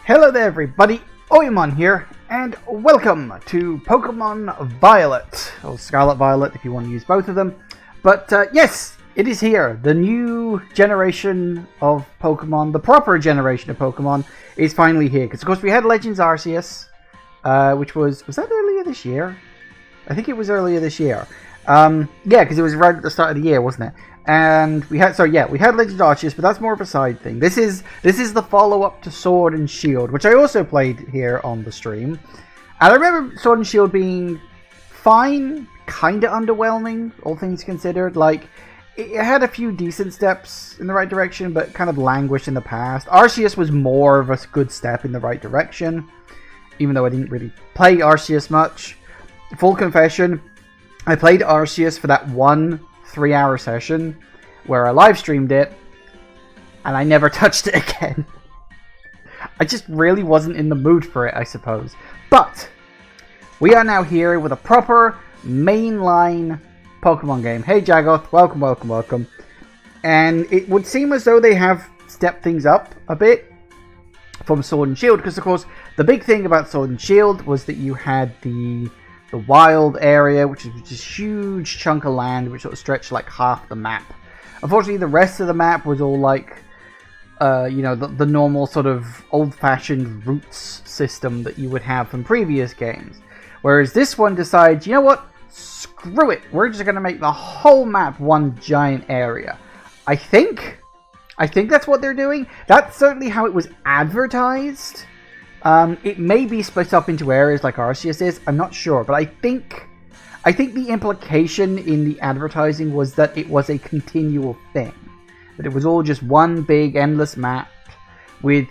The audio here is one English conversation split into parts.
Hello there everybody, Oymon here, and welcome to Pokémon Violet, or Scarlet Violet if you want to use both of them. But yes, it is here. The new generation of Pokemon, the proper generation of Pokemon, is finally here. Because of course we had Legends Arceus, which was that earlier this year? I think it was earlier this year. Yeah, because it was right at the start of the year, wasn't it? And we had Legends Arceus, but that's more of a side thing. This is the follow-up to Sword and Shield, which I also played here on the stream. And I remember Sword and Shield being fine, kind of underwhelming, all things considered. Like, it had a few decent steps in the right direction, but kind of languished in the past. Arceus was more of a good step in the right direction, even though I didn't really play Arceus much. Full confession, I played Arceus for that one 3-hour session where I live streamed it, and I never touched it again. I just really wasn't in the mood for it, I suppose. But we are now here with a proper mainline Pokemon game. Hey Jagoth, welcome. And it would seem as though they have stepped things up a bit from Sword and Shield, because of course the big thing about Sword and Shield was that you had the wild area, which is this huge chunk of land which sort of stretched like half the map. Unfortunately, the rest of the map was all like, the normal sort of old-fashioned routes system that you would have from previous games. Whereas this one decides, you know what? Screw it. We're just going to make the whole map one giant area. I think that's what they're doing. That's certainly how it was advertised. It may be split up into areas like Arceus is, I'm not sure, but I think the implication in the advertising was that it was a continual thing. That it was all just one big endless map with,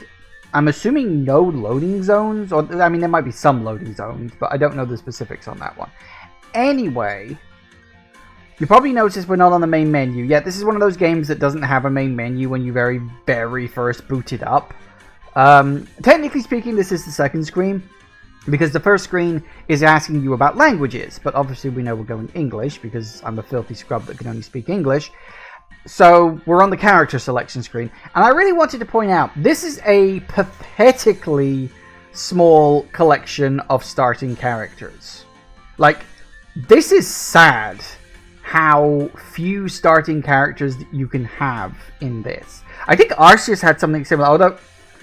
I'm assuming, no loading zones, or I mean there might be some loading zones, but I don't know the specifics on that one. Anyway, you probably noticed we're not on the main menu yet. This is one of those games that doesn't have a main menu when you very, very first boot it up. Technically speaking, this is the second screen, because the first screen is asking you about languages, but obviously we know we're going English, because I'm a filthy scrub that can only speak English. So we're on the character selection screen, and I really wanted to point out, this is a pathetically small collection of starting characters. Like, this is sad how few starting characters that you can have in this. I think Arceus had something similar, although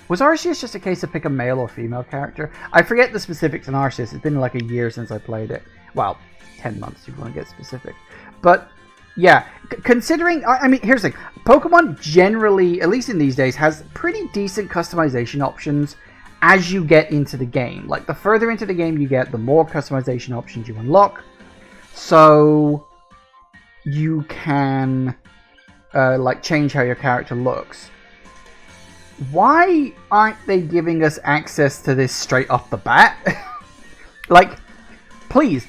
was Arceus just a case of pick a male or female character? I forget the specifics on Arceus. It's been like a year since I played it. Well, 10 months if you want to get specific. But, yeah. Considering, I mean, here's the thing. Pokemon generally, at least in these days, has pretty decent customization options as you get into the game. Like, the further into the game you get, the more customization options you unlock. So, you can, change how your character looks. Why aren't they giving us access to this straight off the bat? Like, please,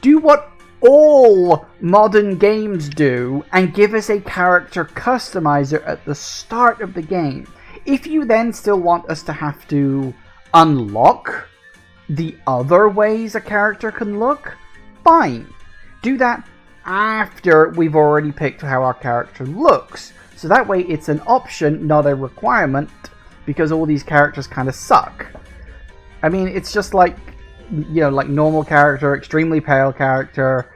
do what all modern games do and give us a character customizer at the start of the game. If you then still want us to have to unlock the other ways a character can look, fine. Do that after we've already picked how our character looks. So that way it's an option, not a requirement, because all these characters kind of suck. I mean, it's just like, like normal character, extremely pale character,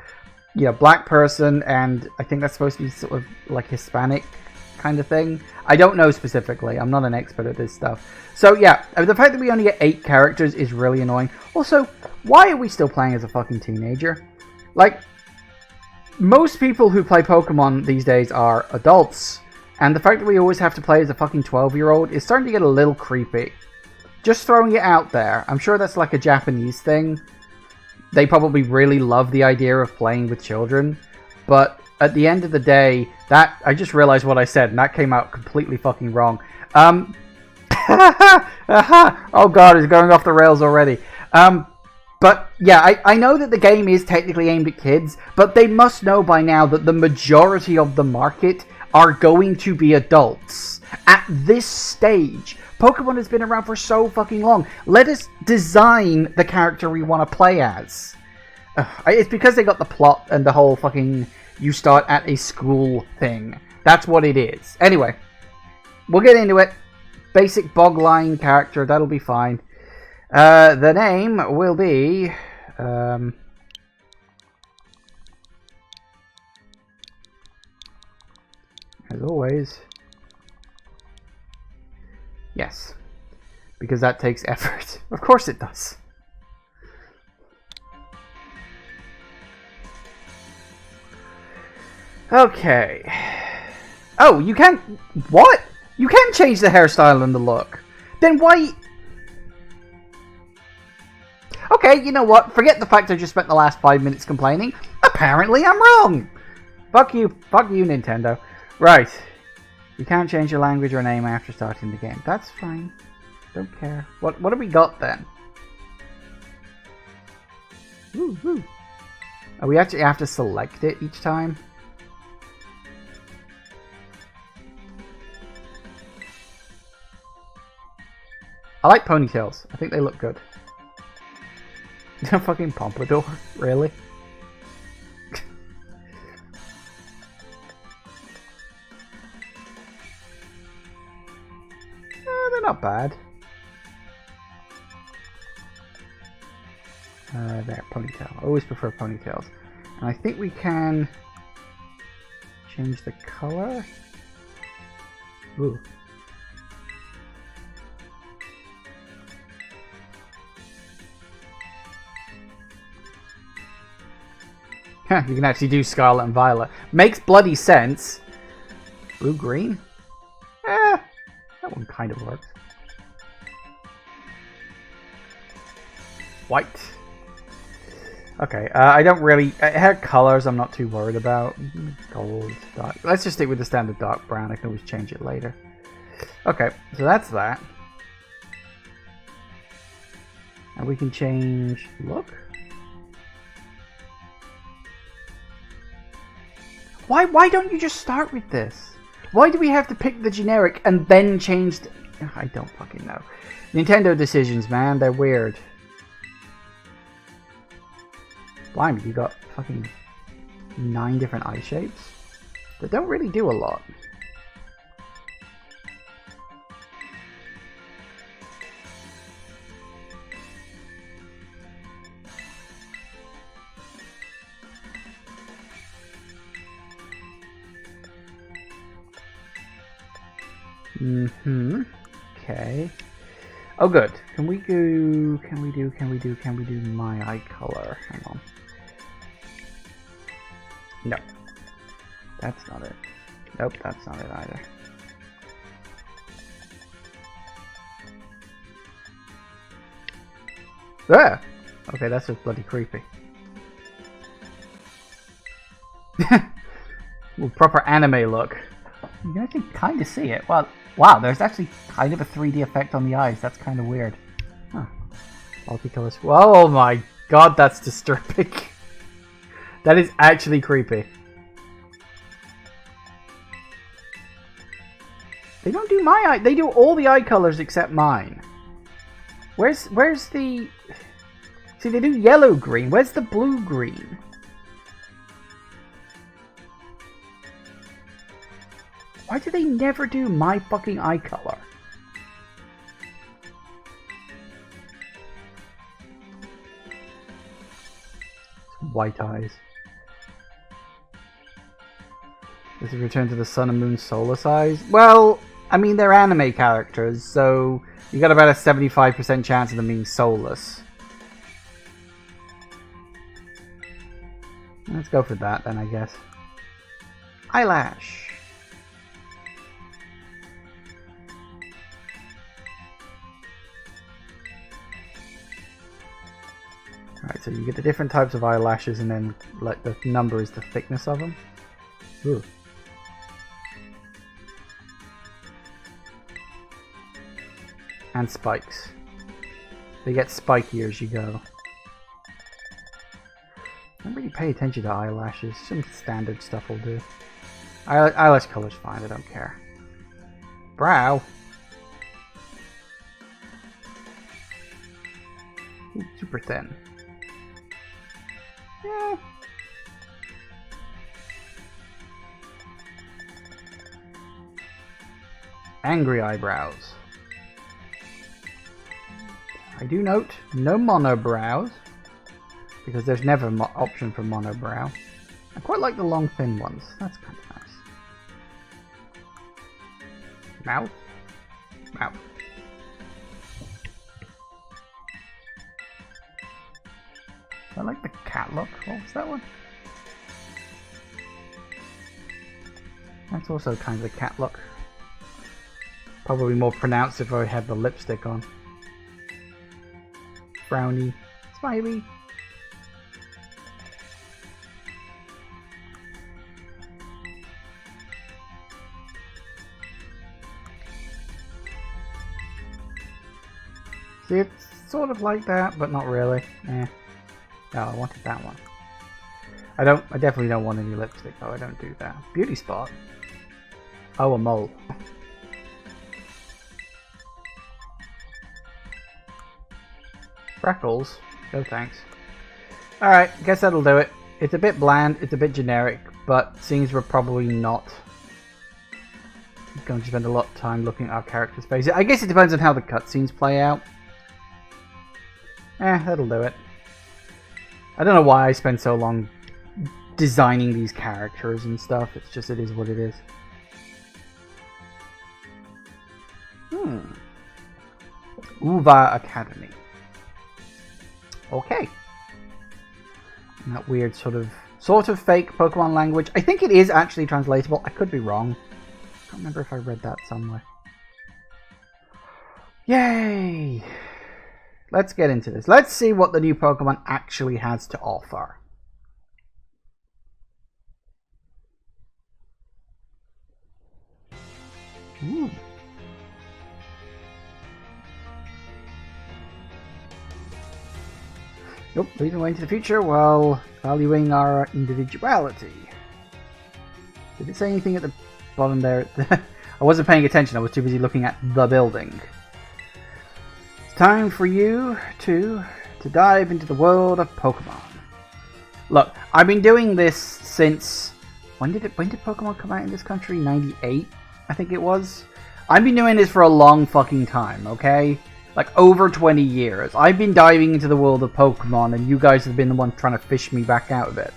black person, and I think that's supposed to be sort of like Hispanic kind of thing. I don't know specifically. I'm not an expert at this stuff. So yeah, the fact that we only get 8 characters is really annoying. Also, why are we still playing as a fucking teenager? Like, most people who play Pokemon these days are adults. And the fact that we always have to play as a fucking 12-year-old is starting to get a little creepy. Just throwing it out there. I'm sure that's like a Japanese thing. They probably really love the idea of playing with children. But at the end of the day, I just realized what I said, and that came out completely fucking wrong. Oh god, it's going off the rails already. But yeah, I know that the game is technically aimed at kids, but they must know by now that the majority of the market are going to be adults. At this stage, Pokemon has been around for so fucking long. Let us design the character we want to play as. It's because they got the plot and the whole fucking you start at a school thing. That's what it is. Anyway, we'll get into it. basic bogline character. That'll be fine. The name will be... as always... yes. Because that takes effort. Of course it does. Okay. Oh, you can't... what? You can change the hairstyle and the look. Then why... okay, you know what? Forget the fact I just spent the last 5 minutes complaining. Apparently I'm wrong. Fuck you. Fuck you, Nintendo. Right. You can't change your language or name after starting the game. That's fine. Don't care. What have we got then? Woo, woo. Oh, we actually have to select it each time? I like ponytails. I think they look good. Fucking pompadour, really? They're not bad. There, ponytail. I always prefer ponytails. And I think we can change the color. Ooh. You can actually do Scarlet and Violet. Makes bloody sense. Blue-green? That one kind of works. White. Okay, I don't really... hair colors I'm not too worried about. Gold, dark... let's just stick with the standard dark brown. I can always change it later. Okay, so that's that. And we can change look. Why don't you just start with this? Why do we have to pick the generic and then change the... I don't fucking know. Nintendo decisions, man. They're weird. Blimey, you got fucking 9 different eye shapes? That don't really do a lot. Okay. Oh, good. Can we do my eye color? Hang on. No. That's not it. Nope, that's not it either. There! Okay, that's just bloody creepy. Ooh, proper anime look. You can actually kind of see it. Well, wow, there's actually kind of a 3D effect on the eyes. That's kind of weird. Huh. Multicolors. Oh my god, that's disturbing. That is actually creepy. They don't do my eye. They do all the eye colors except mine. Where's the... see, they do yellow green. Where's the blue green? Why do they never do my fucking eye color? White eyes. This is Return to the Sun and Moon Soulless eyes. Well, I mean, they're anime characters, so you got about a 75% chance of them being soulless. Let's go for that then, I guess. Eyelash. Alright, so you get the different types of eyelashes and then like the number is the thickness of them. Ooh. And spikes. They get spikier as you go. I don't really pay attention to eyelashes. Some standard stuff will do. Eyelash color's fine, I don't care. Brow. Ooh, super thin. Yeah. Angry eyebrows. I do note no monobrows, because there's never an option for monobrow. I quite like the long thin ones. That's kind of nice. Mouth. Mouth. I like the cat look. What was that one? That's also kind of a cat look. Probably more pronounced if I had the lipstick on. Frowny. Smiley. See, it's sort of like that, but not really. Eh. No, I wanted that one. I definitely don't want any lipstick though, I don't do that. Beauty spot. Oh, a mole. Freckles? No thanks. Alright, guess that'll do it. It's a bit bland, it's a bit generic, but seems we're probably not going to spend a lot of time looking at our characters' faces. I guess it depends on how the cutscenes play out. That'll do it. I don't know why I spend so long designing these characters and stuff. It's just, it is what it is. Uva Academy. Okay. And that weird sort of fake Pokemon language. I think it is actually translatable. I could be wrong. I can't remember if I read that somewhere. Yay! Let's get into this. Let's see what the new Pokemon actually has to offer. Ooh. Nope, leading away into the future while valuing our individuality. Did it say anything at the bottom there? I wasn't paying attention, I was too busy looking at the building. It's time for you to dive into the world of Pokemon. Look, I've been doing this since... When did Pokemon come out in this country? 98, I think it was. I've been doing this for a long fucking time, okay? Like, over 20 years. I've been diving into the world of Pokemon, and you guys have been the ones trying to fish me back out of it.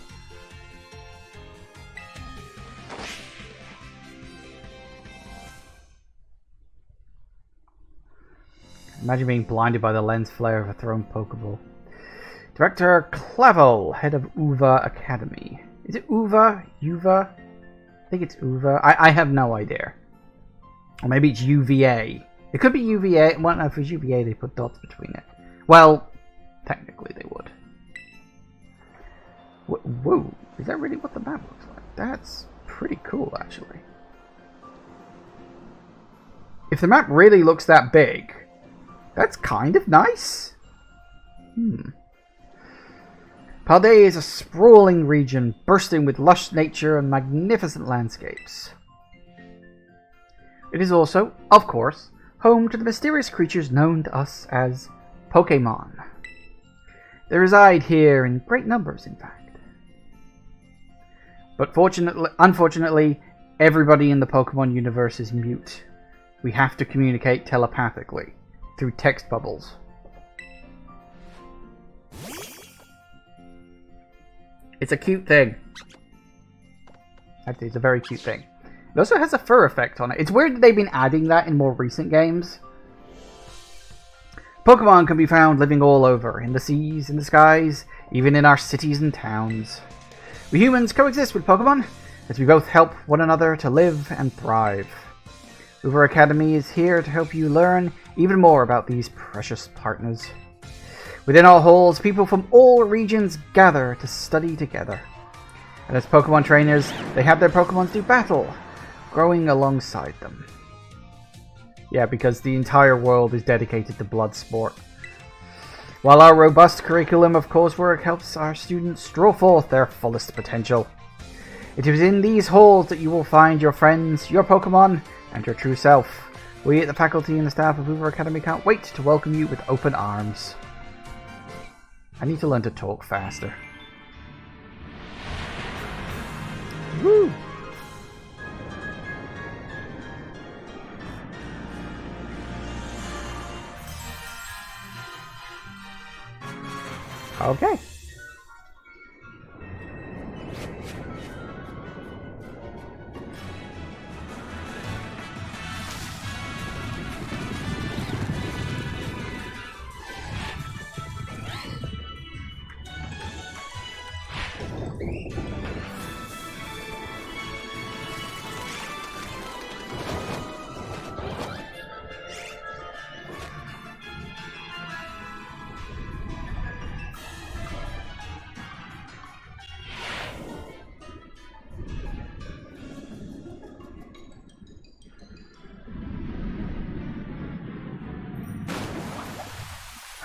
Imagine being blinded by the lens flare of a thrown Pokeball. Director Clavel, head of Uva Academy. Is it Uva? Uva? I think it's Uva. I have no idea. Or maybe it's UVA. It could be UVA. Well, no, if it was UVA, they put dots between it. Well, technically they would. Whoa, is that really what the map looks like? That's pretty cool, actually. If the map really looks that big, that's kind of nice. Paldea is a sprawling region bursting with lush nature and magnificent landscapes. It is also, of course, home to the mysterious creatures known to us as Pokémon. They reside here in great numbers, in fact. But unfortunately, everybody in the Pokemon universe is mute. We have to communicate telepathically, through text bubbles. It's a cute thing. Actually, it's a very cute thing. It also has a fur effect on it. It's weird that they've been adding that in more recent games. Pokemon can be found living all over, in the seas, in the skies, even in our cities and towns. We humans coexist with Pokemon, as we both help one another to live and thrive. Uva Academy is here to help you learn even more about these precious partners. Within our halls, people from all regions gather to study together. And as Pokemon trainers, they have their Pokemon do battle, growing alongside them. Yeah, because the entire world is dedicated to blood sport. While our robust curriculum of coursework helps our students draw forth their fullest potential. It is in these halls that you will find your friends, your Pokemon, and your true self. We at the faculty and the staff of Uva Academy can't wait to welcome you with open arms. I need to learn to talk faster. Woo! Okay.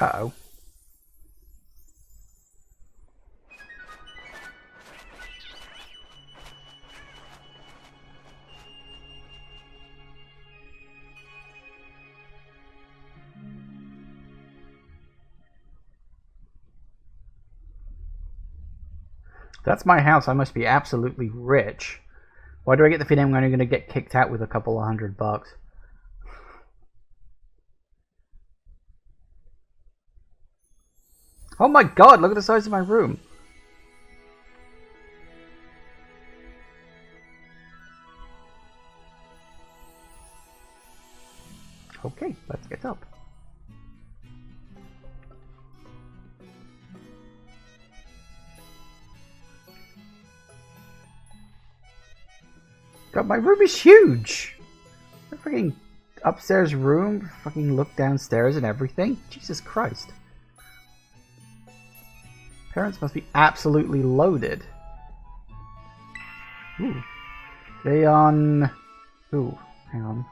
Uh-oh. That's my house. I must be absolutely rich. Why do I get the feeling I'm only going to get kicked out with a couple of $100? Oh my god, look at the size of my room. Okay, let's get up. God, my room is huge! My fucking upstairs room, fucking look downstairs and everything. Jesus Christ. Parents must be absolutely loaded. Ooh. They on... Ooh, hang on.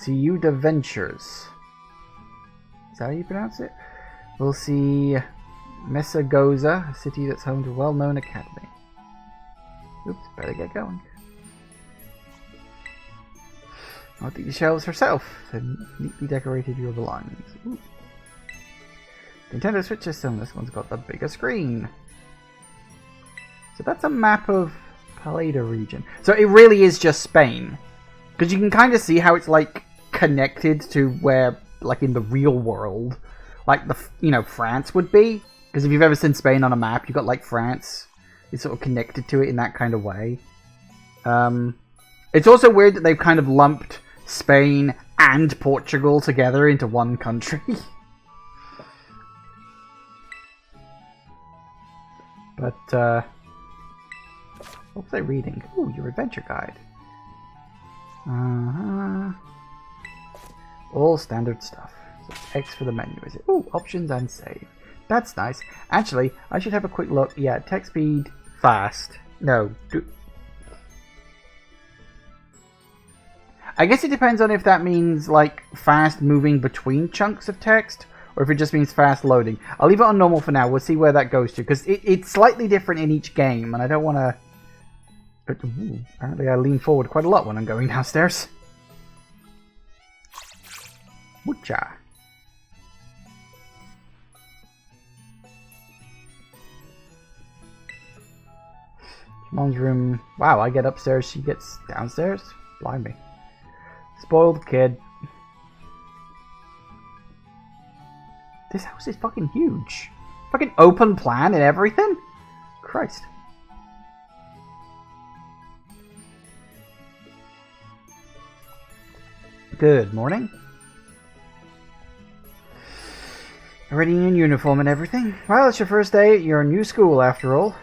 Ciudad Ventures. Is that how you pronounce it? We'll see Messagoza, a city that's home to a well-known academy. Oops, better get going. I'll take the shelves herself, then neatly decorated your belongings. Ooh. Nintendo Switch system, this one's got the bigger screen. So that's a map of Paldea region. So it really is just Spain. Because you can kind of see how it's like connected to where, like in the real world, like the, you know, France would be. Because if you've ever seen Spain on a map, you've got like France. It's sort of connected to it in that kind of way. It's also weird that they've kind of lumped Spain and Portugal together into one country. But, what was I reading? Ooh, your adventure guide. All standard stuff. So X for the menu, is it? Ooh, options and save. That's nice. Actually, I should have a quick look. Yeah, text speed, fast. No. I guess it depends on if that means, like, fast moving between chunks of text, or if it just means fast loading. I'll leave it on normal for now. We'll see where that goes to, because it's slightly different in each game, and I don't want to... But, ooh, apparently I lean forward quite a lot when I'm going downstairs. Mucha. Mom's room. Wow, I get upstairs, she gets downstairs? Blimey. Spoiled kid. This house is fucking huge. Fucking open plan and everything? Christ. Good morning. Already in uniform and everything? Well, it's your first day at your new school after all.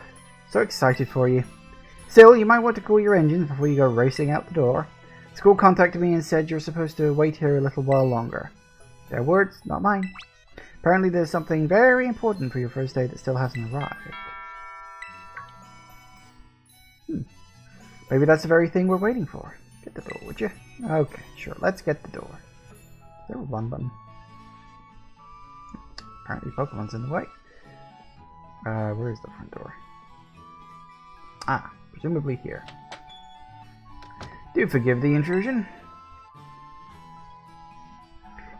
So excited for you. Still, you might want to cool your engines before you go racing out the door. School contacted me and said you're supposed to wait here a little while longer. Their words, not mine. Apparently there's something very important for your first day that still hasn't arrived. Maybe that's the very thing we're waiting for. Get the door, would you? Okay, sure, let's get the door. Is there a run button? Apparently Pokemon's in the way. Where is the front door? Ah, presumably here. Do forgive the intrusion.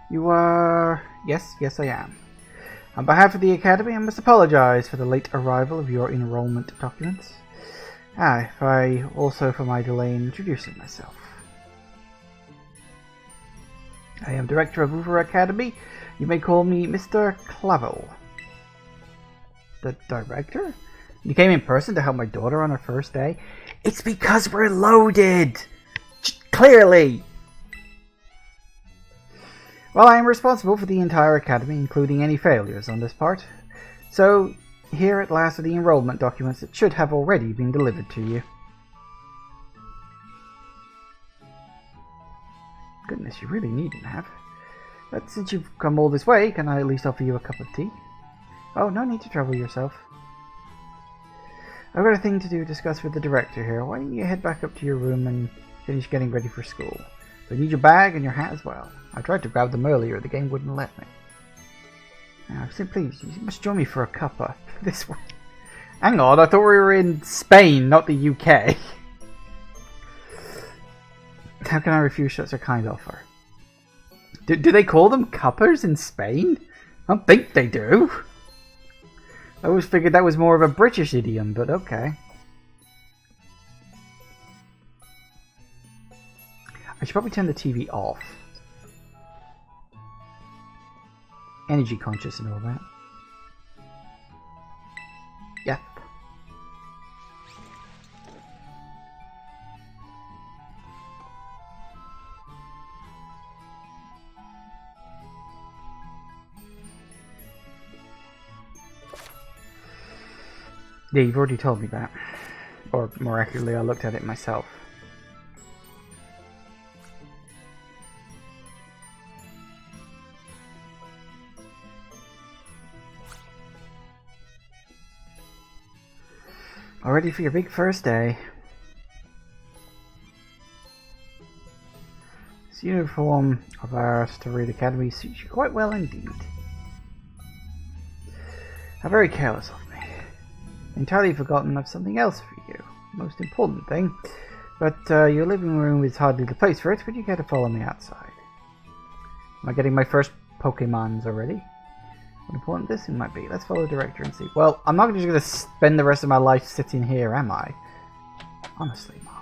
You are... Yes, I am. On behalf of the Academy, I must apologize for the late arrival of your enrollment documents. If I also for my delay in introducing myself. I am Director of Uber Academy. You may call me Mr. Clavel. The director? You came in person to help my daughter on her first day? It's because we're loaded! Clearly! Well, I am responsible for the entire academy, including any failures on this part. So, here at last are the enrollment documents that should have already been delivered to you. Goodness, you really needn't have. But since you've come all this way, can I at least offer you a cup of tea? Oh, no need to trouble yourself. I've got a thing to do discuss with the director here. Why don't you head back up to your room and finish getting ready for school? I need your bag and your hat as well. I tried to grab them earlier, the game wouldn't let me. Now, please, you must join me for a cuppa. This way. Hang on, I thought we were in Spain, not the UK. How can I refuse such a kind offer? Do they call them cuppers in Spain? I don't think they do. I always figured that was more of a British idiom, but okay. I should probably turn the TV off. Energy conscious and all that. Yep. Yeah, you've already told me that. Or, more accurately, I looked at it myself. All ready for your big first day. This uniform of ours to Reed Academy suits you quite well indeed. How very careless of me. Entirely forgotten of something else for you. Most important thing. But your living room is hardly the place for it, but you gotta follow me outside. Am I getting my first Pokemons already? What important this thing might be. Let's follow the director and see. Well, I'm not just gonna spend the rest of my life sitting here, am I? Honestly, Mom.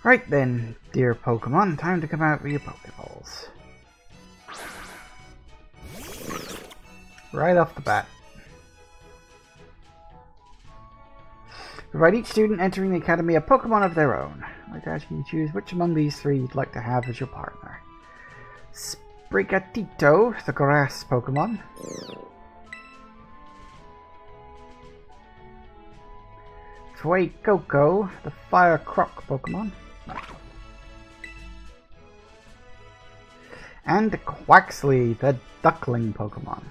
Right then, dear Pokemon, time to come out with your Pokeballs. Right off the bat. Provide each student entering the academy a Pokemon of their own. I'd like to ask you to choose which among these three you'd like to have as your partner. Sprigatito, the grass Pokemon. Fuecoco, the fire croc Pokemon. And Quaxley, the duckling Pokemon.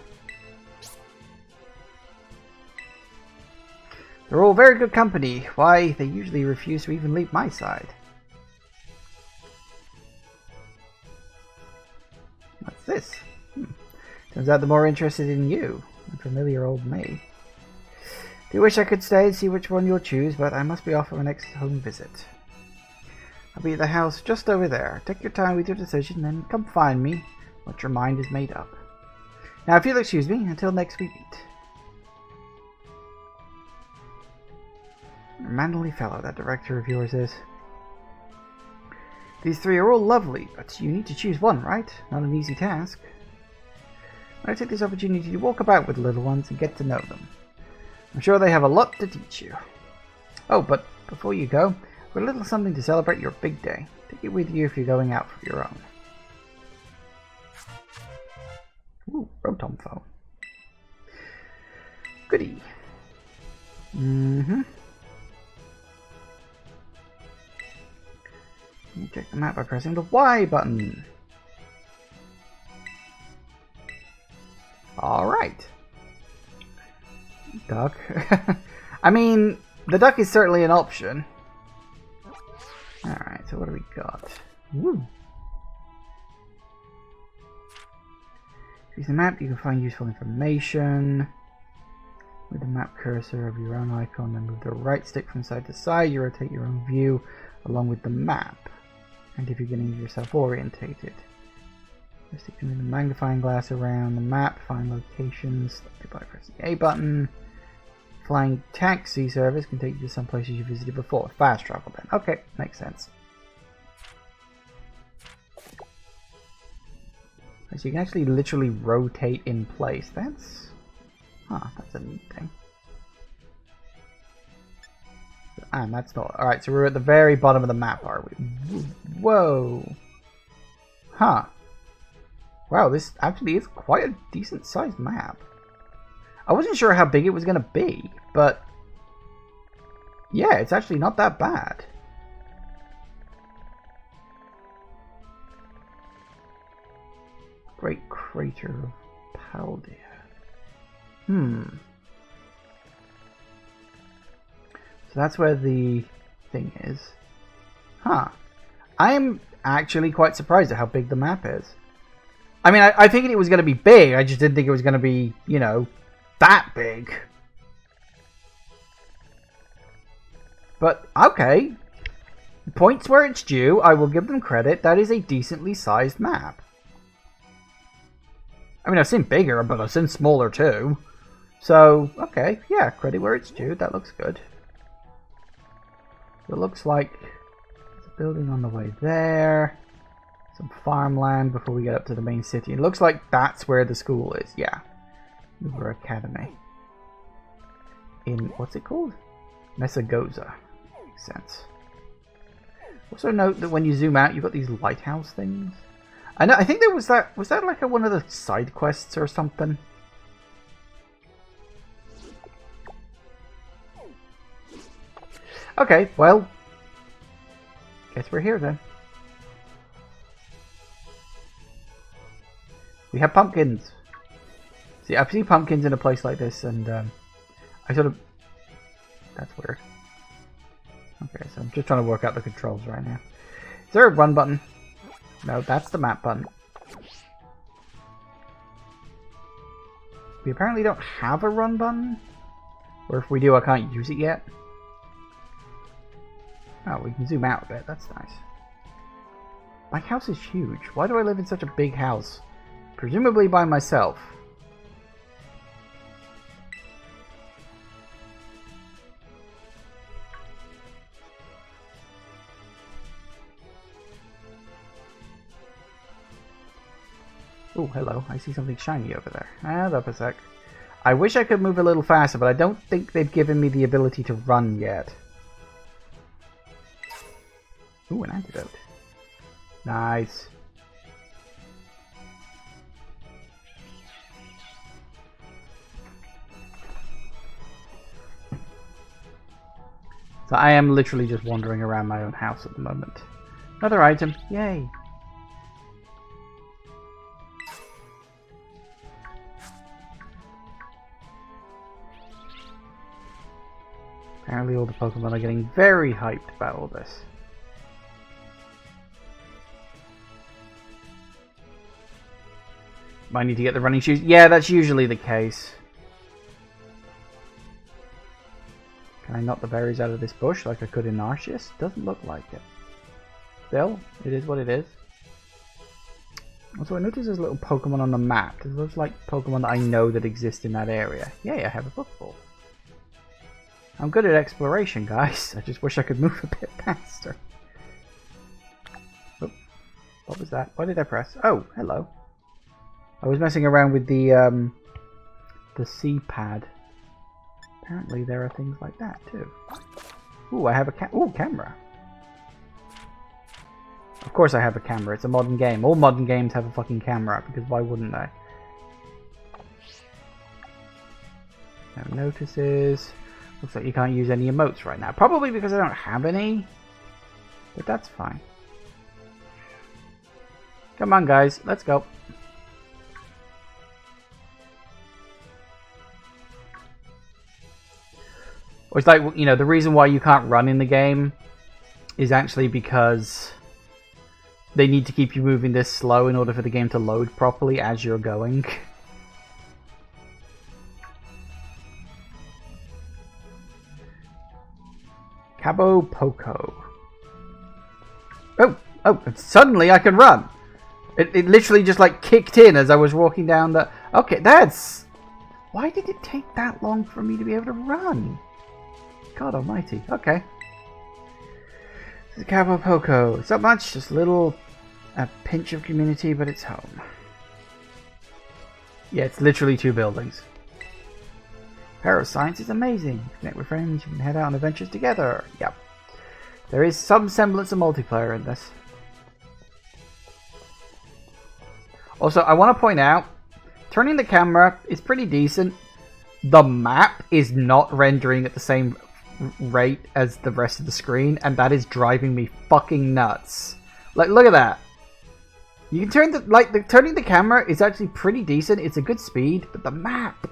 They're all very good company. Why, they usually refuse to even leave my side. What's this? Turns out they're more interested in you than familiar old me. Do wish I could stay and see which one you'll choose, but I must be off on my next home visit. I'll be at the house just over there. Take your time with your decision, and come find me once your mind is made up. Now, if you'll excuse me, until next we meet. A manly fellow, that director of yours is. These three are all lovely, but you need to choose one, right? Not an easy task. I take this opportunity to walk about with the little ones and get to know them. I'm sure they have a lot to teach you. Oh, but before you go, we've a little something to celebrate your big day. Take it with you if you're going out for your own. Ooh, Rotom phone. Goody. You check the map by pressing the Y button. Alright. Duck. I mean, the duck is certainly an option. Alright, so what do we got? Woo. Use the map, you can find useful information. With the map cursor of your own icon, then move the right stick from side to side. You rotate your own view along with the map. And if you're getting yourself orientated. Just taking the magnifying glass around the map, find locations, by pressing A button. Flying taxi service can take you to some places you visited before. Fast travel then. Okay, makes sense. So you can actually literally rotate in place. That's a neat thing. And that's not... Alright, so we're at the very bottom of the map, are we? Whoa. Huh. Wow, this actually is quite a decent sized map. I wasn't sure how big it was going to be, but... yeah, it's actually not that bad. Great Crater of Paldea. So that's where the thing is. Huh. I am actually quite surprised at how big the map is. I mean, I figured it was going to be big. I just didn't think it was going to be, you know, that big. But, okay. Points where it's due. I will give them credit. That is a decently sized map. I mean, I've seen bigger, but I've seen smaller too. So, okay. Yeah, credit where it's due. That looks good. It looks like there's a building on the way there. Some farmland before we get up to the main city. It looks like that's where the school is. Yeah. Uber Academy. In, what's it called? Mesagoza. Makes sense. Also note that when you zoom out, you've got these lighthouse things. I know. I think there was that. Was that like one of the side quests or something? Okay. Well, guess we're here then. We have pumpkins. See, I've seen pumpkins in a place like this, and I sort of... That's weird. Okay, so I'm just trying to work out the controls right now. Is there a run button? No, that's the map button. We apparently don't have a run button. Or if we do, I can't use it yet. Oh, we can zoom out a bit. That's nice. My house is huge. Why do I live in such a big house? Presumably by myself. Oh, hello. I see something shiny over there. Hold up a sec. I wish I could move a little faster, but I don't think they've given me the ability to run yet. Ooh, an antidote. Nice. So I am literally just wandering around my own house at the moment. Another item. Yay. Apparently all the Pokemon are getting very hyped about all this. Might need to get the running shoes. Yeah, that's usually the case. Can I knock the berries out of this bush like I could in Arceus? Doesn't look like it. Still, it is what it is. Also, I noticed there's a little Pokemon on the map. It looks like Pokemon that I know that exist in that area. Yay, I have a Pokeball. I'm good at exploration, guys. I just wish I could move a bit faster. Oh, what was that? Why did I press? Oh, hello. I was messing around with the C-pad. Apparently there are things like that too. Ooh, I have a camera. Of course I have a camera. It's a modern game. All modern games have a fucking camera, because why wouldn't they? No notices. Looks like you can't use any emotes right now. Probably because I don't have any. But that's fine. Come on, guys. Let's go. Or it's like, you know, the reason why you can't run in the game is actually because they need to keep you moving this slow in order for the game to load properly as you're going. Cabo Poco. Oh, Oh, suddenly I can run. It literally just like kicked in as I was walking down the... Okay, that's... Why did it take that long for me to be able to run? God almighty. Okay. The Cabo Poco. It's not much, just a pinch of community, but it's home. Yeah, it's literally 2 buildings. Parascience is amazing. Connect with friends, you can head out on adventures together. Yep. There is some semblance of multiplayer in this. Also, I want to point out, turning the camera is pretty decent. The map is not rendering at the same rate as the rest of the screen, and that is driving me fucking nuts. Like, look at that. You can turn turning the camera is actually pretty decent. It's a good speed, but the map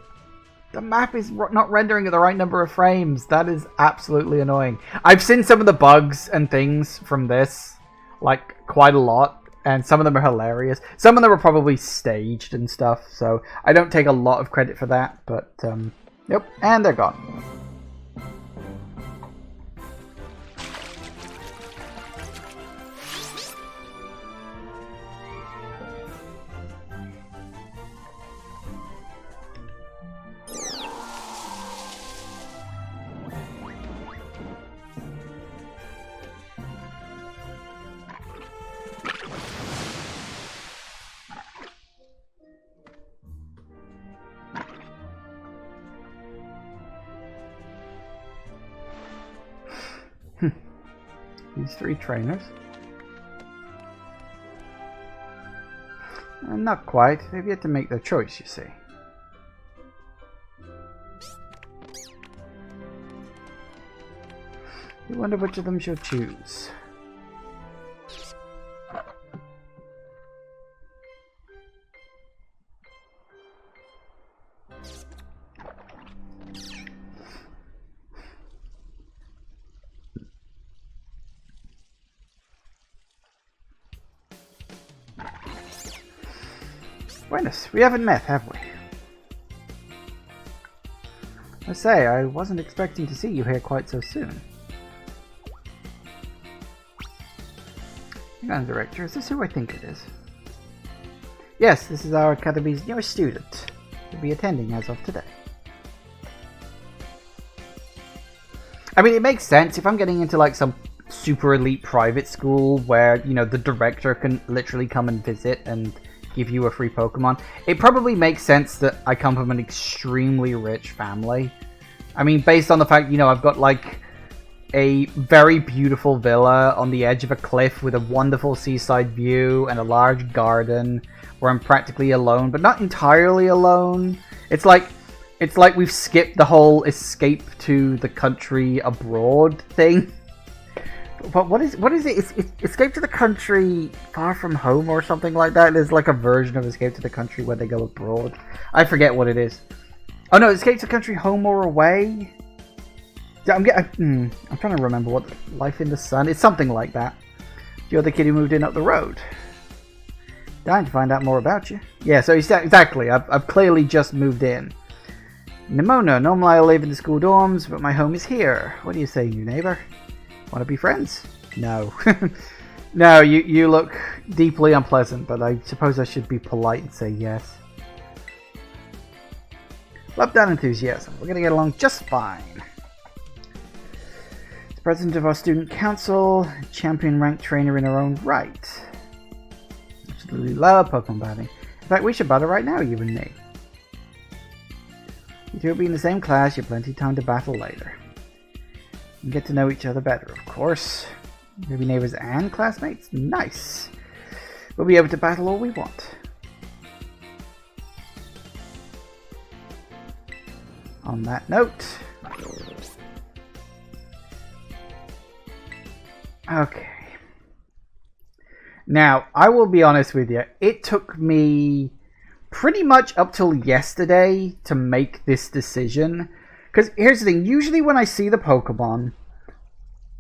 is not rendering at the right number of frames. That is absolutely annoying. I've seen some of the bugs and things from this, like, quite a lot, and some of them are hilarious. Some of them are probably staged and stuff, so I don't take a lot of credit for that, but, yep, and they're gone. These 3 trainers. Not quite. They've yet to make their choice, you see. You wonder which of them she'll choose. Buenos, we haven't met, have we? I say, I wasn't expecting to see you here quite so soon. Hang on, Director, is this who I think it is? Yes, this is our Academy's newest student. He'll be attending as of today. I mean, it makes sense if I'm getting into like some super elite private school where, you know, the director can literally come and visit and give you a free Pokemon. It probably makes sense that I come from an extremely rich family. I mean, based on the fact, you know, I've got like a very beautiful villa on the edge of a cliff with a wonderful seaside view and a large garden where I'm practically alone, but not entirely alone. It's like we've skipped the whole escape to the country abroad thing. But what is it? It's Escape to the Country Far From Home or something like that. There's like a version of Escape to the Country where they go abroad. I forget what it is. Oh no, Escape to the Country Home or Away? I'm trying to remember what Life in the Sun. It's something like that. You're the kid who moved in up the road. Dying to find out more about you. Yeah, so exactly. I've clearly just moved in. Nimona, normally I live in the school dorms, but my home is here. What do you say, new neighbor? Want to be friends? No. No, you look deeply unpleasant, but I suppose I should be polite and say yes. Love that enthusiasm. We're going to get along just fine. As president of our student council, champion ranked trainer in her own right. Absolutely love Pokemon batting. In fact, we should battle right now, you and me. You two will be in the same class, you have plenty of time to battle later. And get to know each other better, of course. Maybe neighbors and classmates? Nice! We'll be able to battle all we want. On that note... Okay. Now, I will be honest with you. It took me pretty much up till yesterday to make this decision. Because here's the thing, usually when I see the Pokemon,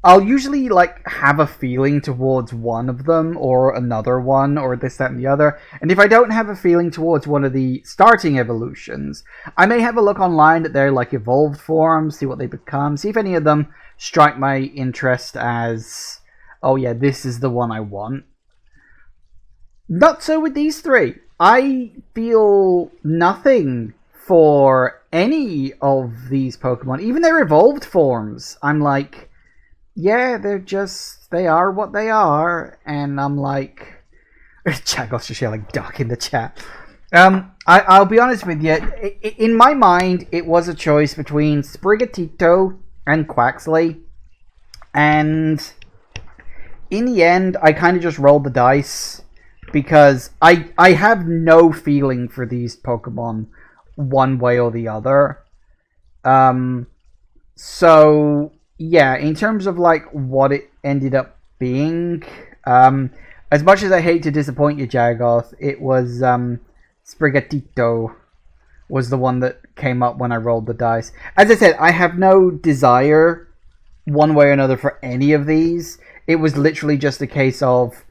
I'll usually like have a feeling towards one of them or another one or this, that, and the other. And if I don't have a feeling towards one of the starting evolutions, I may have a look online at their like evolved forms, see what they become, see if any of them strike my interest as oh yeah, this is the one I want. Not so with these three. I feel nothing for any of these Pokemon, even their evolved forms. I'm like, yeah, they are what they are, and I'm like, Chagos just yelling duck in the chat. I'll be honest with you. In my mind, it was a choice between Sprigatito and Quaxley, and in the end, I kind of just rolled the dice because I have no feeling for these Pokemon one way or the other. So yeah, in terms of like what it ended up being, as much as I hate to disappoint you, Jagoth, it was Sprigatito was the one that came up when I rolled the dice. As I said, I have no desire one way or another for any of these. It was literally just a case of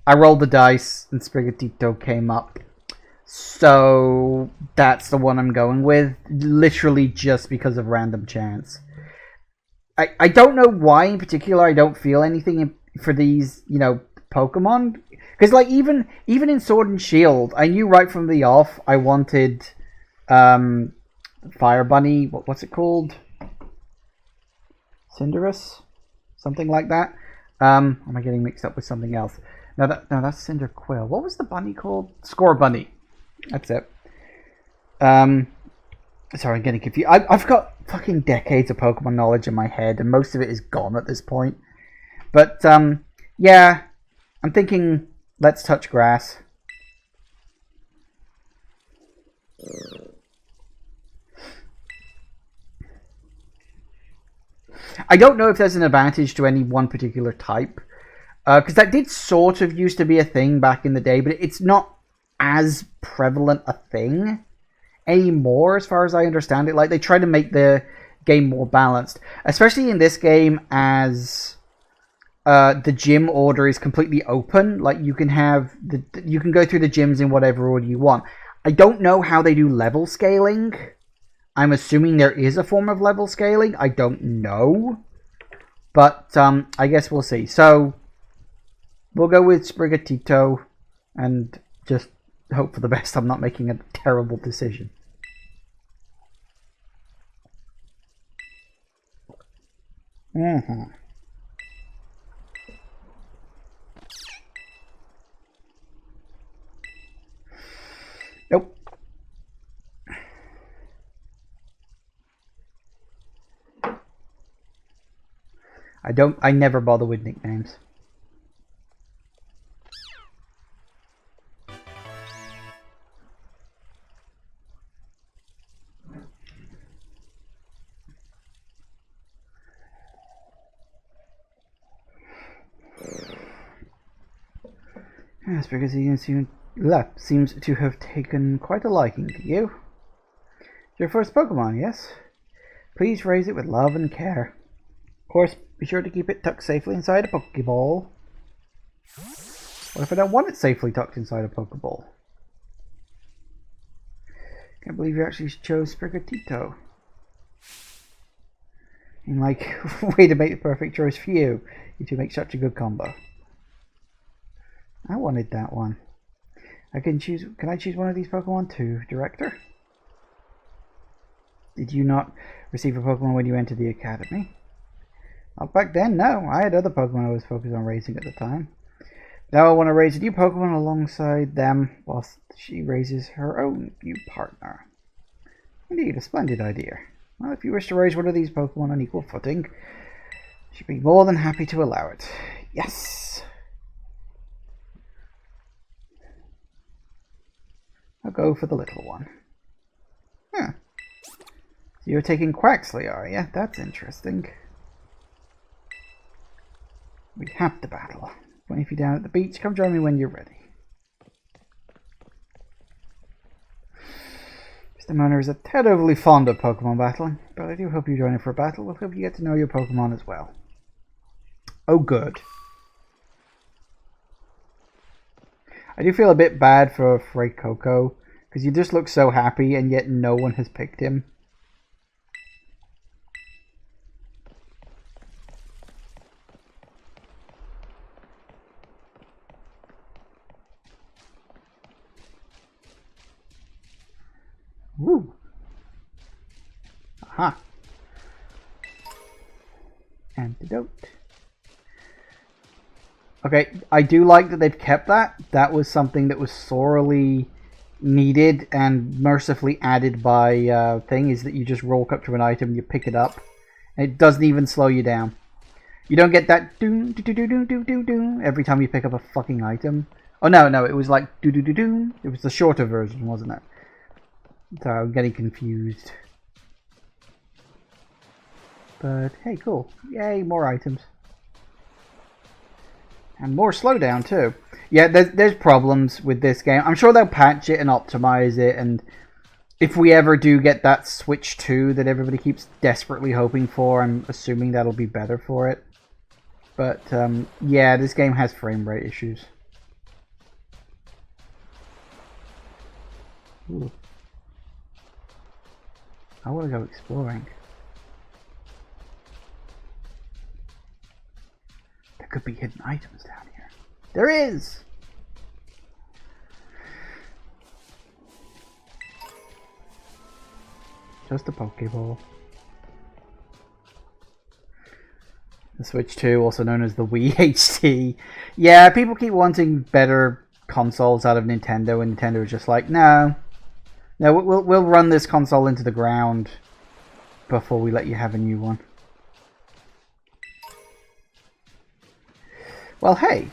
I rolled the dice and Sprigatito came up. So that's the one I'm going with, literally just because of random chance. I don't know why in particular I don't feel anything for these, Pokemon. Because like even in Sword and Shield, I knew right from the off I wanted Fire Bunny, what's it called? Cinderace? Something like that. Am I getting mixed up with something else? No, that's Cyndaquil. What was the bunny called? Scorbunny. That's it. Sorry, I'm getting confused. I've got fucking decades of Pokemon knowledge in my head, and most of it is gone at this point. But, yeah, I'm thinking, let's touch grass. I don't know if there's an advantage to any one particular type, because that did sort of used to be a thing back in the day, but it's not as prevalent a thing anymore, as far as I understand it. Like, they try to make the game more balanced, especially in this game, as the gym order is completely open. Like, you can go through the gyms in whatever order you want. I don't know how they do level scaling. I'm assuming there is a form of level scaling. I don't know, but I guess we'll see. So we'll go with Sprigatito and just hope for the best. I'm not making a terrible decision. Nope. I never bother with nicknames. Yes, because he seems to have taken quite a liking to you. Your first Pokemon, yes? Please raise it with love and care. Of course, be sure to keep it tucked safely inside a Pokeball. What if I don't want it safely tucked inside a Pokeball? Can't believe you actually chose Sprigatito. And like, way to make the perfect choice for you. You two make such a good combo. I wanted that one. Can I choose one of these Pokemon too, Director? Did you not receive a Pokemon when you entered the Academy? Well, back then, no. I had other Pokemon I was focused on raising at the time. Now I want to raise a new Pokemon alongside them whilst she raises her own new partner. Indeed, a splendid idea. Well, if you wish to raise one of these Pokemon on equal footing, she'd be more than happy to allow it. Yes! I'll go for the little one. Huh. So you're taking Quaxley, are you? That's interesting. We have to battle. Waiting for you down at the beach. Come join me when you're ready. Mr. Mona is a tad overly fond of Pokemon battling, but I do hope you join in for a battle. We'll hope you get to know your Pokemon as well. Oh, good. I do feel a bit bad for Frey Coco, because you just look so happy and yet no one has picked him. Woo. Aha. Antidote. Okay, I do like that they've kept that. That was something that was sorely needed and mercifully added by thing, is that you just walk up to an item, you pick it up, and it doesn't even slow you down. You don't get that doo doo doo doo doo doo doo every time you pick up a fucking item. Oh no, it was like doo doo doo doo. It was the shorter version, wasn't it? So I'm getting confused. But hey, cool. Yay, more items. And more slowdown too. Yeah, there's problems with this game. I'm sure they'll patch it and optimize it, and if we ever do get that Switch 2 that everybody keeps desperately hoping for, I'm assuming that'll be better for it. But yeah, this game has frame rate issues. Ooh. I want to go exploring. There could be hidden items down here. There is! Just a Pokeball. The Switch 2, also known as the Wii HD. Yeah, people keep wanting better consoles out of Nintendo, and Nintendo is just like, no. No, we'll run this console into the ground before we let you have a new one. Well, hey,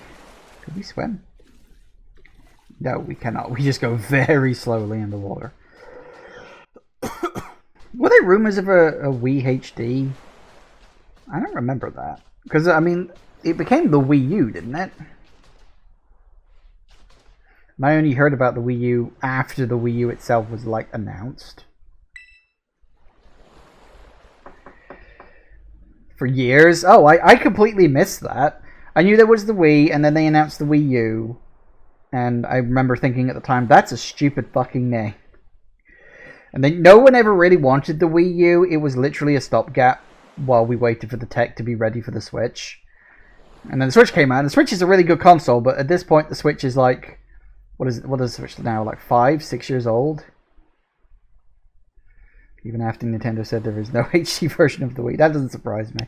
could we swim? No, we cannot. We just go very slowly in the water. Were there rumors of a Wii HD? I don't remember that. Because, I mean, it became the Wii U, didn't it? And I only heard about the Wii U after the Wii U itself was, like, announced. For years? Oh, I completely missed that. I knew there was the Wii, and then they announced the Wii U. And I remember thinking at the time, that's a stupid fucking name. And then no one ever really wanted the Wii U. It was literally a stopgap while we waited for the tech to be ready for the Switch. And then the Switch came out, and the Switch is a really good console, but at this point the Switch is like... What is the Switch now? Like 5, 6 years old? Even after Nintendo said there is no HD version of the Wii. That doesn't surprise me.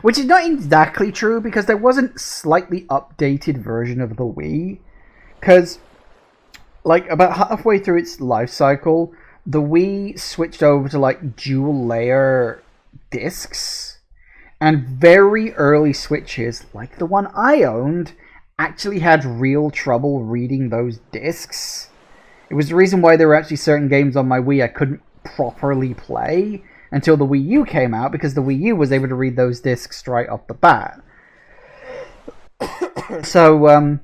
Which is not exactly true, because there wasn't slightly updated version of the Wii. Because, like, about halfway through its life cycle, the Wii switched over to, like, dual layer discs. And very early Switches, like the one I owned, actually had real trouble reading those discs. It was the reason why there were actually certain games on my Wii I couldn't properly play until the Wii U came out, because the Wii U was able to read those discs straight off the bat. So,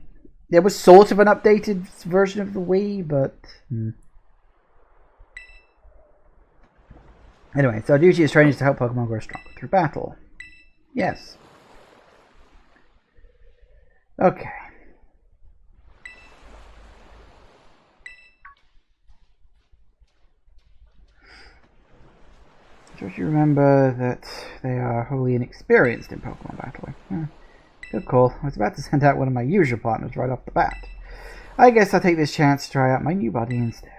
there was sort of an updated version of the Wii, but... Anyway, so our duty as trainers to help Pokemon grow stronger through battle. Yes. Okay. Just remember that they are wholly inexperienced in Pokemon battling. Good call. I was about to send out one of my usual partners right off the bat. I guess I'll take this chance to try out my new buddy instead.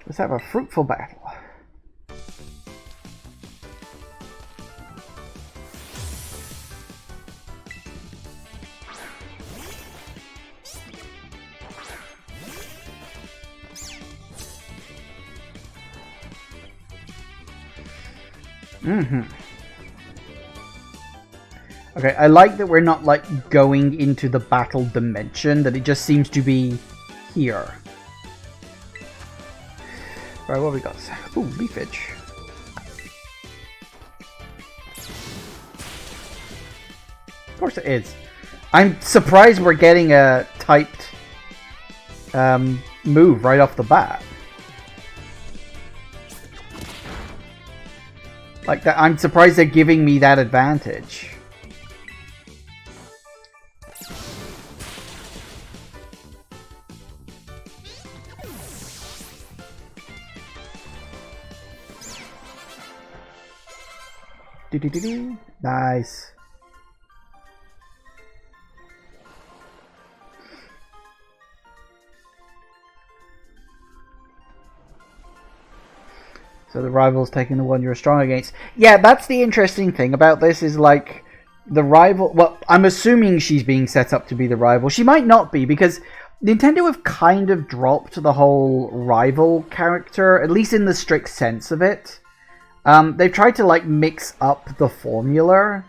Let's have a fruitful battle. Okay, I like that we're not, like, going into the battle dimension, that it just seems to be here. Alright, what have we got? Ooh, leafage. Of course it is. I'm surprised we're getting a typed move right off the bat. Like that, I'm surprised they're giving me that advantage. Nice. So the rival's taking the one you're strong against. Yeah, that's the interesting thing about this is like the rival. Well, I'm assuming she's being set up to be the rival. She might not be because Nintendo have kind of dropped the whole rival character, at least in the strict sense of it. They've tried to like mix up the formula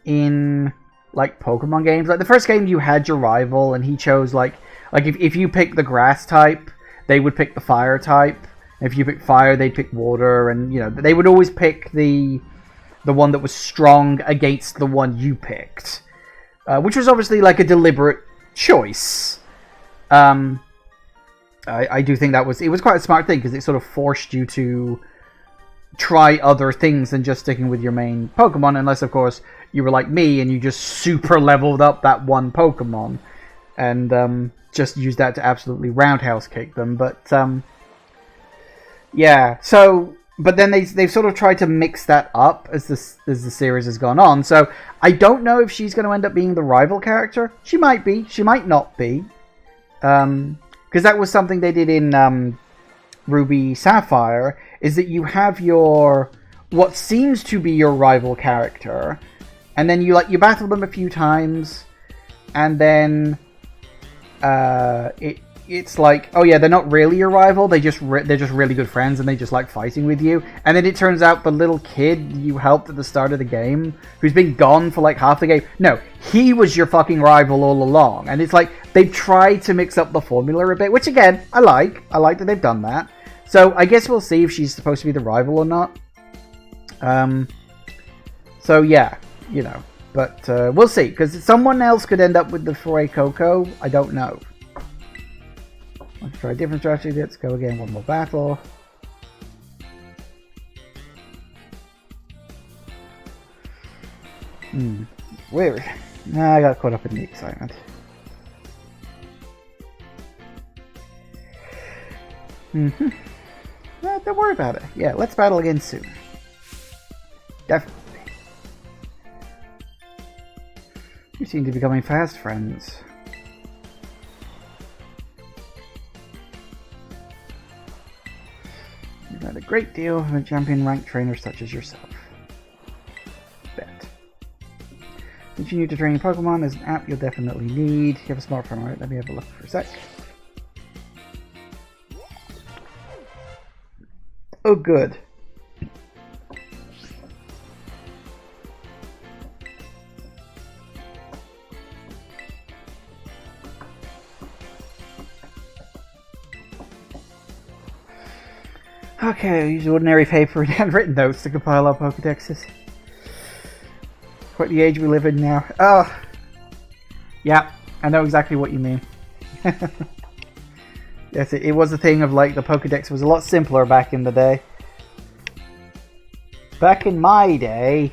in like Pokemon games. Like the first game, you had your rival, and he chose like if you pick the grass type, they would pick the fire type. If you pick fire, they'd pick water, and you know they would always pick the one that was strong against the one you picked, which was obviously like a deliberate choice. I do think it was quite a smart thing because it sort of forced you to try other things than just sticking with your main Pokemon, unless of course you were like me and you just super leveled up that one Pokemon and just used that to absolutely roundhouse kick them. But yeah, so but then they've sort of tried to mix that up as the series has gone on. So I don't know if she's going to end up being the rival character. She might be. She might not be. Because that was something they did in Ruby Sapphire, is that you have your what seems to be your rival character, and then you battle them a few times, and then it's like, oh yeah, they're not really your rival. They're just really good friends, and they just like fighting with you. And then it turns out the little kid you helped at the start of the game, who's been gone for like half the game, no, he was your fucking rival all along. And it's like they've tried to mix up the formula a bit, which again, I like that they've done that. So I guess we'll see if she's supposed to be the rival or not. So yeah, you know, but we'll see, because someone else could end up with the Foray Coco. I don't know. Let's try a different strategy. Let's go again. One more battle. Weird. Nah, I got caught up in the excitement. Don't worry about it. Yeah, let's battle again soon. Definitely. You seem to be becoming fast friends. You've had a great deal from a champion ranked trainer such as yourself. Bet. Continue to train Pokemon is an app you'll definitely need. You have a smartphone, right? Let me have a look for a sec. Oh, good. Okay, I'll use ordinary paper and handwritten notes to compile our Pokédexes. Quite the age we live in now. Oh! Yeah, I know exactly what you mean. Yes, it was a thing of like the Pokédex was a lot simpler back in the day. Back in my day,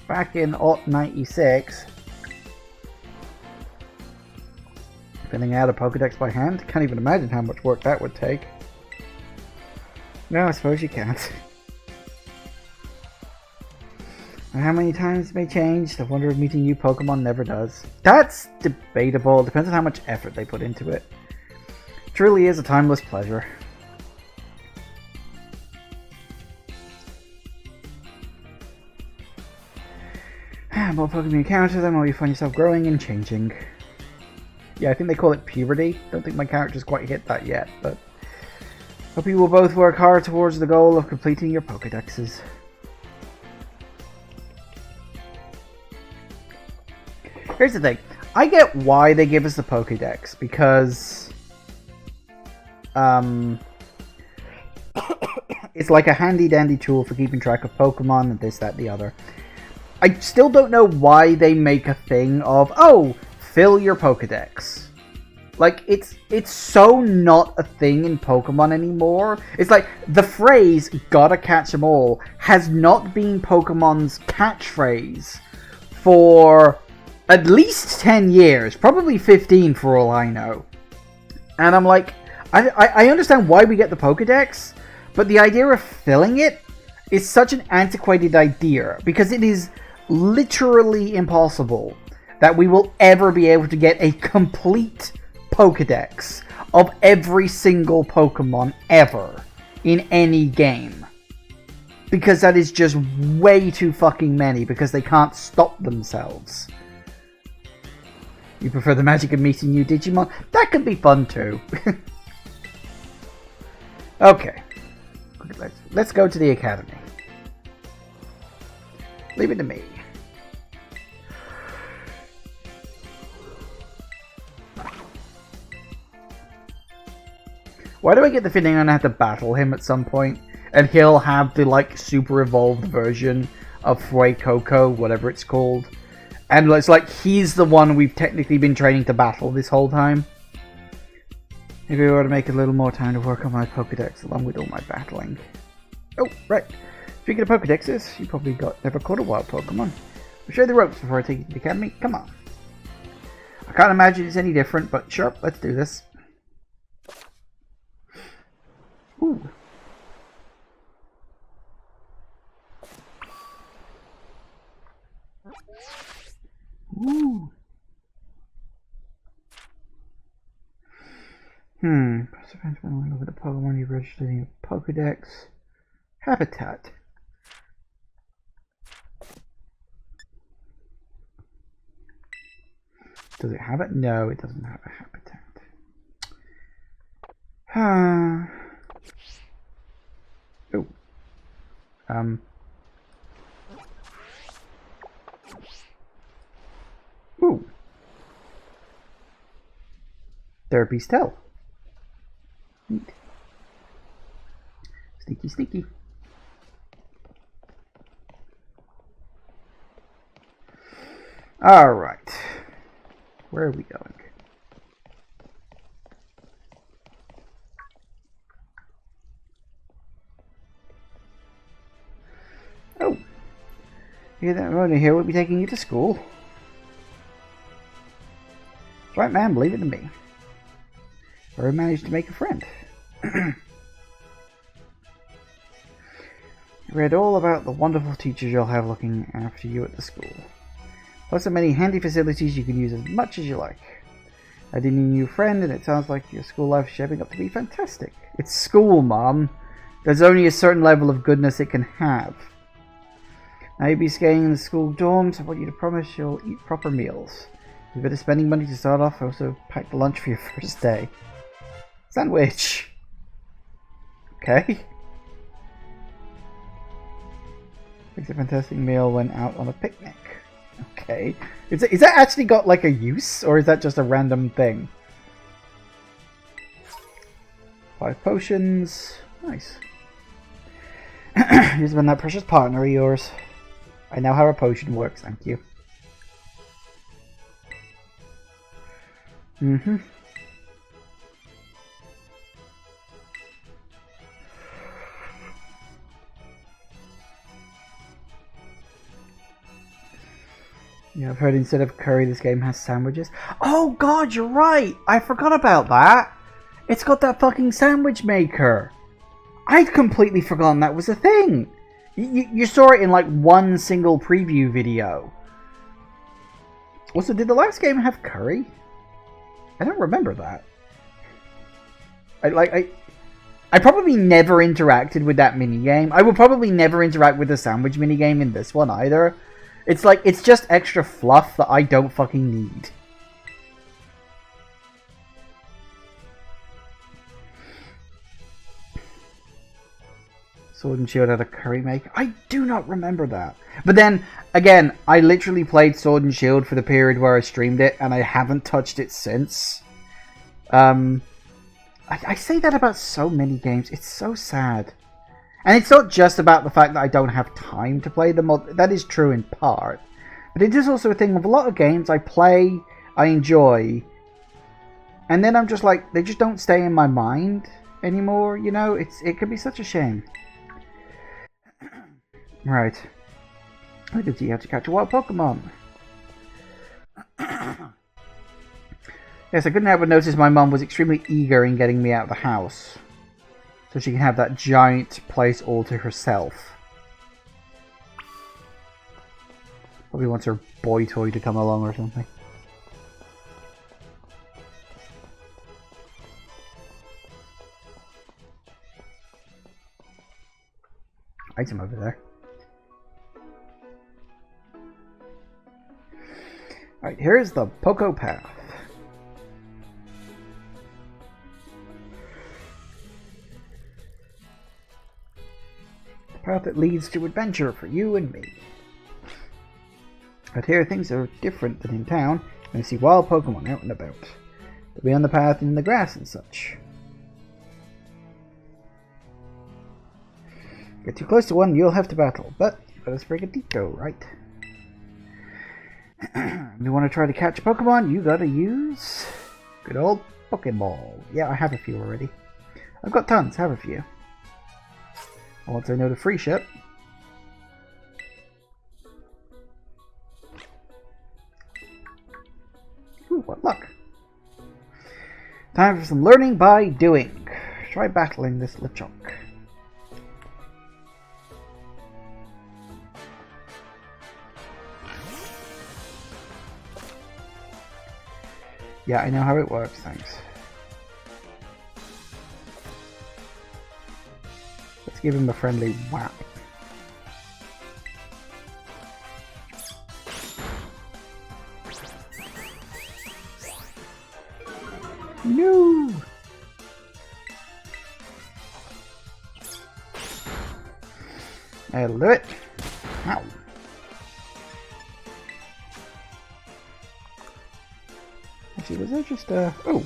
back in 96, filling out a Pokédex by hand, can't even imagine how much work that would take. No, I suppose you can't. And how many times it may change, the wonder of meeting new Pokemon never does. That's debatable, depends on how much effort they put into it. Truly is a timeless pleasure. More Pokemon you encounter, the more you find yourself growing and changing. Yeah, I think they call it puberty. Don't think my character's quite hit that yet, but hope you will both work hard towards the goal of completing your Pokédexes. Here's the thing. I get why they give us the Pokédex, because it's like a handy-dandy tool for keeping track of Pokemon and this, that, the other. I still don't know why they make a thing of, oh, fill your Pokédex. Like, it's so not a thing in Pokemon anymore. It's like, the phrase, gotta catch 'em all, has not been Pokemon's catchphrase for at least 10 years. Probably 15 for all I know. And I'm like, I understand why we get the Pokédex, but the idea of filling it is such an antiquated idea, because it is literally impossible that we will ever be able to get a complete Pokédex of every single Pokemon ever. in any game. Because that is just way too fucking many, because they can't stop themselves. You prefer the magic of meeting new Digimon? That could be fun too. Okay. Let's go to the academy. Leave it to me. Why do I get the feeling I'm gonna have to battle him at some point? And he'll have the, like, super evolved version of Fuecoco, whatever it's called. And it's like he's the one we've technically been training to battle this whole time. Maybe I ought to make a little more time to work on my Pokédex along with all my battling. Oh, right. Speaking of Pokédexes, you probably never caught a wild Pokemon. I'll show you the ropes before I take you to the academy. Come on. I can't imagine it's any different, but sure, let's do this. Ooh. Ooh. Participants when we look at the Pokemon you've registered in your Pokédex. Habitat. Does it have it? No, it doesn't have a habitat. Oh. Ooh. Therapy Stell. Neat. Sneaky, sneaky. Alright. Where are we going? Oh. Yeah, that road here will be taking you to school. Right, man, believe it to me. Or I managed to make a friend. Read all about the wonderful teachers you'll have looking after you at the school. Plus the many handy facilities you can use as much as you like. I did a new friend, and it sounds like your school life is shaping up to be fantastic. It's school, Mom. There's only a certain level of goodness it can have. Now you'll be staying in the school dorms. I want you to promise you'll eat proper meals. You're better spending money to start off. Also, pack the lunch for your first day. Sandwich. Okay. Makes a fantastic meal when out on a picnic. Okay. Is that actually got like a use, or is that just a random thing? 5 potions. Nice. Here's been that precious partner of yours. I know how a potion works, thank you. Mm-hmm. Yeah, I've heard instead of curry, this game has sandwiches. Oh god, you're right! I forgot about that! It's got that fucking sandwich maker! I'd completely forgotten that was a thing! You saw it in like one single preview video. Also, did the last game have curry? I don't remember that. I probably never interacted with that minigame. I will probably never interact with the sandwich minigame in this one either. It's like, it's just extra fluff that I don't fucking need. Sword and Shield had a curry maker. I do not remember that. But then, again, I literally played Sword and Shield for the period where I streamed it, and I haven't touched it since. I say that about so many games. It's so sad. And it's not just about the fact that I don't have time to play them. That is true in part. But it is also a thing of a lot of games I play, I enjoy, and then I'm just like, they just don't stay in my mind anymore, you know? It can be such a shame. Right. I did see you have to catch a wild Pokemon. Yes, I couldn't help but notice my mum was extremely eager in getting me out of the house, so she can have that giant place all to herself. Probably wants her boy toy to come along or something. item over there. Alright, here's the Poco Path. The path that leads to adventure for you and me. But here things are different than in town, and you see wild Pokemon out and about. They'll be on the path and in the grass and such. Get too close to one, you'll have to battle, but you gotta Sprigatito, right? If you want to try to catch a Pokemon, you gotta use good old Pokeball. Yeah, I have a few already. I've got tons, have a few. Once I know the free ship. Ooh, what luck. Time for some learning by doing. Try battling this Lechonk. Yeah, I know how it works, thanks. Let's give him a friendly whap. No! That'll do it. Ow. Actually, was that just oh.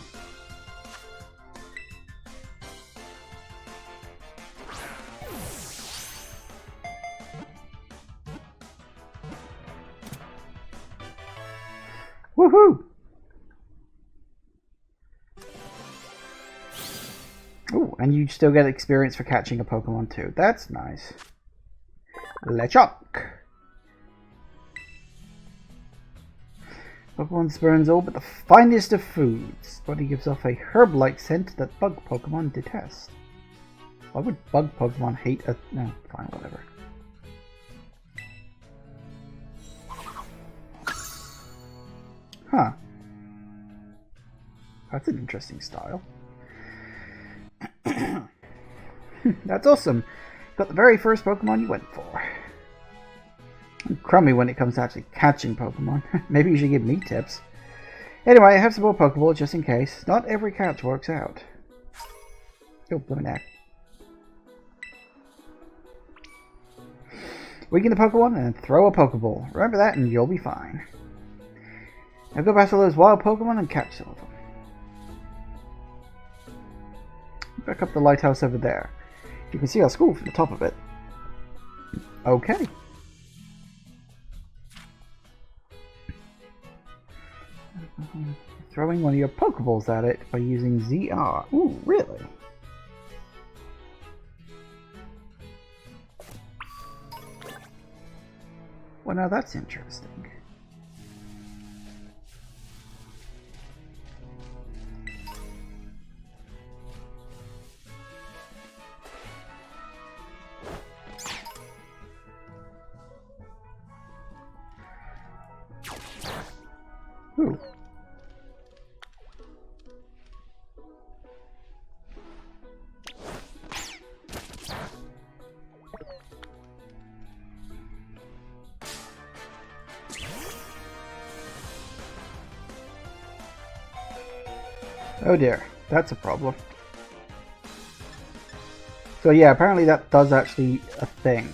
Woohoo! Oh, and you still get experience for catching a Pokemon too. That's nice. Lechonk. Pokemon spurns all but the finest of foods. Body gives off a herb-like scent that bug Pokemon detest. Why would bug Pokemon hate a... No, fine, whatever. Huh. That's an interesting style. That's awesome. Got the very first Pokemon you went for. I'm crummy when it comes to actually catching Pokemon. Maybe you should give me tips. Anyway, I have some more Pokeballs just in case. Not every catch works out. Oh, blooming heck. Weaken the Pokemon and throw a Pokeball. Remember that and you'll be fine. Now go battle those wild Pokemon and catch some of them. Back up the lighthouse over there. You can see our school from the top of it. Okay. Throwing one of your Pokeballs at it by using ZR. Ooh, really? Well, now that's interesting. Ooh. Oh dear, that's a problem. So yeah, apparently that does actually a thing.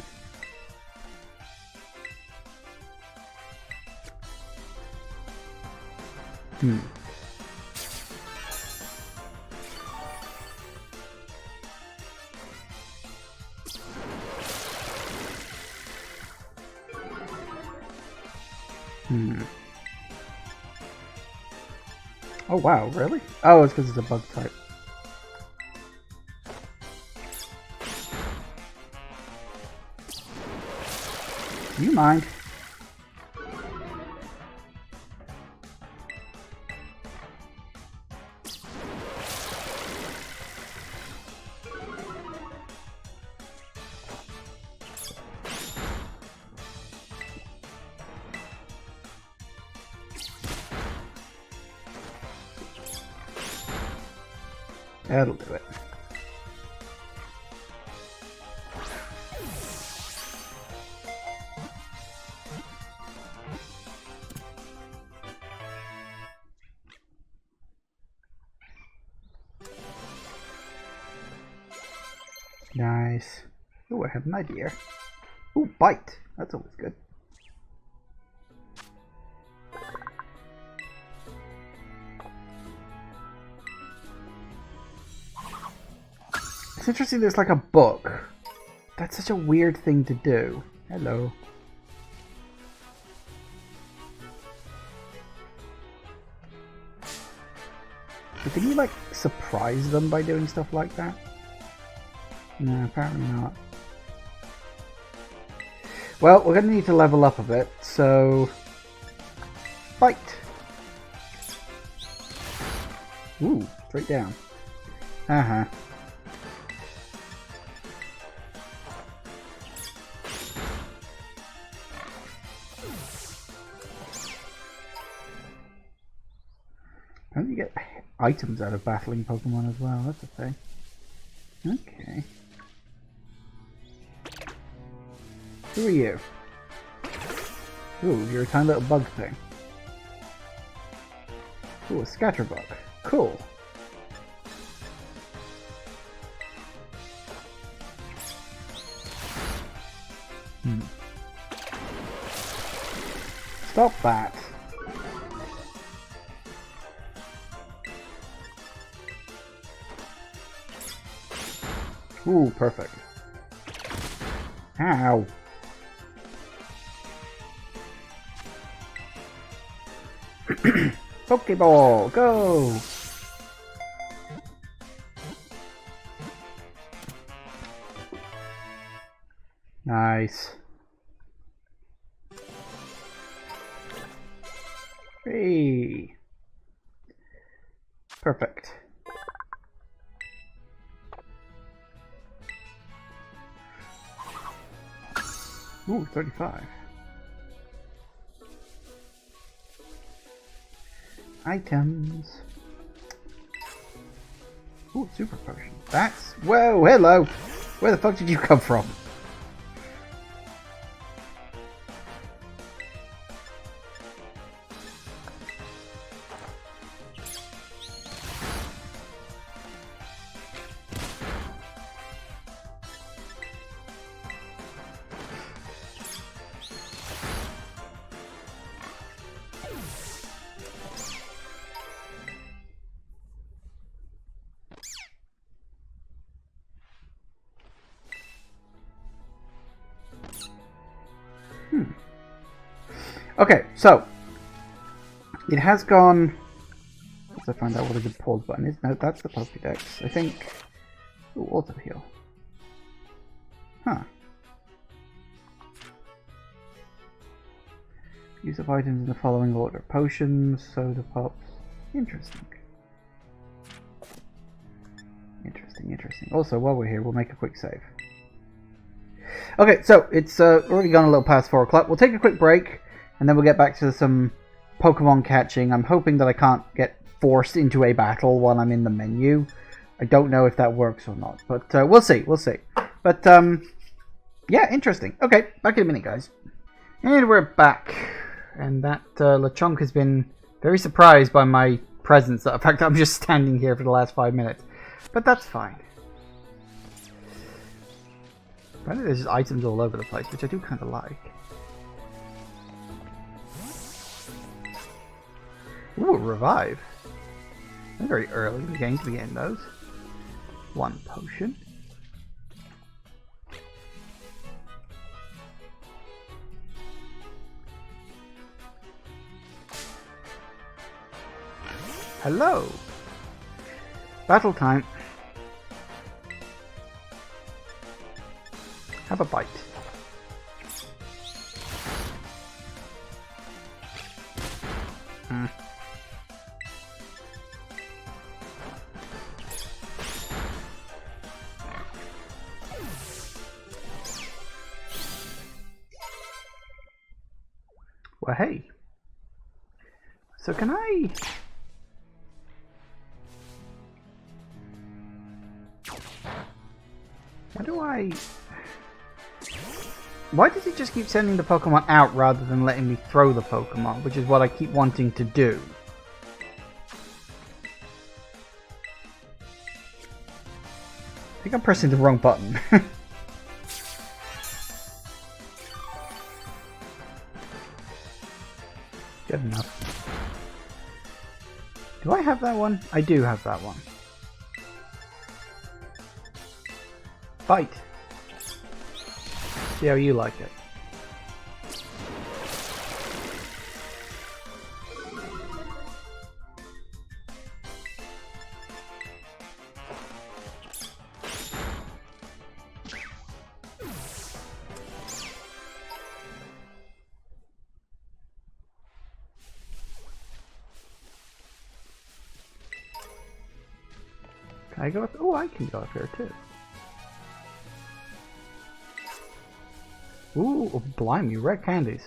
Oh wow, really? Oh, it's because it's a bug type. Do you mind? That'll do it. Nice. Oh, I have an idea. Oh, bite. That's always good. It's interesting there's like a book. That's such a weird thing to do. Hello. But can you like surprise them by doing stuff like that? No, apparently not. Well, we're going to need to level up a bit, so... Bite! Ooh, straight down. Uh-huh. How do you get items out of battling Pokemon as well? That's a thing. Okay. Who are you? Ooh, you're a tiny little bug thing. Ooh, a scatterbug. Cool. Stop that. Ooh, perfect. Ow. Pokeball, go! Nice. Hey. Perfect. Ooh, 35. Items. Ooh, super potion. That's... Whoa, hello! Where the fuck did you come from? Okay, so it has gone. Let's find out what a good pause button is. No, that's the Pokédex. I think. Ooh, auto heal. Huh. Use of items in the following order: potions, soda pops. Interesting. Interesting. Also, while we're here, we'll make a quick save. Okay, so it's already gone a little past 4 o'clock. We'll take a quick break, and then we'll get back to some Pokemon catching. I'm hoping that I can't get forced into a battle while I'm in the menu. I don't know if that works or not, but we'll see. But, yeah, interesting. Okay, back in a minute, guys. And we're back. And that Lechonk has been very surprised by my presence. In fact, I'm just standing here for the last 5 minutes. But that's fine. Apparently there's just items all over the place, which I do kind of like. Ooh, revive. They're very early in the game to be getting those. 1 potion. Hello. Battle time. Have a bite. Well, hey. So can I... Why does it just keep sending the Pokemon out rather than letting me throw the Pokemon, which is what I keep wanting to do? think I'm pressing the wrong button. Good enough. Do I have that one? I do have that one. Fight! See how you like it. Can I go up? Oh, I can go up here too. Ooh, oh, blimey, red candies.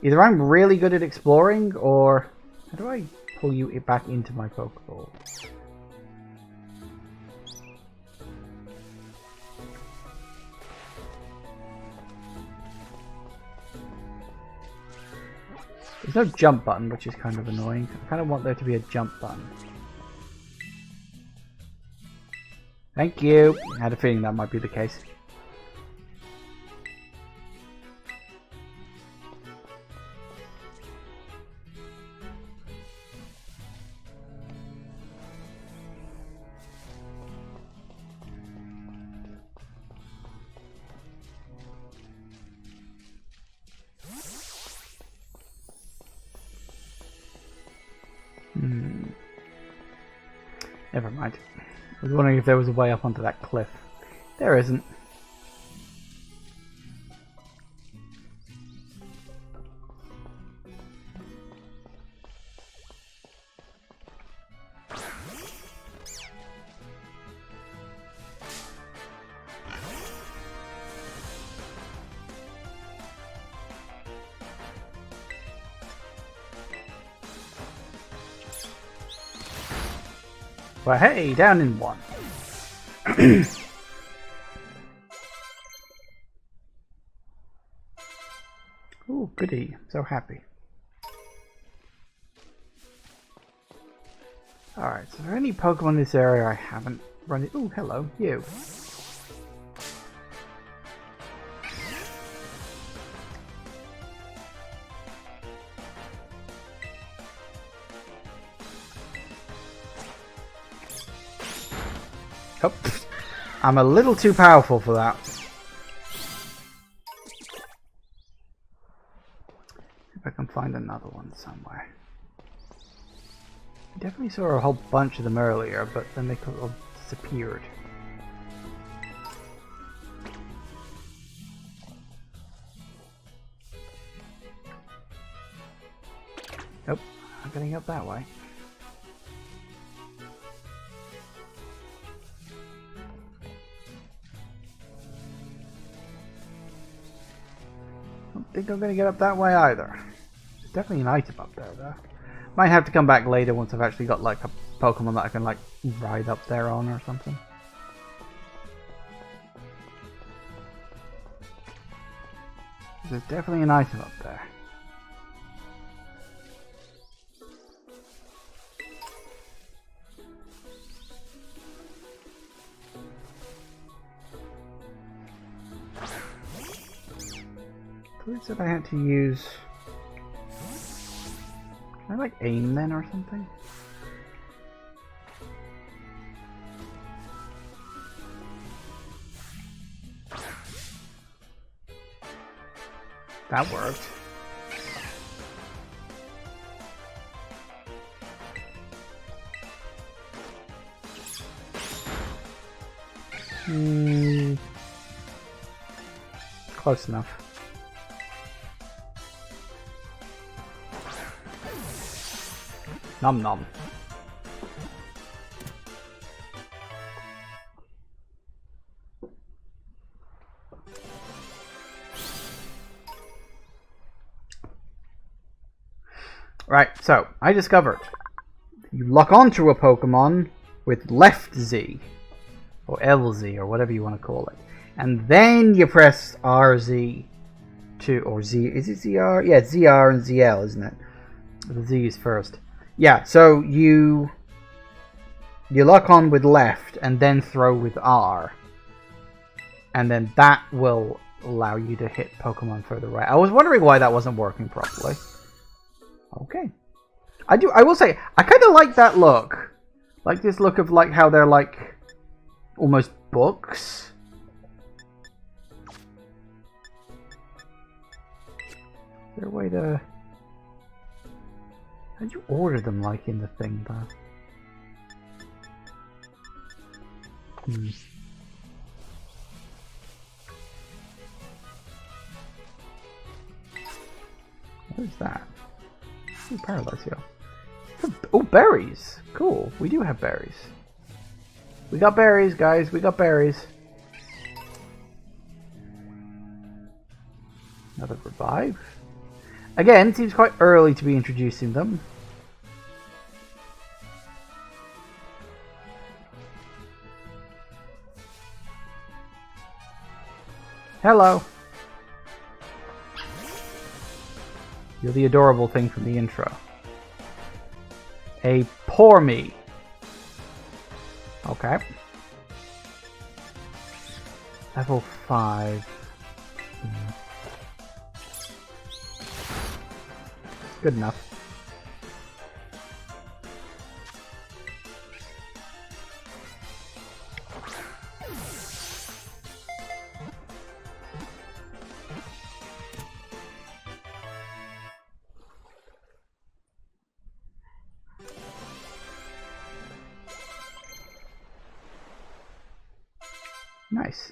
Either I'm really good at exploring, or how do I pull you back into my Pokeball? There's no jump button, which is kind of annoying. I kind of want there to be a jump button. Thank you. I had a feeling that might be the case. Never mind. I was wondering if there was a way up onto that cliff. There isn't. Well, hey, down in one. Ooh, goody. So happy. Alright, so are there any Pokemon in this area I haven't run it? Ooh, hello, you. Oh, I'm a little too powerful for that. If I can find another one somewhere. I definitely saw a whole bunch of them earlier, but then they could have disappeared. Nope, I'm getting up that way. I don't think I'm going to get up that way either. There's definitely an item up there though. Might have to come back later once I've actually got like a Pokemon that I can like ride up there on or something. There's definitely an item up there. I believe that I had to use... Can I like aim then or something? That worked. Close enough. Nom nom. Right, so I discovered you lock onto a Pokemon with left Z or LZ or whatever you want to call it, and then you press RZ to, or Z, is it ZR? Yeah, it's ZR and ZL, isn't it? The Z is first. Yeah, so you You lock on with left and then throw with R. And then that will allow you to hit Pokemon further right. I was wondering why that wasn't working properly. Okay. I will say, I kind of like that look. Like this look of like how they're like almost books. Is there a way to... How'd you order them like in the thing though? What is that? Ooh, paralyze here. Oh, berries! Cool. We do have berries. We got berries, guys. We got berries. Another revive. Again, it seems quite early to be introducing them. Hello. You're the adorable thing from the intro. A poor me. Okay. Level 5. Good enough. Nice.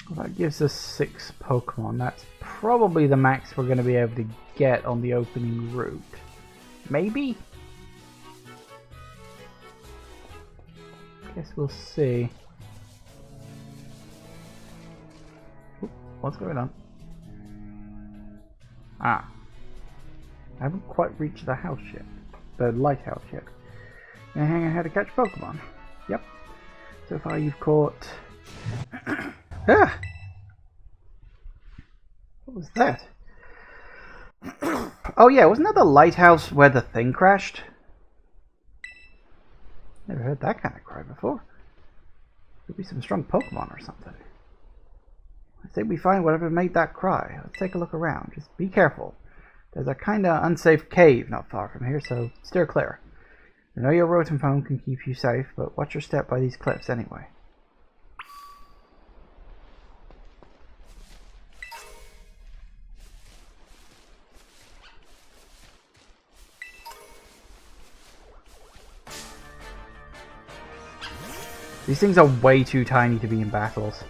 Well, that gives us 6 Pokemon. That's probably the max we're going to be able to get on the opening route. Maybe? Guess we'll see. Oop, what's going on? Ah. I haven't quite reached the house yet. The lighthouse yet. Gonna hang out to catch Pokemon. Yep. So far you've caught... Ah! What was that? Oh yeah, wasn't that the lighthouse where the thing crashed? Never heard that kind of cry before. Could be some strong Pokemon or something. I say we find whatever made that cry. Let's take a look around. Just be careful. There's a kinda unsafe cave not far from here, so steer clear. I know your rotom phone can keep you safe, but watch your step by these cliffs anyway. These things are way too tiny to be in battles.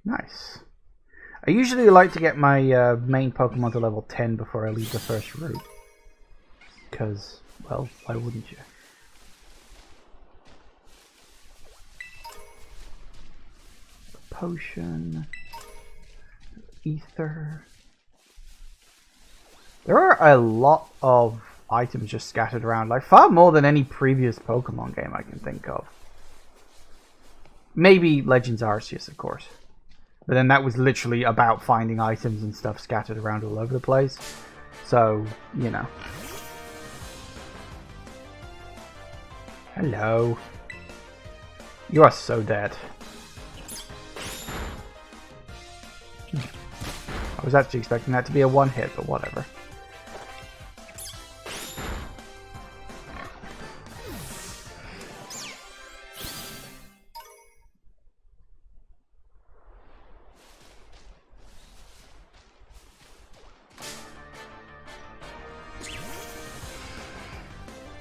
Nice. I usually like to get my main Pokemon to level 10 before I leave the first route. Because, well, why wouldn't you? Potion, ether. There are a lot of items just scattered around, like far more than any previous Pokemon game I can think of. Maybe Legends Arceus, of course, but then that was literally about finding items and stuff scattered around all over the place. So, you know. Hello. You are so dead. I was actually expecting that to be a one hit, but whatever.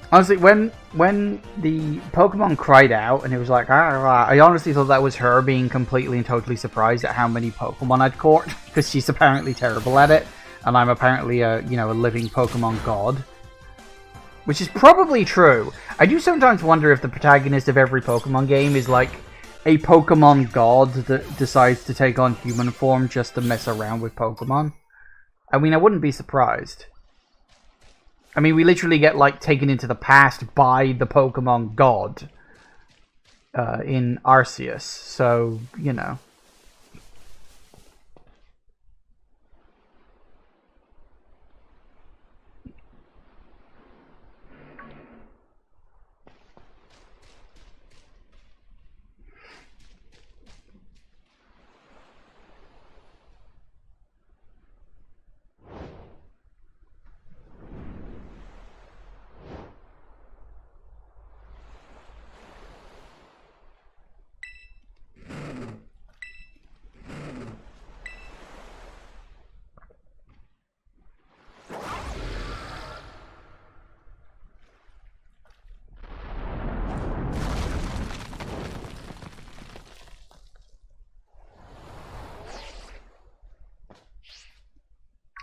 Honestly, when the Pokemon cried out and it was like, ah, I honestly thought that was her being completely and totally surprised at how many Pokemon I'd caught, because she's apparently terrible at it. and I'm apparently a living Pokemon god. Which is probably true. I do sometimes wonder if the protagonist of every Pokemon game is like a Pokemon god that decides to take on human form just to mess around with Pokemon. I mean, I wouldn't be surprised. I mean, we literally get like taken into the past by the Pokemon god in Arceus, so, you know.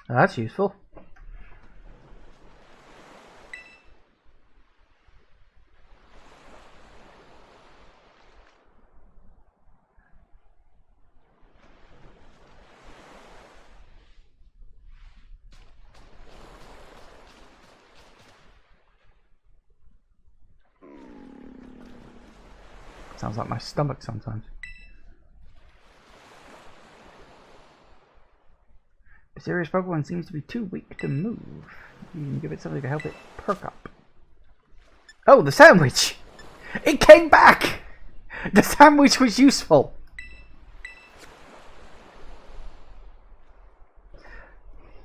That's useful. Sounds like my stomach sometimes. A serious Pokemon seems to be too weak to move. You can give it something to help it perk up. Oh, the sandwich! It came back! The sandwich was useful!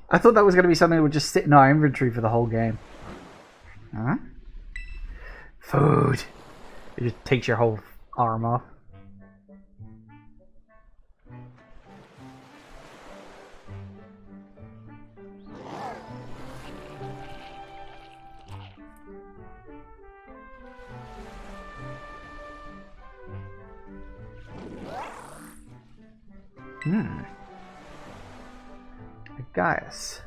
I thought that was going to be something that would just sit in our inventory for the whole game. Huh? Food. It just takes your whole arm off. Gaius.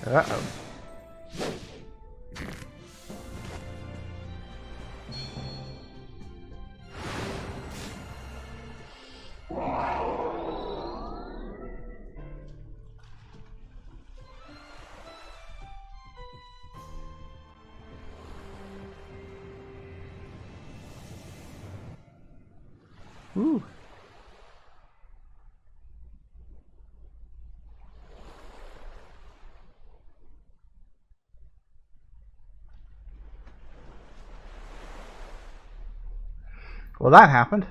Uh-oh. Ooh. Well, that happened.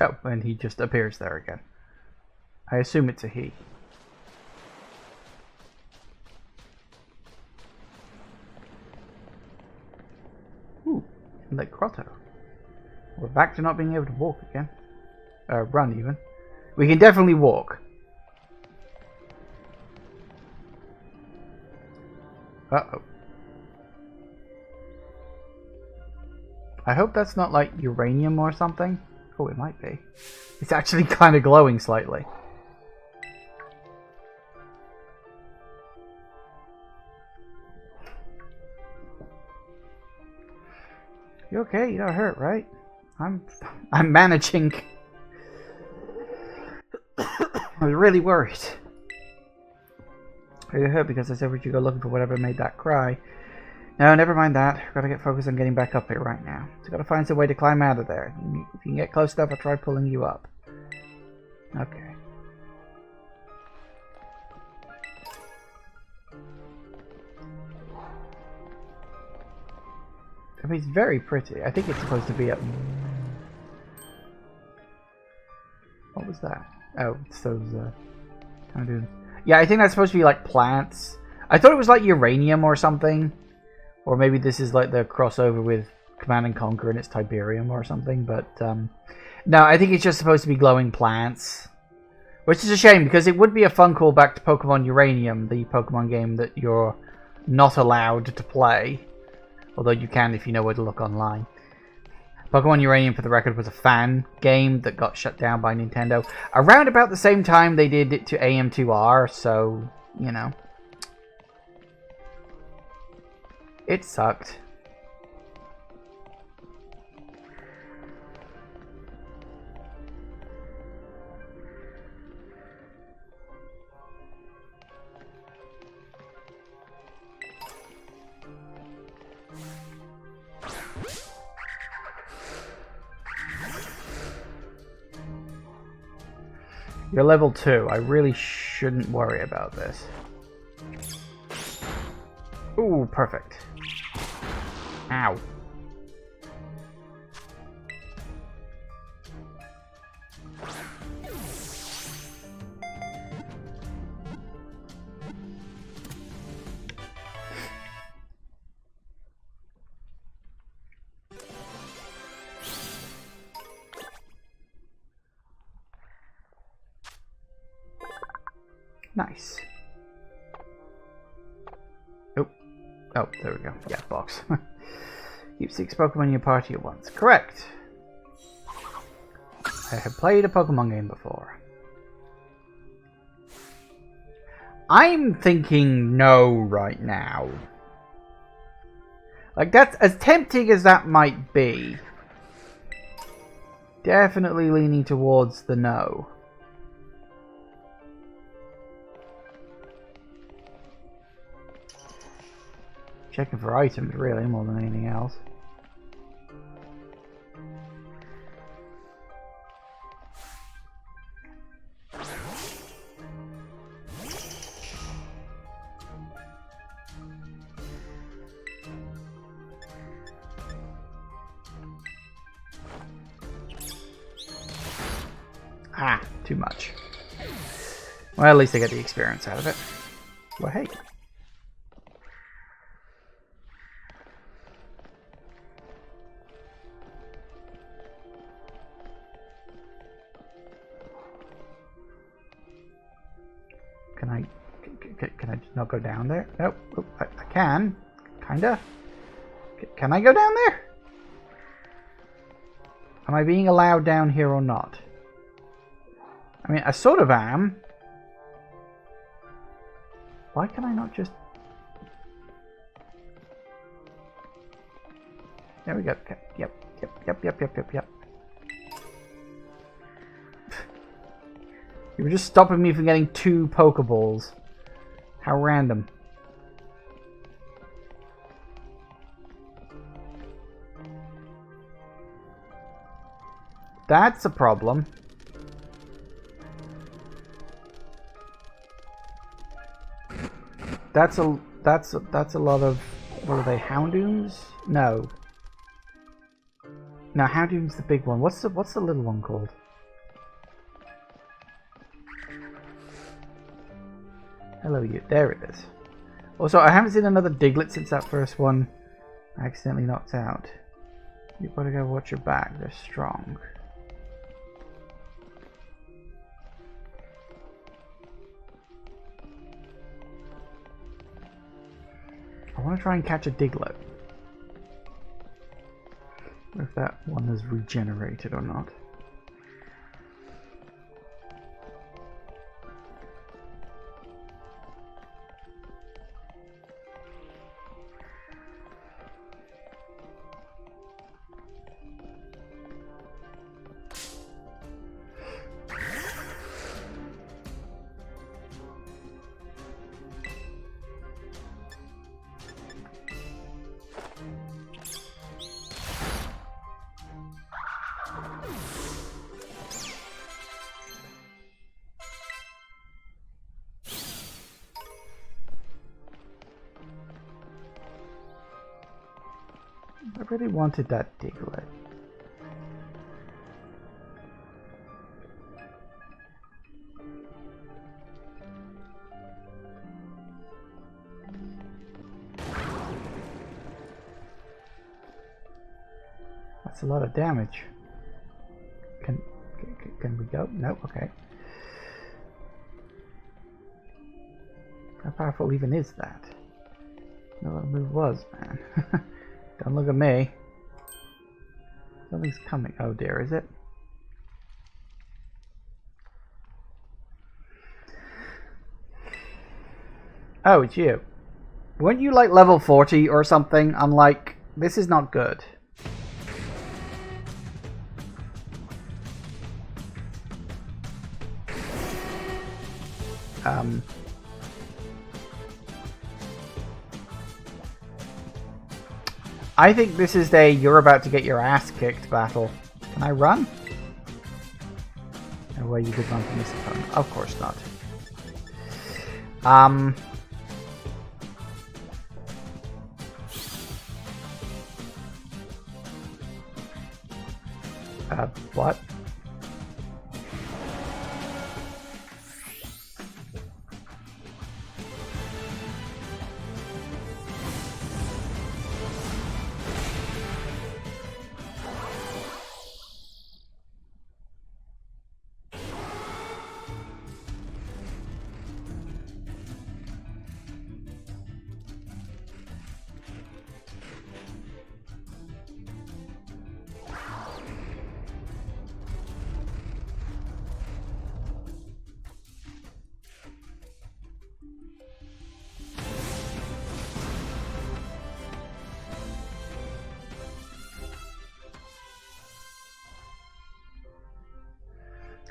Oh, and he just appears there again. I assume it's a he. Ooh, Lake Grotto. We're back to not being able to walk again. Run even. We can definitely walk. Uh-oh. I hope that's not like uranium or something. Oh, it might be. It's actually kind of glowing slightly. You okay? You're not hurt, right? I'm managing. I was really worried. Are you hurt because I said we should go looking for whatever made that cry? No, never mind that. Gotta get focused on getting back up here right now. So gotta find some way to climb out of there. If you can get close enough, I'll try pulling you up. Okay. I mean, it's very pretty. I think it's supposed to be a... What was that? Oh, it's those, kind of... Yeah, I think that's supposed to be, like, plants. I thought it was, like, uranium or something. Or maybe this is, like, the crossover with Command and Conquer and it's Tiberium or something. But, no, I think it's just supposed to be glowing plants. Which is a shame, because it would be a fun callback to Pokemon Uranium, the Pokemon game that you're not allowed to play. Although you can if you know where to look online. Pokemon Uranium, for the record, was a fan game that got shut down by Nintendo. Around about the same time they did it to AM2R, so, you know. It sucked. You're level 2. I really shouldn't worry about this. Ooh, perfect. Ow. Nice. Oh. Oh, there we go. Yeah, box. Keep 6 Pokemon in your party at once. Correct. I have played a Pokemon game before. I'm thinking no right now. Like, that's as tempting as that might be. Definitely leaning towards the no. Checking for items, really, more than anything else. Ah, too much. Well, at least I get the experience out of it. Well, hey. Can I just not go down there? Nope. Oh, I can. Kinda. Can I go down there? Am I being allowed down here or not? I mean, I sort of am. Why can I not just... There we go. Okay. Yep. You were just stopping me from getting 2 Pokeballs. How random. That's a problem. That's a lot of... What are they? Houndoons? No. No, Houndoon's the big one. What's the little one called? Hello, you. There it is. Also, I haven't seen another Diglett since that first one I accidentally knocked out. You've got to go watch your back. They're strong. I want to try and catch a Diglett. If that one is regenerated or not. I really wanted that Diglett. That's a lot of damage. Can we go? No, okay. How powerful even is that? No, what the move was, man. Don't look at me. Something's coming. Oh dear, is it? Oh, it's you. Weren't you like level 40 or something? I'm like, this is not good. I think this is a you're about to get your ass kicked battle. Can I run? No way you could run from this opponent. Of course not. What?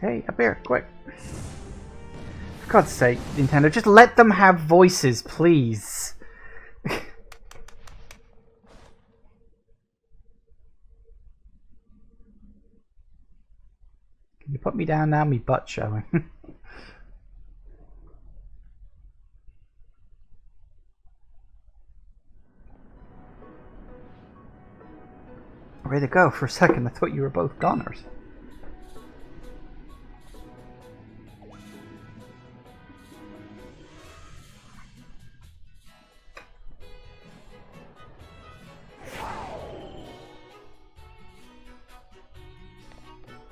Hey, up here, quick. For God's sake, Nintendo, just let them have voices, please. Can you put me down now? Me butt showing. Where'd it go? For a second, I thought you were both goners.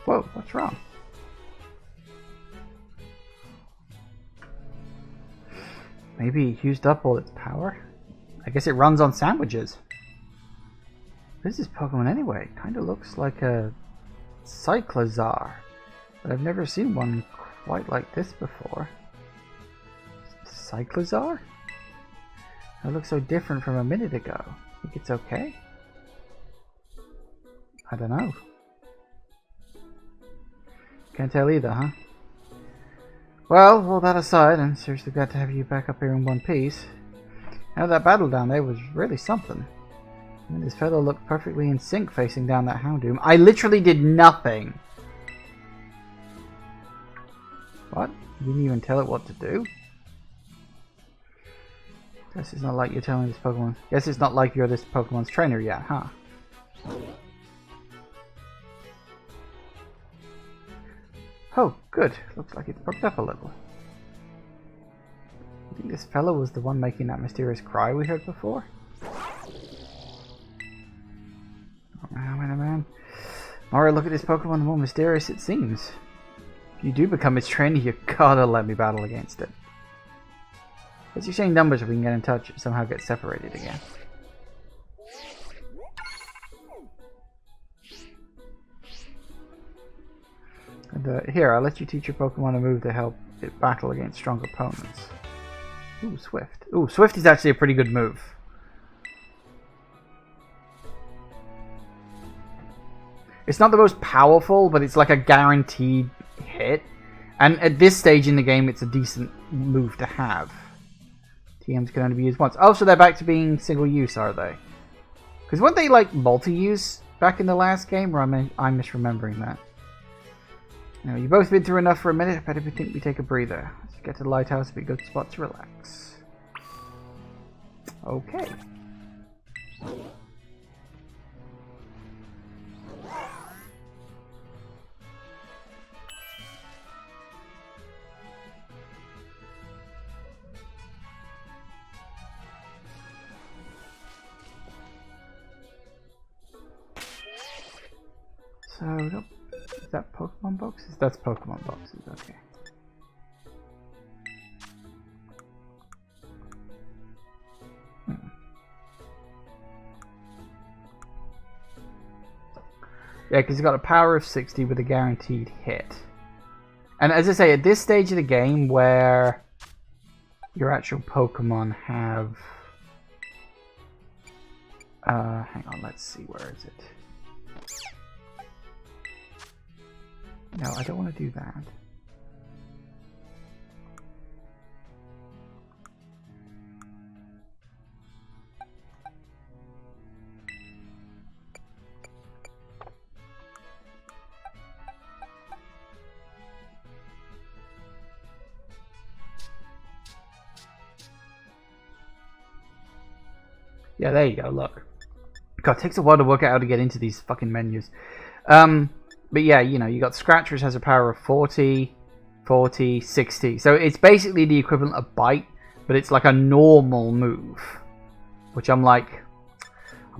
Whoa, what's wrong? Maybe it used up all its power? I guess it runs on sandwiches. What is this Pokemon anyway? Kind of looks like a Cyclozar, but I've never seen one quite like this before. Cyclozar? It looks so different from a minute ago. Think it's okay? I don't know. Can't tell either, huh? Well, all that aside, I'm seriously glad to have you back up here in one piece. Now that battle down there was really something. I mean, this fellow looked perfectly in sync facing down that Houndoom. I literally did nothing! What? You didn't even tell it what to do? Guess it's not like you're telling this Pokemon... Guess it's not like you're this Pokemon's trainer yet, huh? Oh, good. Looks like it's perked up a little. You think this fellow was the one making that mysterious cry we heard before? Oh man. The more I look at this Pokemon, the more mysterious it seems. If you do become its trainer, you gotta let me battle against it. Let's exchange numbers if we can get in touch and somehow get separated again. And here, I'll let you teach your Pokemon a move to help it battle against strong opponents. Ooh, Swift. Ooh, Swift is actually a pretty good move. It's not the most powerful, but it's like a guaranteed hit. And at this stage in the game, it's a decent move to have. TMs can only be used once. Oh, so they're back to being single use, are they? Because weren't they like multi-use back in the last game? Or I'm misremembering that? Now, you've both been through enough for a minute. I better think we take a breather. Let's get to the lighthouse, be a good spot to relax. Okay. So, is that Pokemon boxes? That's Pokemon boxes, okay. Yeah, because he's got a power of 60 with a guaranteed hit. And as I say, at this stage of the game where your actual Pokemon have... hang on, let's see, where is it? No, I don't want to do that. Yeah, there you go, look. God, it takes a while to work out how to get into these fucking menus. But yeah, you know, you got Scratch, which has a power of 40, 40, 60. So it's basically the equivalent of Bite, but it's like a normal move. Which I'm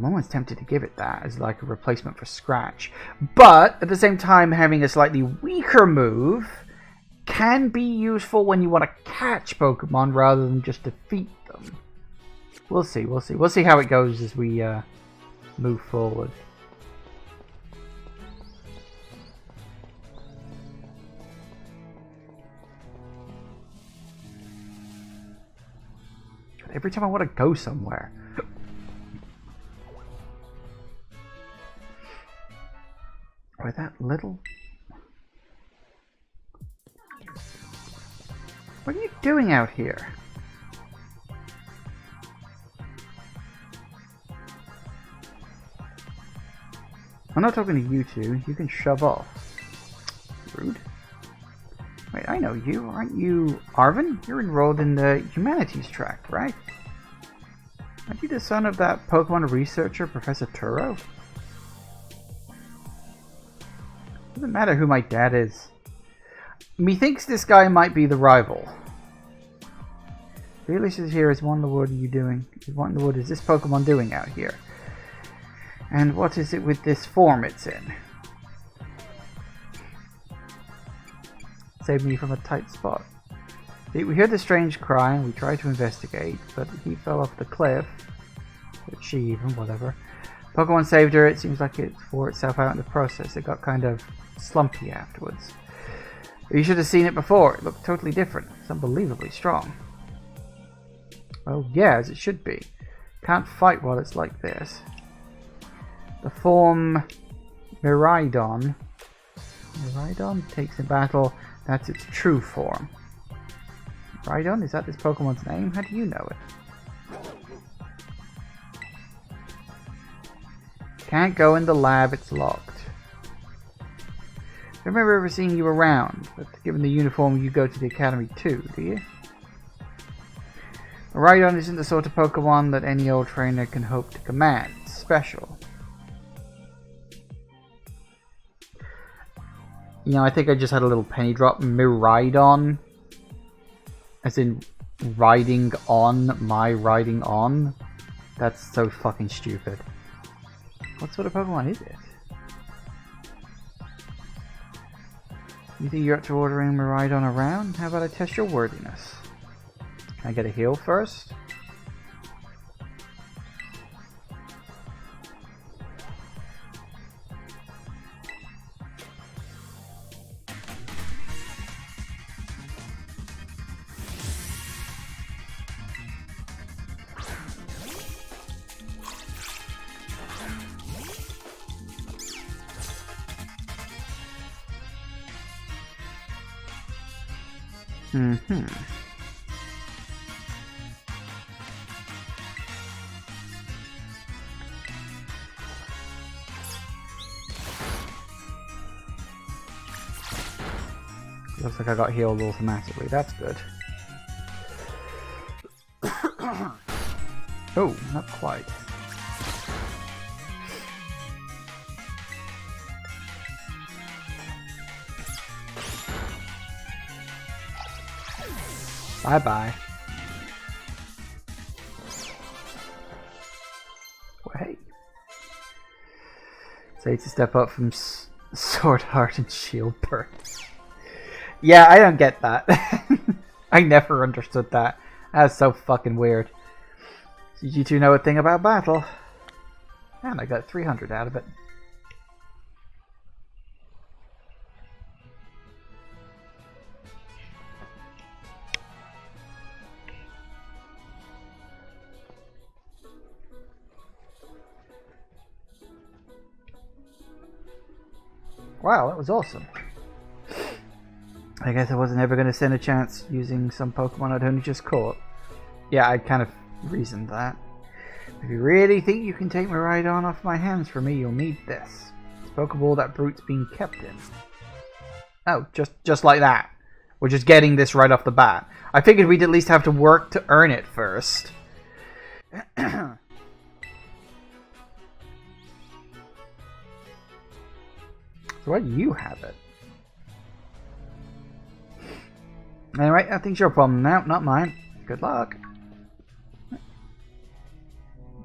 almost tempted to give it that as like a replacement for Scratch. But at the same time, having a slightly weaker move can be useful when you want to catch Pokemon rather than just defeat them. We'll see, we'll see. We'll see how it goes as we move forward. Every time I want to go somewhere. Or that little... What are you doing out here? I'm not talking to you two. You can shove off. Rude. Wait, I know you. Aren't you Arvin? You're enrolled in the humanities track, right? Aren't you the son of that Pokemon researcher, Professor Turo? Doesn't matter who my dad is. Methinks this guy might be the rival. Felix is here. What in the world are you doing? What in the world is this Pokemon doing out here? And what is it with this form it's in? Saved me from a tight spot. We heard the strange cry and we tried to investigate, but he fell off the cliff. But she even, whatever. Pokemon saved her. It seems like it wore itself out in the process. It got kind of slumpy afterwards. You should have seen it before. It looked totally different. It's unbelievably strong. Well, yeah, as it should be. Can't fight while it's like this. The form Miraidon takes in battle. That's its true form. Miraidon? Is that this Pokemon's name? How do you know it? Can't go in the lab, it's locked. I don't remember ever seeing you around, but given the uniform you go to the academy too, do you? Miraidon isn't the sort of Pokemon that any old trainer can hope to command. It's special. You know, I think I just had a little penny drop. Miraidon. As in, riding on, my riding on. That's so fucking stupid. What sort of Pokemon is it? You think you're up to ordering Miraidon around? How about I test your worthiness? Can I get a heal first? Looks like I got healed automatically. That's good. Oh, not quite. Bye-bye. Well, hey. Say to step up from Sword, Heart, and Shield burn. Yeah, I don't get that. I never understood that. That's so fucking weird. Did you two know a thing about battle? And I got 300 out of it. Wow, that was awesome. I guess I wasn't ever going to stand a chance using some Pokemon I'd only just caught. Yeah, I kind of reasoned that. If you really think you can take Miraidon off my hands for me, you'll need this. It's a Pokeball that Brute's being kept in. Oh, just like that. We're just getting this right off the bat. I figured we'd at least have to work to earn it first. So why do you have it? Anyway, I think it's your problem now, not mine. Good luck.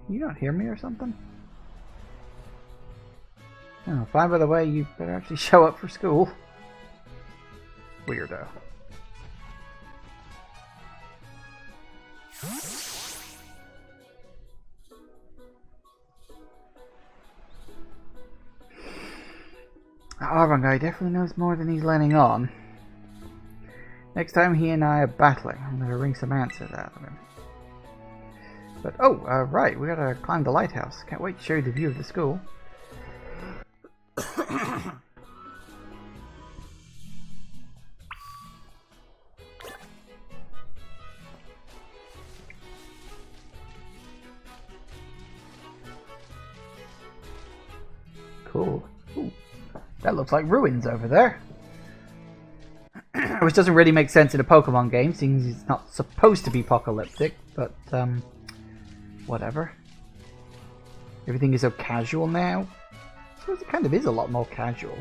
You don't hear me or something? Oh, fine, by the way, you better actually show up for school. Weirdo. That Arvon guy definitely knows more than he's letting on. Next time he and I are battling, I'm going to wring some answers out of him. But, oh, right, we gotta climb the lighthouse. Can't wait to show you the view of the school. Cool. Ooh, that looks like ruins over there. Which doesn't really make sense in a Pokemon game, seeing it's not supposed to be apocalyptic, but, whatever. Everything is so casual now. I suppose it kind of is a lot more casual.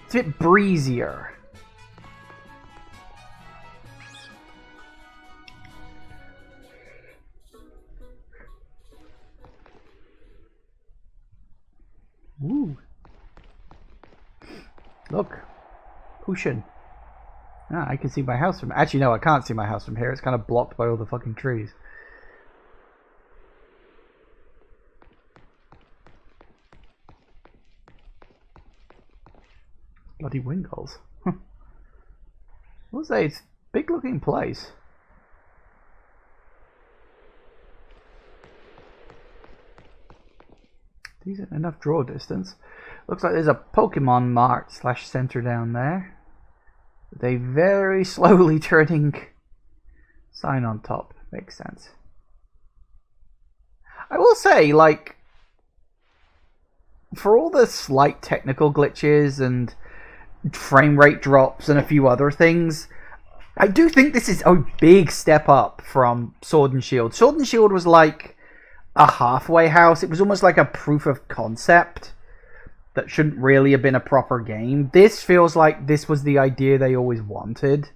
It's a bit breezier. Ooh. Look. Ocean. Ah, I can see my house from... Actually, no, I can't see my house from here. It's kind of blocked by all the fucking trees. Bloody Wingulls. We'll say it's a big looking place. Decent enough draw distance. Looks like there's a Pokemon Mart / center down there. With a very slowly turning sign on top. Makes sense. I will say, like, for all the slight technical glitches and frame rate drops and a few other things, I do think this is a big step up from Sword and Shield. Sword and Shield was like a halfway house. It was almost like a proof of concept that shouldn't really have been a proper game. This feels like this was the idea they always wanted.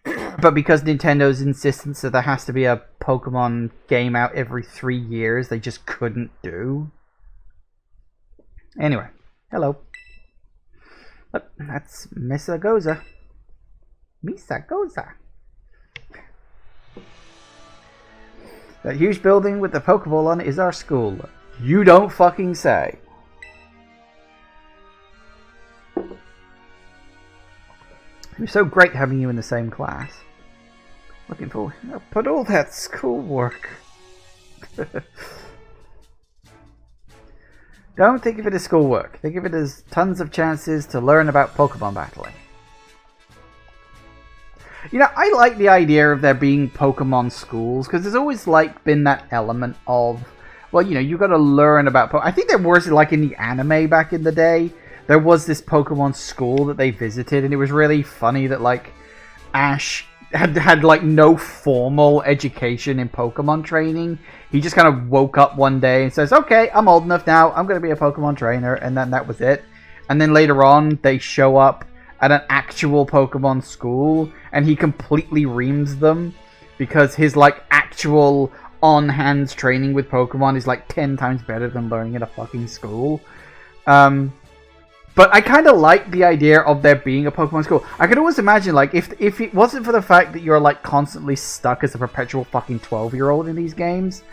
But because Nintendo's insistence that there has to be a Pokemon game out every 3 years, they just couldn't do. Anyway, hello. Look, that's Misagoza. Misagoza. That huge building with the Pokeball on it is our school. You don't fucking say. It was so great having you in the same class. Looking forward. But all that schoolwork. Don't think of it as schoolwork. Think of it as tons of chances to learn about Pokemon battling. You know, I like the idea of there being Pokemon schools, because there's always like been that element of, well, you know, you got to learn about I think there was, like in the anime back in the day, there was this Pokemon school that they visited, and it was really funny that like Ash had like no formal education in Pokemon training. He just kind of woke up one day and says, okay, I'm old enough now, I'm going to be a Pokemon trainer, and then that was it. And then later on, they show up at an actual Pokemon school, and he completely reams them, because his like actual on-hands training with Pokemon is like 10 times better than learning at a fucking school. But I kind of like the idea of there being a Pokemon school. I could always imagine, like, if it wasn't for the fact that you're, like, constantly stuck as a perpetual fucking 12-year-old in these games,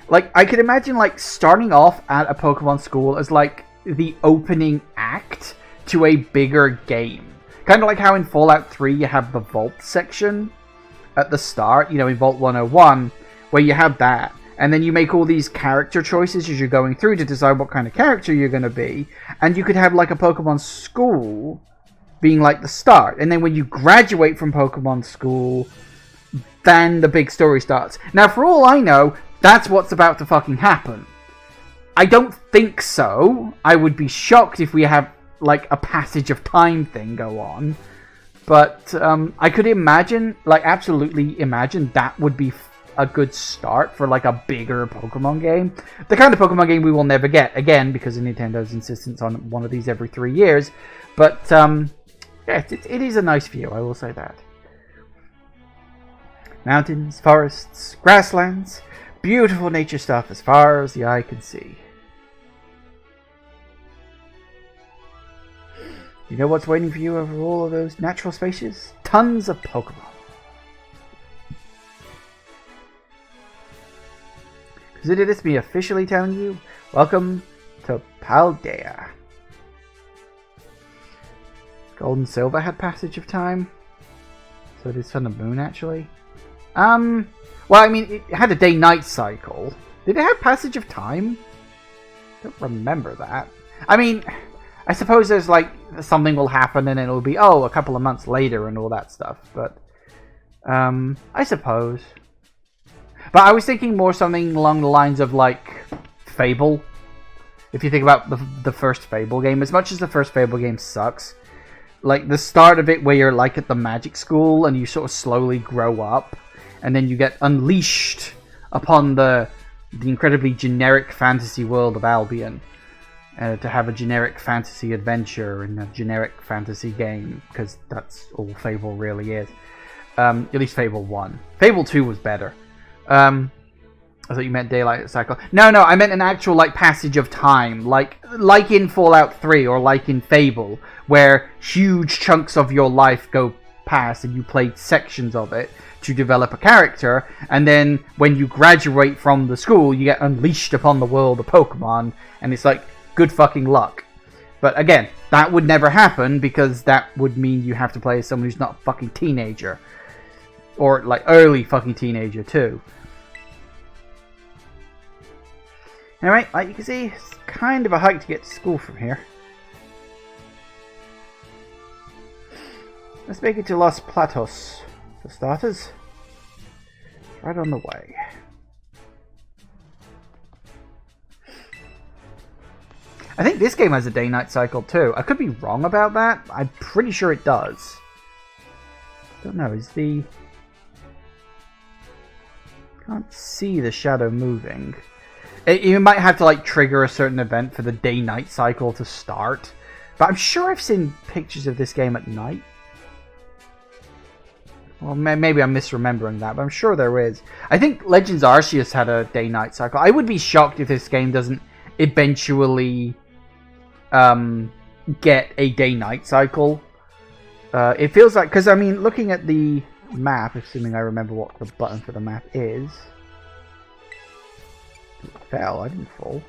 like, I could imagine, like, starting off at a Pokemon school as, like, the opening act to a bigger game. Kind of like how in Fallout 3 you have the Vault section at the start, you know, in Vault 101, where you have that. And then you make all these character choices as you're going through to decide what kind of character you're going to be. And you could have like a Pokemon school being like the start. And then when you graduate from Pokemon school, then the big story starts. Now, for all I know, that's what's about to fucking happen. I don't think so. I would be shocked if we have like a passage of time thing go on. But I could imagine, like absolutely imagine that would be a good start for like a bigger Pokemon game. The kind of Pokemon game we will never get again because of Nintendo's insistence on one of these every 3 years. But yeah, it is a nice view, I will say that. Mountains, forests, grasslands, beautiful nature stuff as far as the eye can see. You know what's waiting for you over all of those natural spaces? Tons of Pokemon. Consider this me officially telling you, welcome to Paldea. Gold and Silver had passage of time. So did Sun and Moon actually. Well, I mean, it had a day-night cycle. Did it have passage of time? I don't remember that. I mean, I suppose there's like, something will happen and it'll be, oh, a couple of months later and all that stuff. But, I suppose. But I was thinking more something along the lines of, like, Fable. If you think about the first Fable game, as much as the first Fable game sucks, like, the start of it where you're, like, at the magic school and you sort of slowly grow up, and then you get unleashed upon the incredibly generic fantasy world of Albion, to have a generic fantasy adventure in a generic fantasy game, because that's all Fable really is. At least Fable 1. Fable 2 was better. I thought you meant daylight cycle. No, I meant an actual like passage of time, like in Fallout 3 or like in Fable, where huge chunks of your life go past and you play sections of it to develop a character, and then when you graduate from the school, you get unleashed upon the world of Pokemon, and it's like good fucking luck. But again, that would never happen because that would mean you have to play as someone who's not a fucking teenager, or like early fucking teenager too. Anyway, like you can see, it's kind of a hike to get to school from here. Let's make it to Los Platos, for starters. Right on the way. I think this game has a day-night cycle too. I could be wrong about that. I'm pretty sure it does. Don't know, is the... Can't see the shadow moving. You might have to like trigger a certain event for the day-night cycle to start. But I'm sure I've seen pictures of this game at night. Well, maybe I'm misremembering that, but I'm sure there is. I think Legends Arceus had a day-night cycle. I would be shocked if this game doesn't eventually get a day-night cycle. It feels like... Because, I mean, looking at the map, assuming I remember what the button for the map is... It fell, I didn't fall.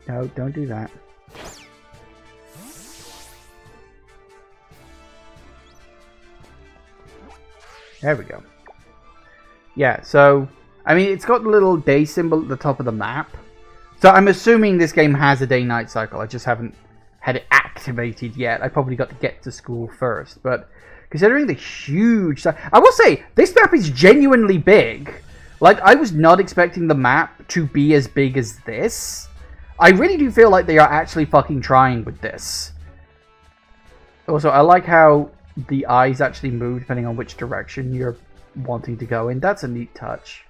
No, don't do that. There we go. Yeah, so, I mean, it's got the little day symbol at the top of the map. So I'm assuming this game has a day-night cycle. I just haven't had it activated yet. I probably got to get to school first. But considering the huge... I will say, this map is genuinely big. Like, I was not expecting the map to be as big as this. I really do feel like they are actually fucking trying with this. Also, I like how the eyes actually move depending on which direction you're wanting to go in. That's a neat touch.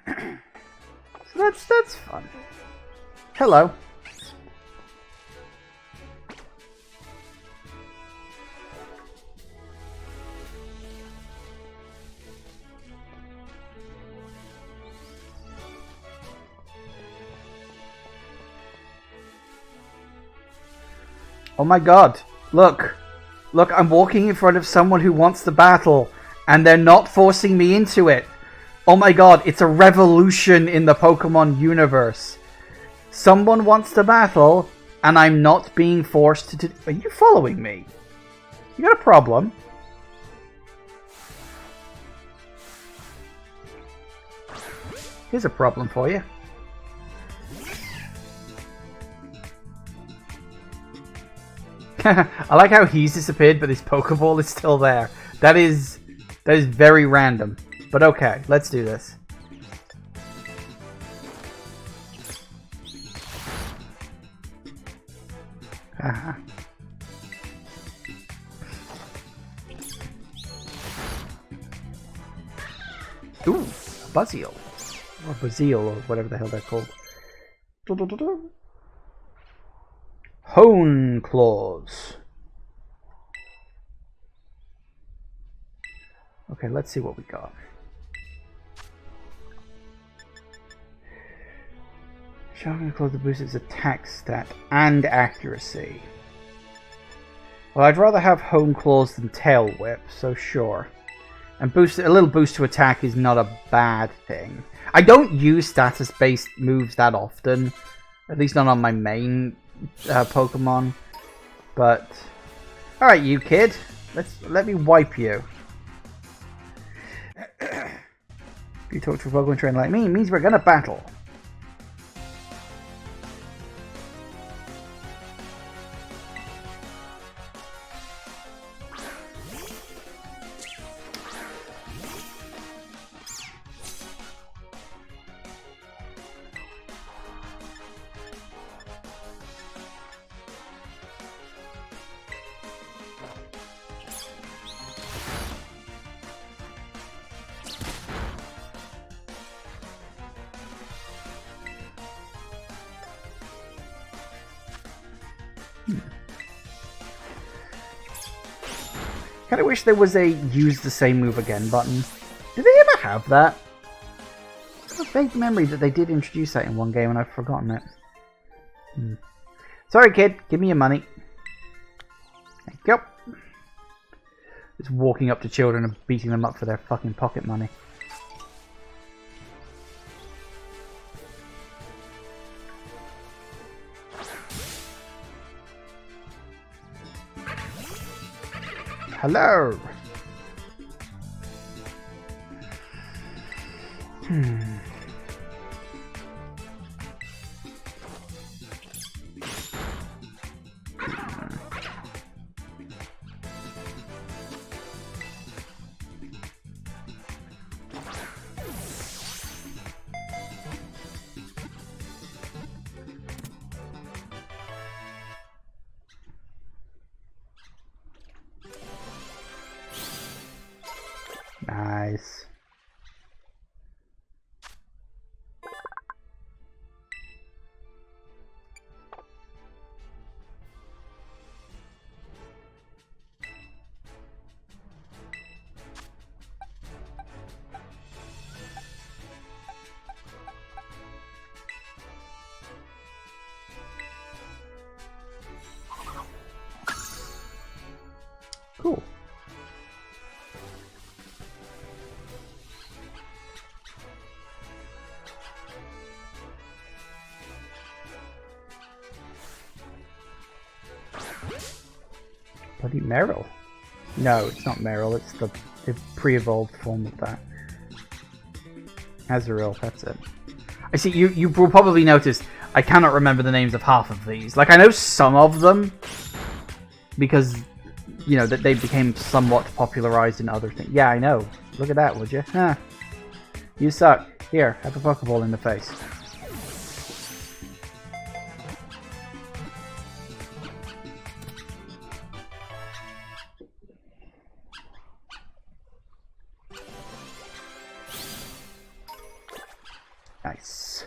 So that's fun. Hello. Oh my god. Look. Look, I'm walking in front of someone who wants to battle, and they're not forcing me into it. Oh my god, it's a revolution in the Pokemon universe. Someone wants to battle, and I'm not being forced to... Are you following me? You got a problem? Here's a problem for you. I like how he's disappeared, but his Pokeball is still there. That is very random. But okay, let's do this. Ooh, a Buzzeel. Or Buzzeel, or whatever the hell they're called. Hone Claws. Okay, let's see what we got. Sharpening Claws to boost its attack stat and accuracy. Well, I'd rather have Hone Claws than Tail Whip, so sure. And a little boost to attack is not a bad thing. I don't use status-based moves that often, at least not on my main Pokemon. But alright, you kid, let me wipe you. If you talk to a Pokemon trainer like me, it means we're gonna battle. Kind of wish there was a use the same move again button. Did they ever have that? I have a vague memory that they did introduce that in one game and I've forgotten it. Sorry kid, give me your money. Thank you. Just walking up to children and beating them up for their fucking pocket money. Hello. Nice. Cool. Bloody Meryl. No, it's not Meryl, it's the pre-evolved form of that. Azurill, that's it. I see, you will probably notice I cannot remember the names of half of these. Like, I know some of them, because, you know, that they became somewhat popularized in other things. Yeah, I know. Look at that, would you? Huh. You suck. Here, have a Pokeball in the face. Nice.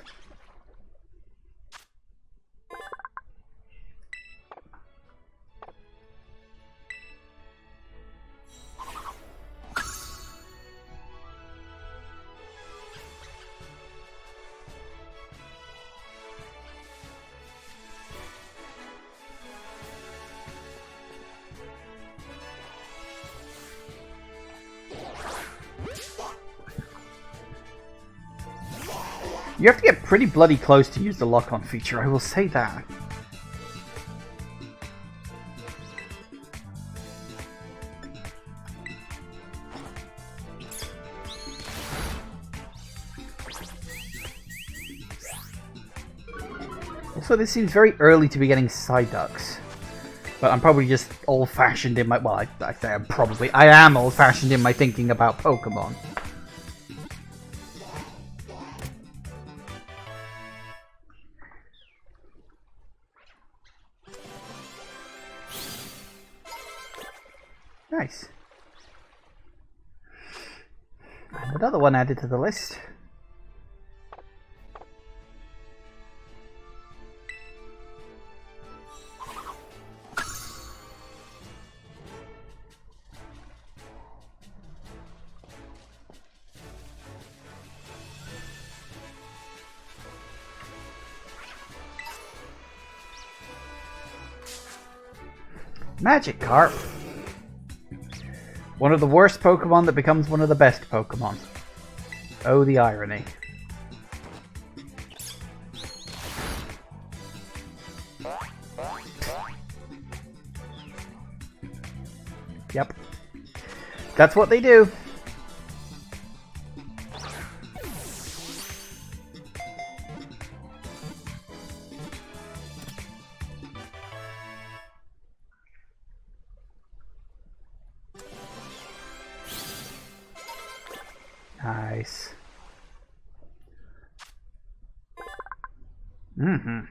You have to get pretty bloody close to use the lock-on feature, I will say that. Also, this seems very early to be getting Psyducks. But I'm probably just old-fashioned in my... Well, I say I am old-fashioned in my thinking about Pokemon. Nice. And another one added to the list. Magikarp. One of the worst Pokemon that becomes one of the best Pokemon. Oh, the irony. Yep. That's what they do. Nice. Now,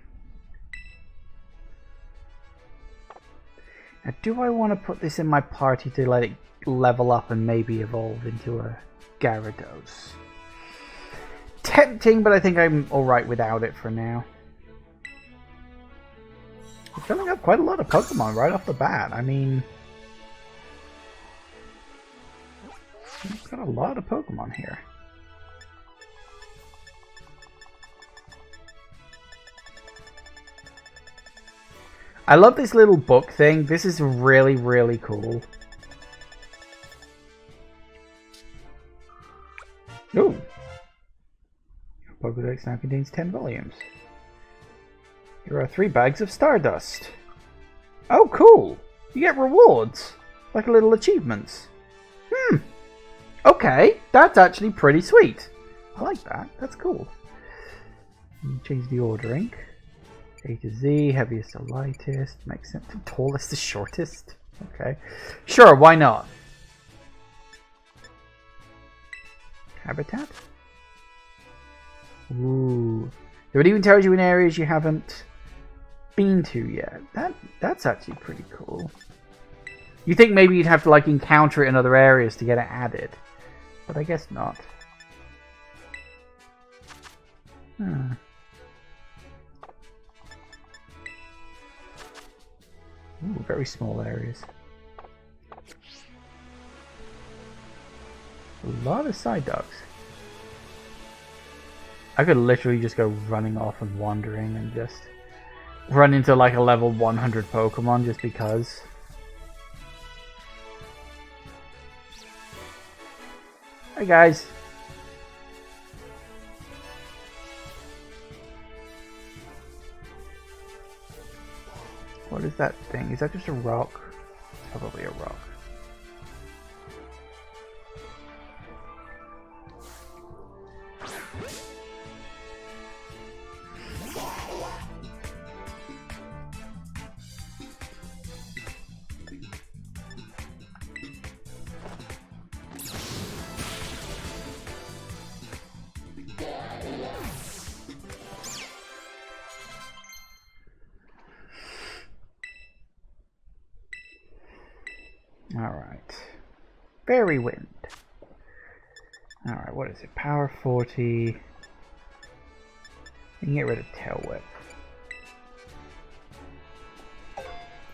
do I want to put this in my party to let it level up and maybe evolve into a Gyarados? Tempting, but I think I'm alright without it for now. We're filling up quite a lot of Pokemon right off the bat. I mean... we've got a lot of Pokemon here. I love this little book thing. This is really, really cool. Ooh. Pokédex now contains 10 volumes. Here are 3 bags of Stardust. Oh, cool! You get rewards. Like little achievements. Okay, that's actually pretty sweet. I like that. That's cool. Change the ordering. A to Z, heaviest to lightest. Makes sense. Tallest to shortest. Okay. Sure, why not? Habitat? Ooh. It even tells you in areas you haven't been to yet. That's actually pretty cool. You think maybe you'd have to like encounter it in other areas to get it added. But I guess not. Ooh, very small areas. A lot of Psyducks. I could literally just go running off and wandering and just run into like a level 100 Pokemon just because. Hi guys. What is that thing? Is that just a rock? It's probably a rock. Alright. Fairy Wind. Alright, what is it? Power 40. You can get rid of Tail Whip.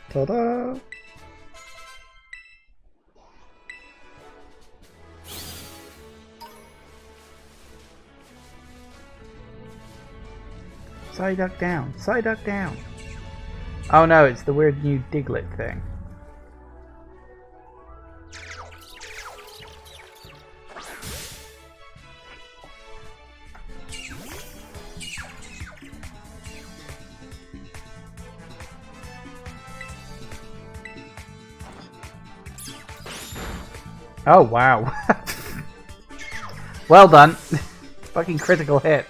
Ta-da! Psyduck down! Psyduck down! Oh no, it's the weird new Diglett thing. Oh, wow. Well done. Fucking critical hit.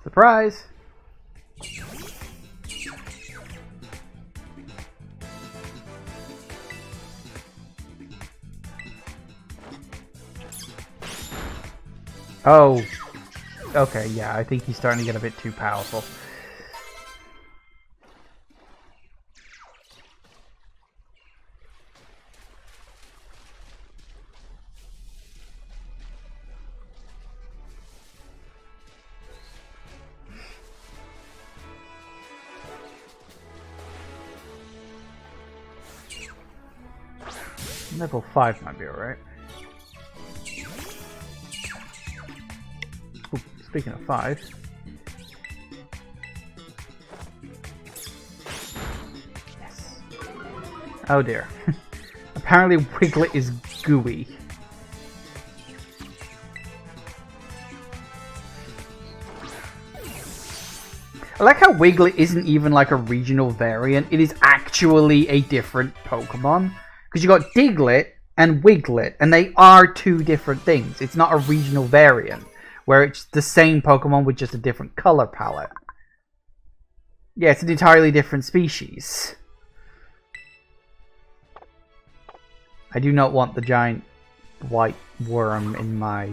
Surprise! Oh. Okay, yeah, I think he's starting to get a bit too powerful. Level 5 might be alright. Speaking of 5. Yes. Oh dear. Apparently Wiglet is gooey. I like how Wiglet isn't even like a regional variant. It is actually a different Pokemon. Because you got Diglett and Wiglet, and they are two different things. It's not a regional variant, where it's the same Pokemon with just a different color palette. Yeah, it's an entirely different species. I do not want the giant white worm in my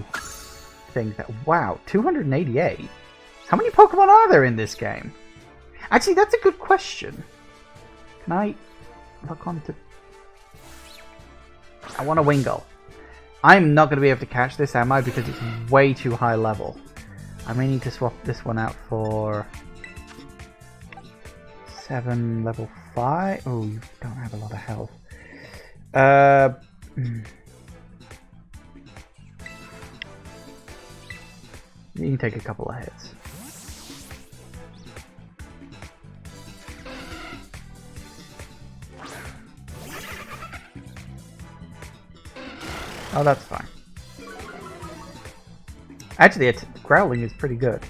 thing. Wow, 288? How many Pokemon are there in this game? Actually, that's a good question. Can I look on to... I want a Wingull. I'm not going to be able to catch this, am I? Because it's way too high level. I may need to swap this one out for 7 level 5. Oh, you don't have a lot of health. You can take a couple of hits. Oh, that's fine. Actually, its growling is pretty good.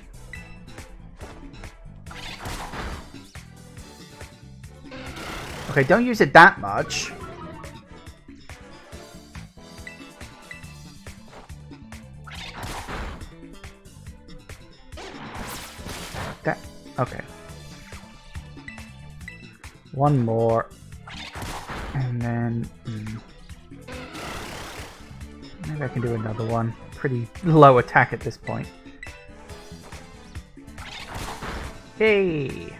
Okay, don't use it that much. That... Okay. One more. And then... Maybe I can do another one. Pretty low attack at this point. Hey!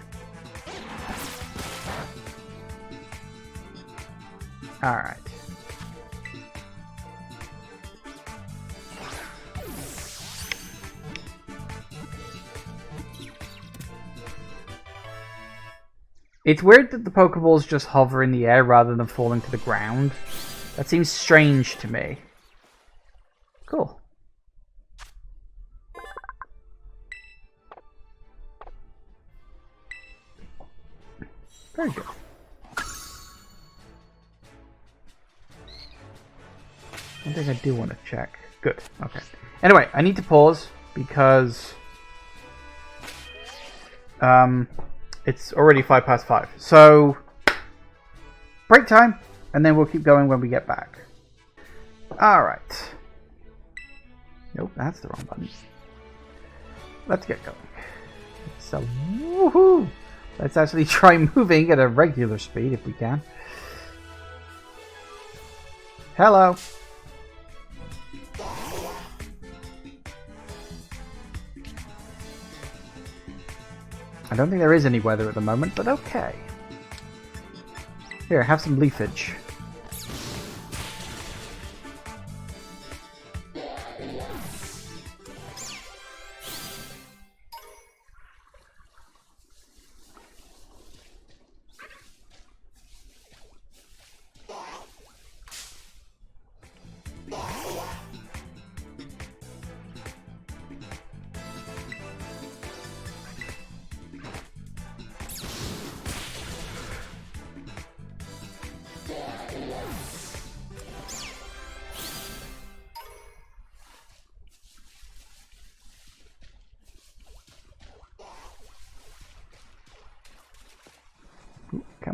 Alright. It's weird that the Pokeballs just hover in the air rather than falling to the ground. That seems strange to me. Cool. Very good. One thing I do want to check. Good. Okay. Anyway, I need to pause because it's already 5:05. So break time, and then we'll keep going when we get back. All right. Nope, that's the wrong button. Let's get going. So, woohoo! Let's actually try moving at a regular speed if we can. Hello. I don't think there is any weather at the moment, but okay. Here, have some leafage.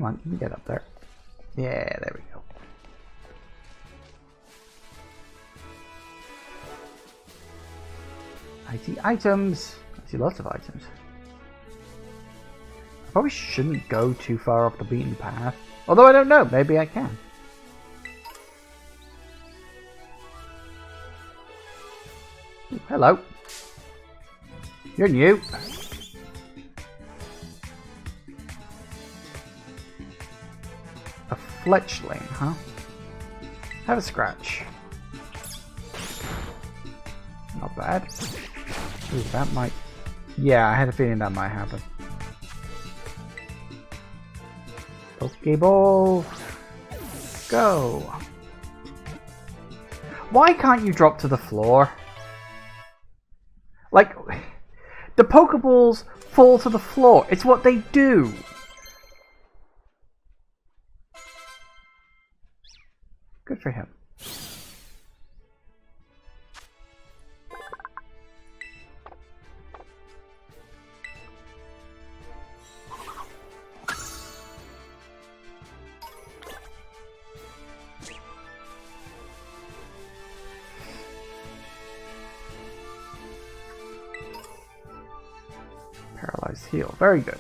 Come on, you can get up there. Yeah, there we go. I see items. I see lots of items. I probably shouldn't go too far off the beaten path. Although I don't know, maybe I can. Ooh, hello. You're new. A fletchling, huh? Have a scratch. Not bad. Ooh, that might... Yeah, I had a feeling that might happen. Pokeball. Go. Why can't you drop to the floor? Like, the Pokeballs fall to the floor. It's what they do. Good for him. Paralyzed heal. Very good.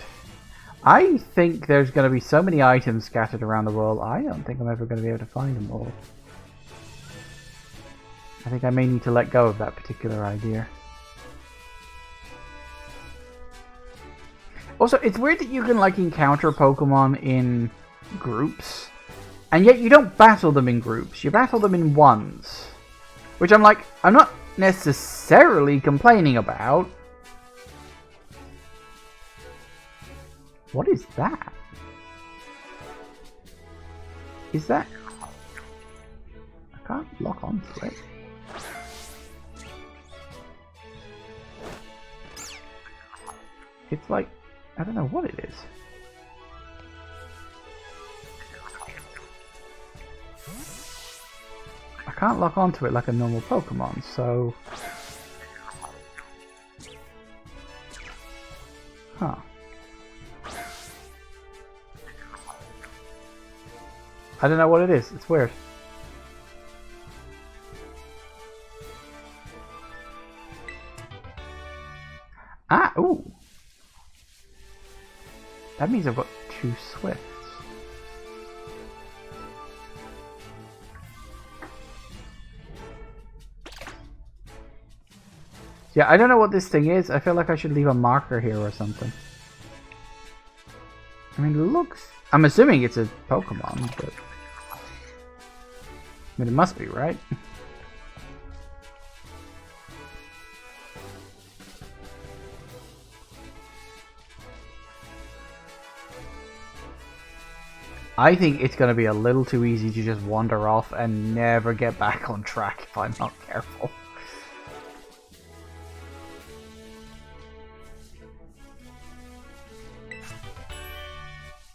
I think there's going to be so many items scattered around the world, I don't think I'm ever going to be able to find them all. I think I may need to let go of that particular idea. Also, it's weird that you can like encounter Pokemon in groups, and yet you don't battle them in groups, you battle them in ones. Which I'm like, I'm not necessarily complaining about. What is that? Is that... I can't lock onto it. It's like... I don't know what it is. I can't lock onto it like a normal Pokemon, so... Huh. I don't know what it is. It's weird. Ah, ooh. That means I've got 2 Swifts. Yeah, I don't know what this thing is. I feel like I should leave a marker here or something. I mean, it looks... I'm assuming it's a Pokemon, but... I mean, it must be, right? I think it's going to be a little too easy to just wander off and never get back on track if I'm not careful.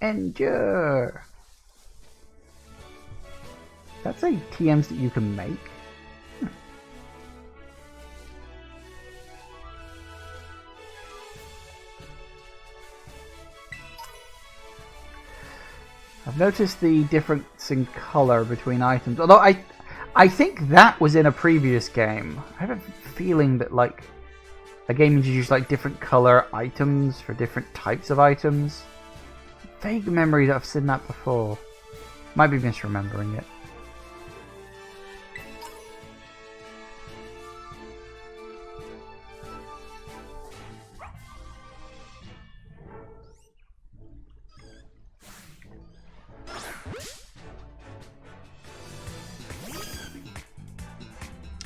Endure! That's a TMs that you can make. I've noticed the difference in color between items. Although I think that was in a previous game. I have a feeling that like a game introduced like different color items for different types of items. Vague memory that I've seen that before. Might be misremembering it.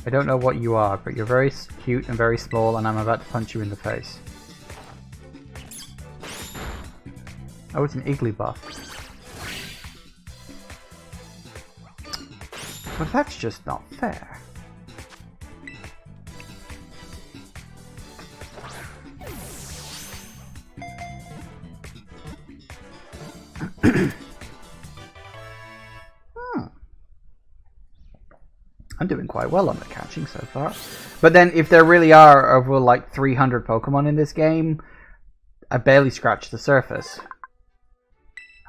I don't know what you are, but you're very cute and very small, and I'm about to punch you in the face. Oh, it's an Igglybuff. But that's just not fair. I'm doing quite well on the catching so far. But then if there really are over like 300 Pokemon in this game, I barely scratched the surface.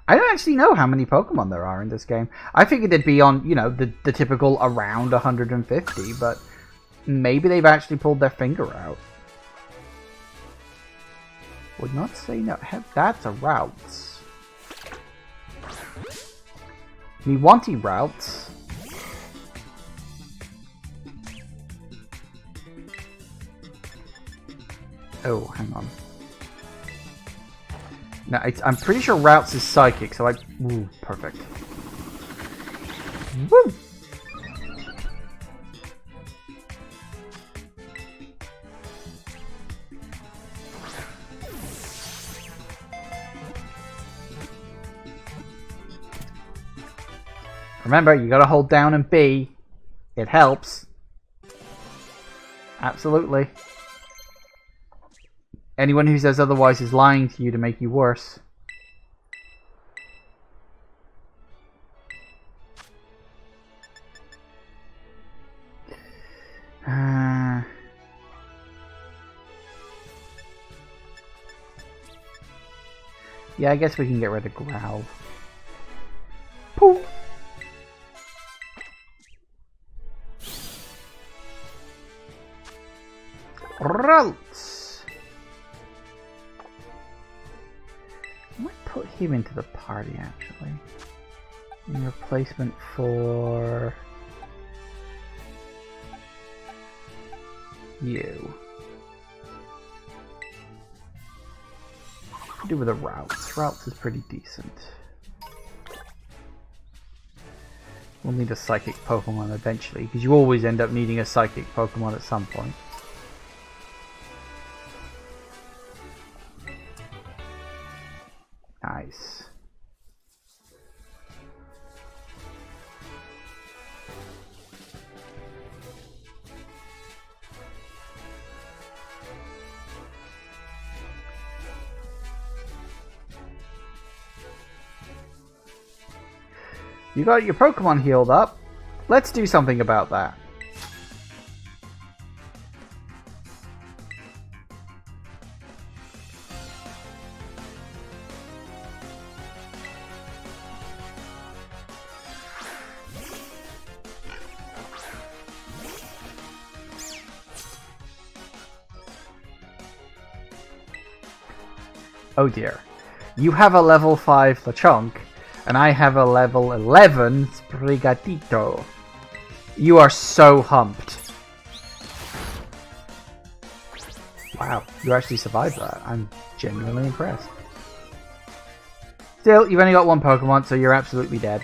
I don't actually know how many Pokemon there are in this game. I figured they'd be on, you know, the typical around 150, but maybe they've actually pulled their finger out. Would not say no. That's a routes. Me wanty routes. Oh, hang on. No, I'm pretty sure routes is psychic, so ooh, perfect. Woo! Remember, you gotta hold down and B. It helps. Absolutely. Anyone who says otherwise is lying to you to make you worse. Yeah, I guess we can get rid of Growl. Poof! Ralts! I might put him into the party, actually. In replacement for... you. What do we do with the routes? Routes is pretty decent. We'll need a psychic Pokemon eventually, because you always end up needing a psychic Pokemon at some point. Nice. You got your Pokemon healed up. Let's do something about that. Oh dear. You have a level 5 Lechonk, and I have a level 11 Sprigatito. You are so humped. Wow, you actually survived that. I'm genuinely impressed. Still, you've only got one Pokemon, so you're absolutely dead.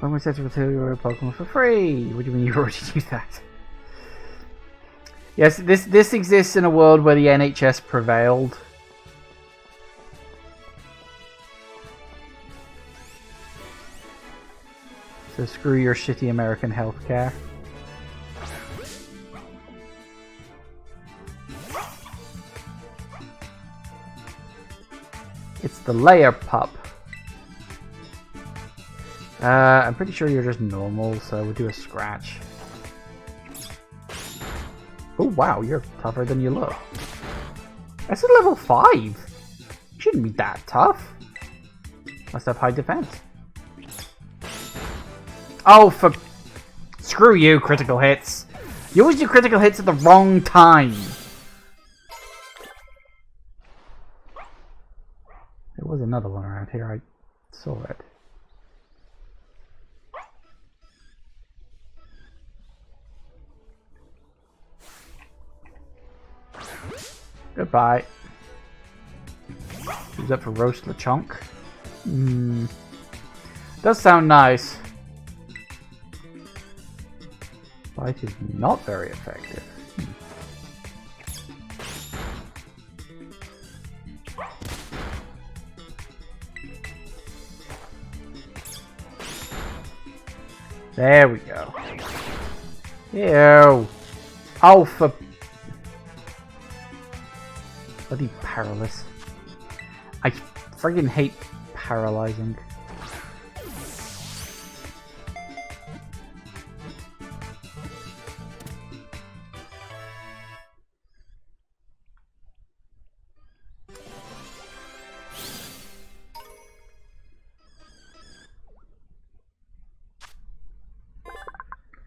When we set to kill your Pokemon for free. What do you mean you already do that? Yes, this exists in a world where the NHS prevailed. So screw your shitty American healthcare. It's the layer pup. I'm pretty sure you're just normal, so we'll do a scratch. Oh wow, you're tougher than you look. That's a level 5. You shouldn't be that tough. Must have high defense. Oh, for... Screw you, critical hits. You always do critical hits at the wrong time. There was another one around here, I saw it. Goodbye. Who's up for roast Lechonk? Does sound nice. Bite is not very effective. There we go. Ew. Alpha. Bloody paralysis. I friggin' hate paralyzing.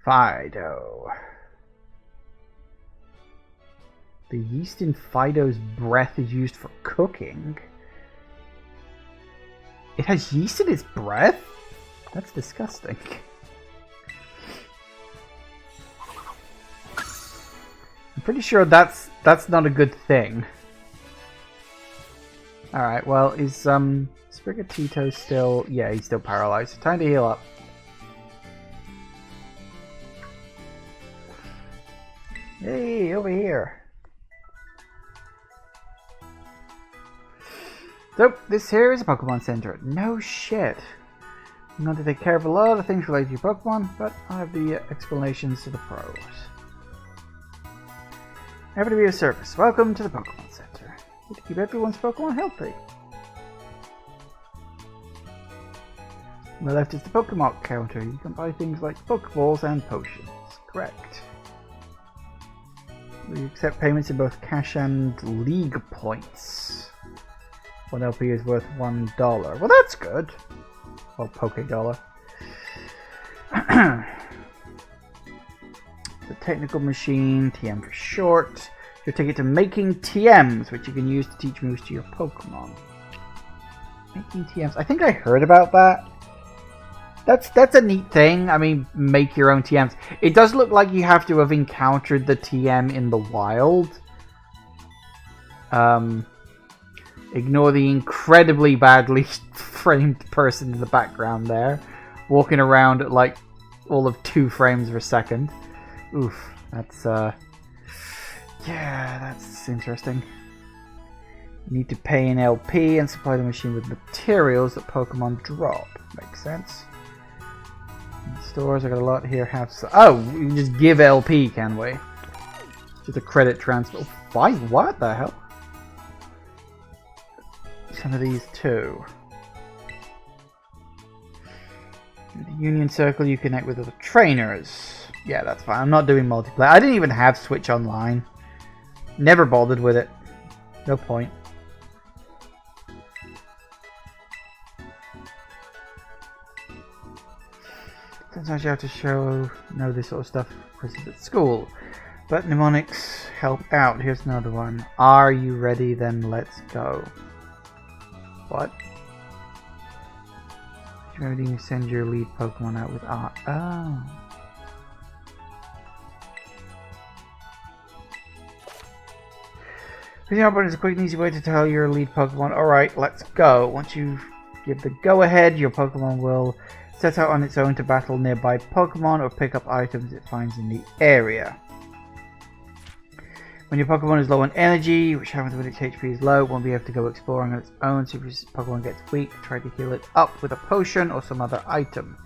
Fido. The yeast in Fido's breath is used for cooking. It has yeast in its breath? That's disgusting. I'm pretty sure that's not a good thing. Alright, well, is Sprigatito still... Yeah, he's still paralyzed. Time to heal up. Hey, over here. So, this here is a Pokemon Center. No shit. I'm going to take care of a lot of things related to your Pokemon, but I have the explanations to the pros. Happy to be of service. Welcome to the Pokemon Center. Here to keep everyone's Pokemon healthy. On the left is the Pokemon counter. You can buy things like Pokeballs and potions. Correct. We accept payments in both cash and League points. 1 LP is worth $1. Well, that's good. Well, Poké Dollar. The technical machine, TM for short. You'll take it to making TMs, which you can use to teach moves to your Pokemon. Making TMs. I think I heard about that. That's a neat thing. I mean, make your own TMs. It does look like you have to have encountered the TM in the wild. Ignore the incredibly badly framed person in the background there. Walking around at like all of 2 frames per second. Oof. That's, yeah, that's interesting. You need to pay an LP and supply the machine with materials that Pokemon drop. Makes sense. Stores, I got a lot here. Oh, we can just give LP, can we? Just a credit transfer. Why? What the hell? Some of these too. In the Union Circle, you connect with other trainers. Yeah, that's fine. I'm not doing multiplayer. I didn't even have Switch Online. Never bothered with it. No point. Sometimes you have to know this sort of stuff because it's at school. But mnemonics help out. Here's another one. Are you ready? Then let's go. What? You're ready to send your lead Pokemon out with R. Oh. Picking up is a quick and easy way to tell your lead Pokemon, alright, let's go. Once you give the go-ahead, your Pokemon will set out on its own to battle nearby Pokemon or pick up items it finds in the area. When your Pokemon is low on energy, which happens when its HP is low, it won't be able to go exploring on its own, so if your Pokemon gets weak, try to heal it up with a potion or some other item.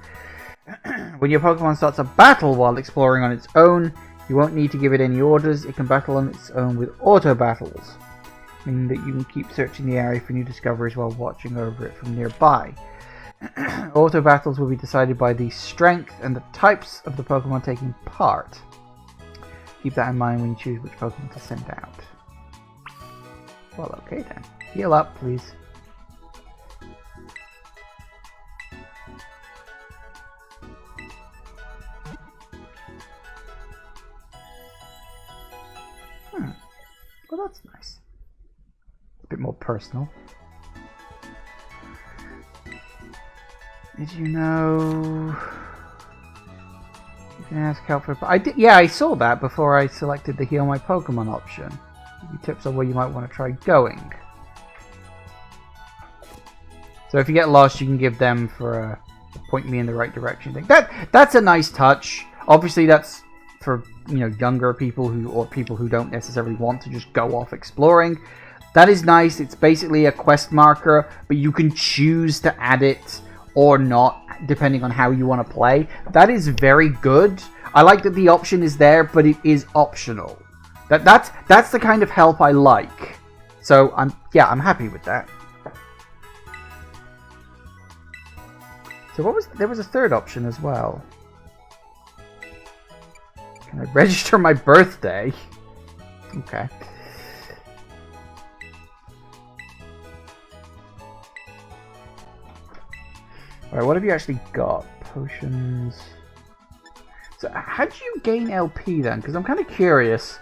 When your Pokemon starts a battle while exploring on its own, you won't need to give it any orders. It can battle on its own with auto battles, meaning that you can keep searching the area for new discoveries while watching over it from nearby. Auto battles will be decided by the strength and the types of the Pokemon taking part. Keep that in mind when you choose which Pokemon to send out. Well, okay then. Heal up, please. Well, that's nice. A bit more personal. Did you know... You can ask help for... I did, yeah, I saw that before I selected the Heal My Pokemon option. Give you tips on where you might want to try going. So if you get lost, you can give them for a point me in the right direction thing. That's a nice touch. Obviously, that's for younger people or people who don't necessarily want to just go off exploring. That is nice. It's basically a quest marker, but you can choose to add it or not depending on how you want to play. That is very good. I like that the option is there, but it is optional. That's the kind of help I like. So I'm happy with that. So there was a third option as well. Can I register my birthday? Okay. Alright, what have you actually got? Potions. So how do you gain LP then? Because I'm kind of curious.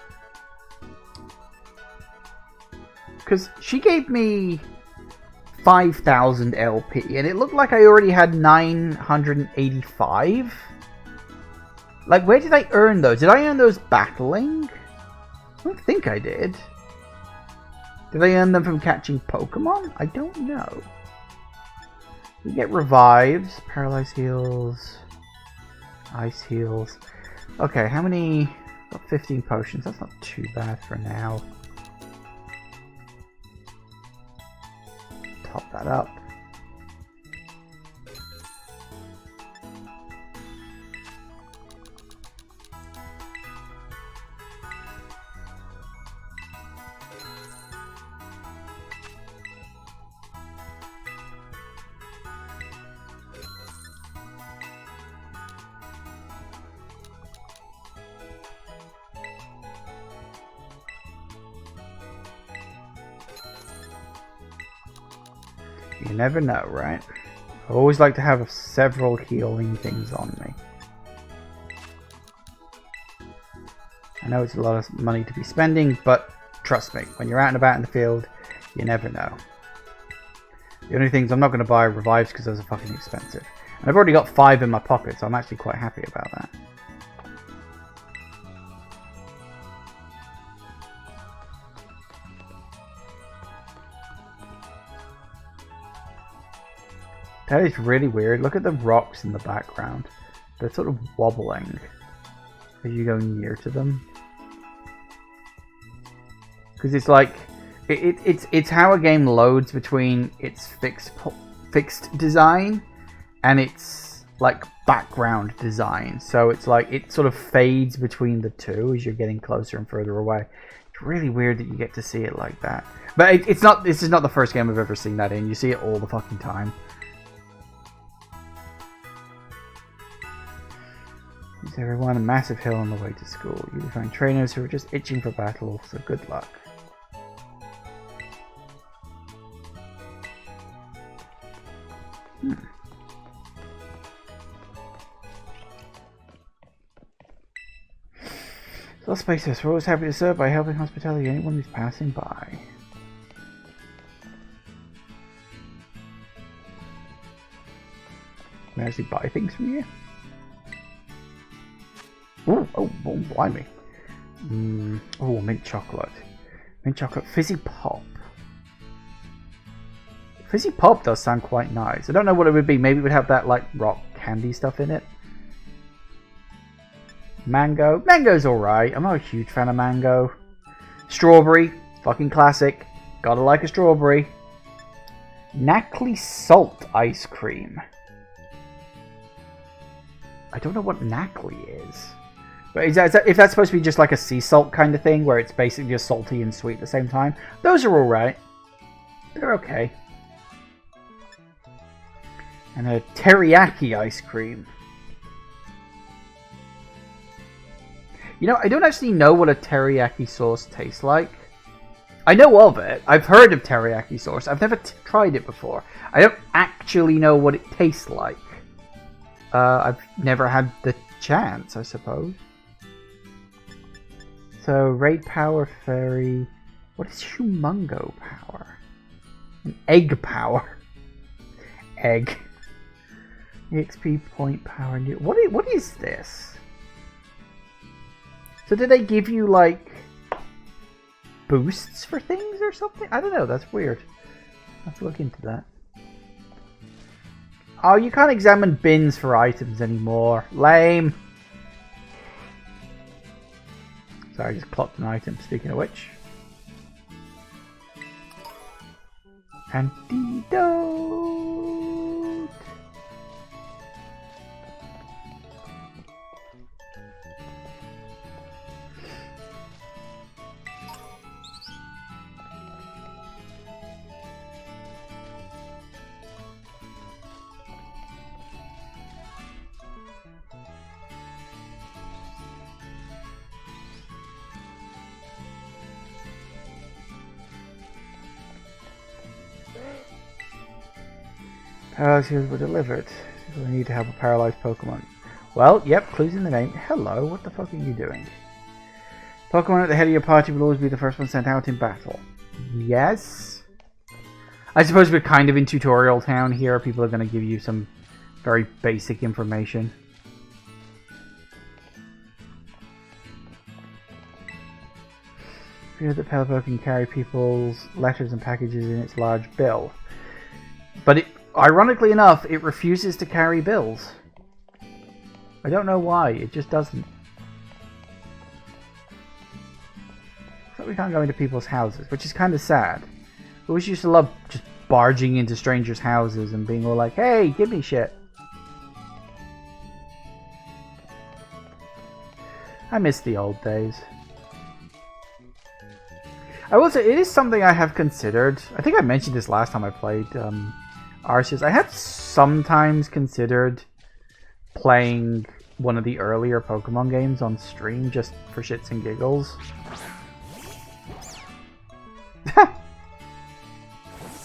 Because she gave me 5,000 LP, and it looked like I already had 985. Like, where did I earn those? Did I earn those battling? I don't think I did. Did I earn them from catching Pokemon? I don't know. We get revives, paralyze heals, ice heals. Okay, how many? Got 15 potions. That's not too bad for now. Top that up. You never know, right? I always like to have several healing things on me. I know it's a lot of money to be spending, but trust me, when you're out and about in the field, you never know. The only things I'm not going to buy are revives because those are fucking expensive. And I've already got 5 in my pocket, so I'm actually quite happy about that. That is really weird. Look at the rocks in the background. They're sort of wobbling as you go near to them. Because it's like it's how a game loads between its fixed design and its like background design. So it's like it sort of fades between the two as you're getting closer and further away. It's really weird that you get to see it like that. But it's not. This is not the first game I've ever seen that in. You see it all the fucking time. Is everyone a massive hill on the way to school? You will find trainers who are just itching for battle, so good luck. So let's face this, we're always happy to serve by helping hospitality anyone who's passing by. Can I actually buy things from you? Ooh, oh, blimey. Oh, mint chocolate. Mint chocolate. Fizzy Pop. Fizzy Pop does sound quite nice. I don't know what it would be. Maybe it would have that, like, rock candy stuff in it. Mango. Mango's alright. I'm not a huge fan of mango. Strawberry. Fucking classic. Gotta like a strawberry. Knackley Salt Ice Cream. I don't know what Knackley is. But if that's supposed to be just like a sea salt kind of thing, where it's basically just salty and sweet at the same time, those are alright. They're okay. And a teriyaki ice cream. You know, I don't actually know what a teriyaki sauce tastes like. I know of it. I've heard of teriyaki sauce. I've never tried it before. I don't actually know what it tastes like. I've never had the chance, I suppose. So, Raid Power Fairy. What is Humongo Power? An Egg Power. Egg. EXP Point Power. What is this? So did they give you, like, boosts for things or something? I don't know, that's weird. I'll have to look into that. Oh, you can't examine bins for items anymore. Lame. Sorry, I just clocked an item, speaking of which. Antidote. Arceus were delivered. We need to help a paralyzed Pokemon. Well, yep, clues in the name. Hello, what the fuck are you doing? Pokemon at the head of your party will always be the first one sent out in battle. Yes? I suppose we're kind of in tutorial town here. People are going to give you some very basic information. Fear that Pelipper can carry people's letters and packages in its large bill. But it, ironically enough, it refuses to carry bills. I don't know why, it just doesn't. So we can't go into people's houses, which is kind of sad. We always used to love just barging into strangers' houses and being all like, hey, give me shit. I miss the old days. I will say, it is something I have considered. I think I mentioned this last time I played Arceus. I have sometimes considered playing one of the earlier Pokemon games on stream just for shits and giggles.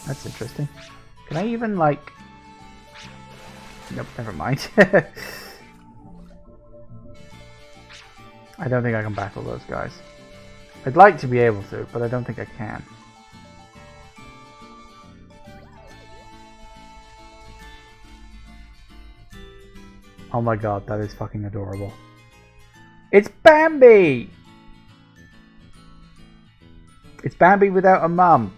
That's interesting. Can I even, like... Nope, never mind. I don't think I can battle those guys. I'd like to be able to, but I don't think I can. Oh my god, that is fucking adorable. It's Bambi! It's Bambi without a mum.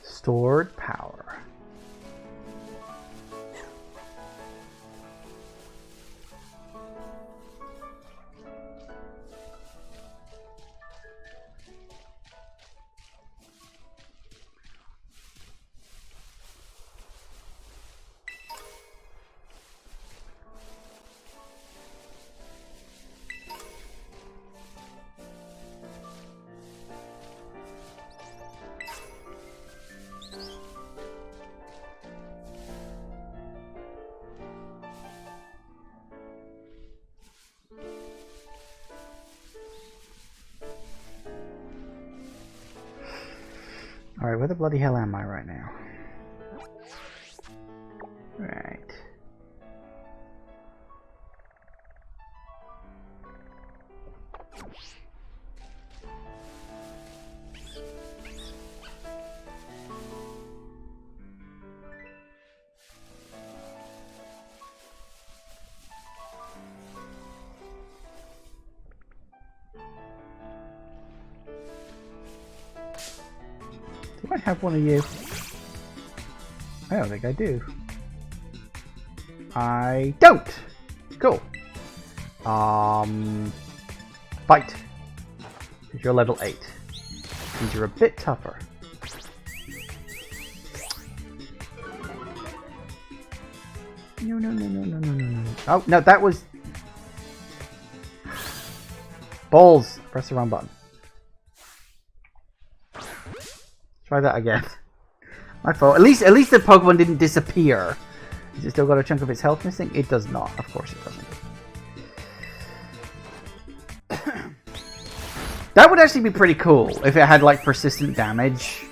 Stored power. Alright, where the bloody hell am I right now? Right. Do I have one of you? I don't think I do. I don't! Cool. Fight. Because you're level 8. Means you're a bit tougher. No, no, no, no, no, no, no, no. Oh, no, that was... Balls! Press the wrong button. Try that again. My fault. At least the Pokemon didn't disappear. Has it still got a chunk of its health missing? It does not. Of course it doesn't. That would actually be pretty cool if it had like persistent damage.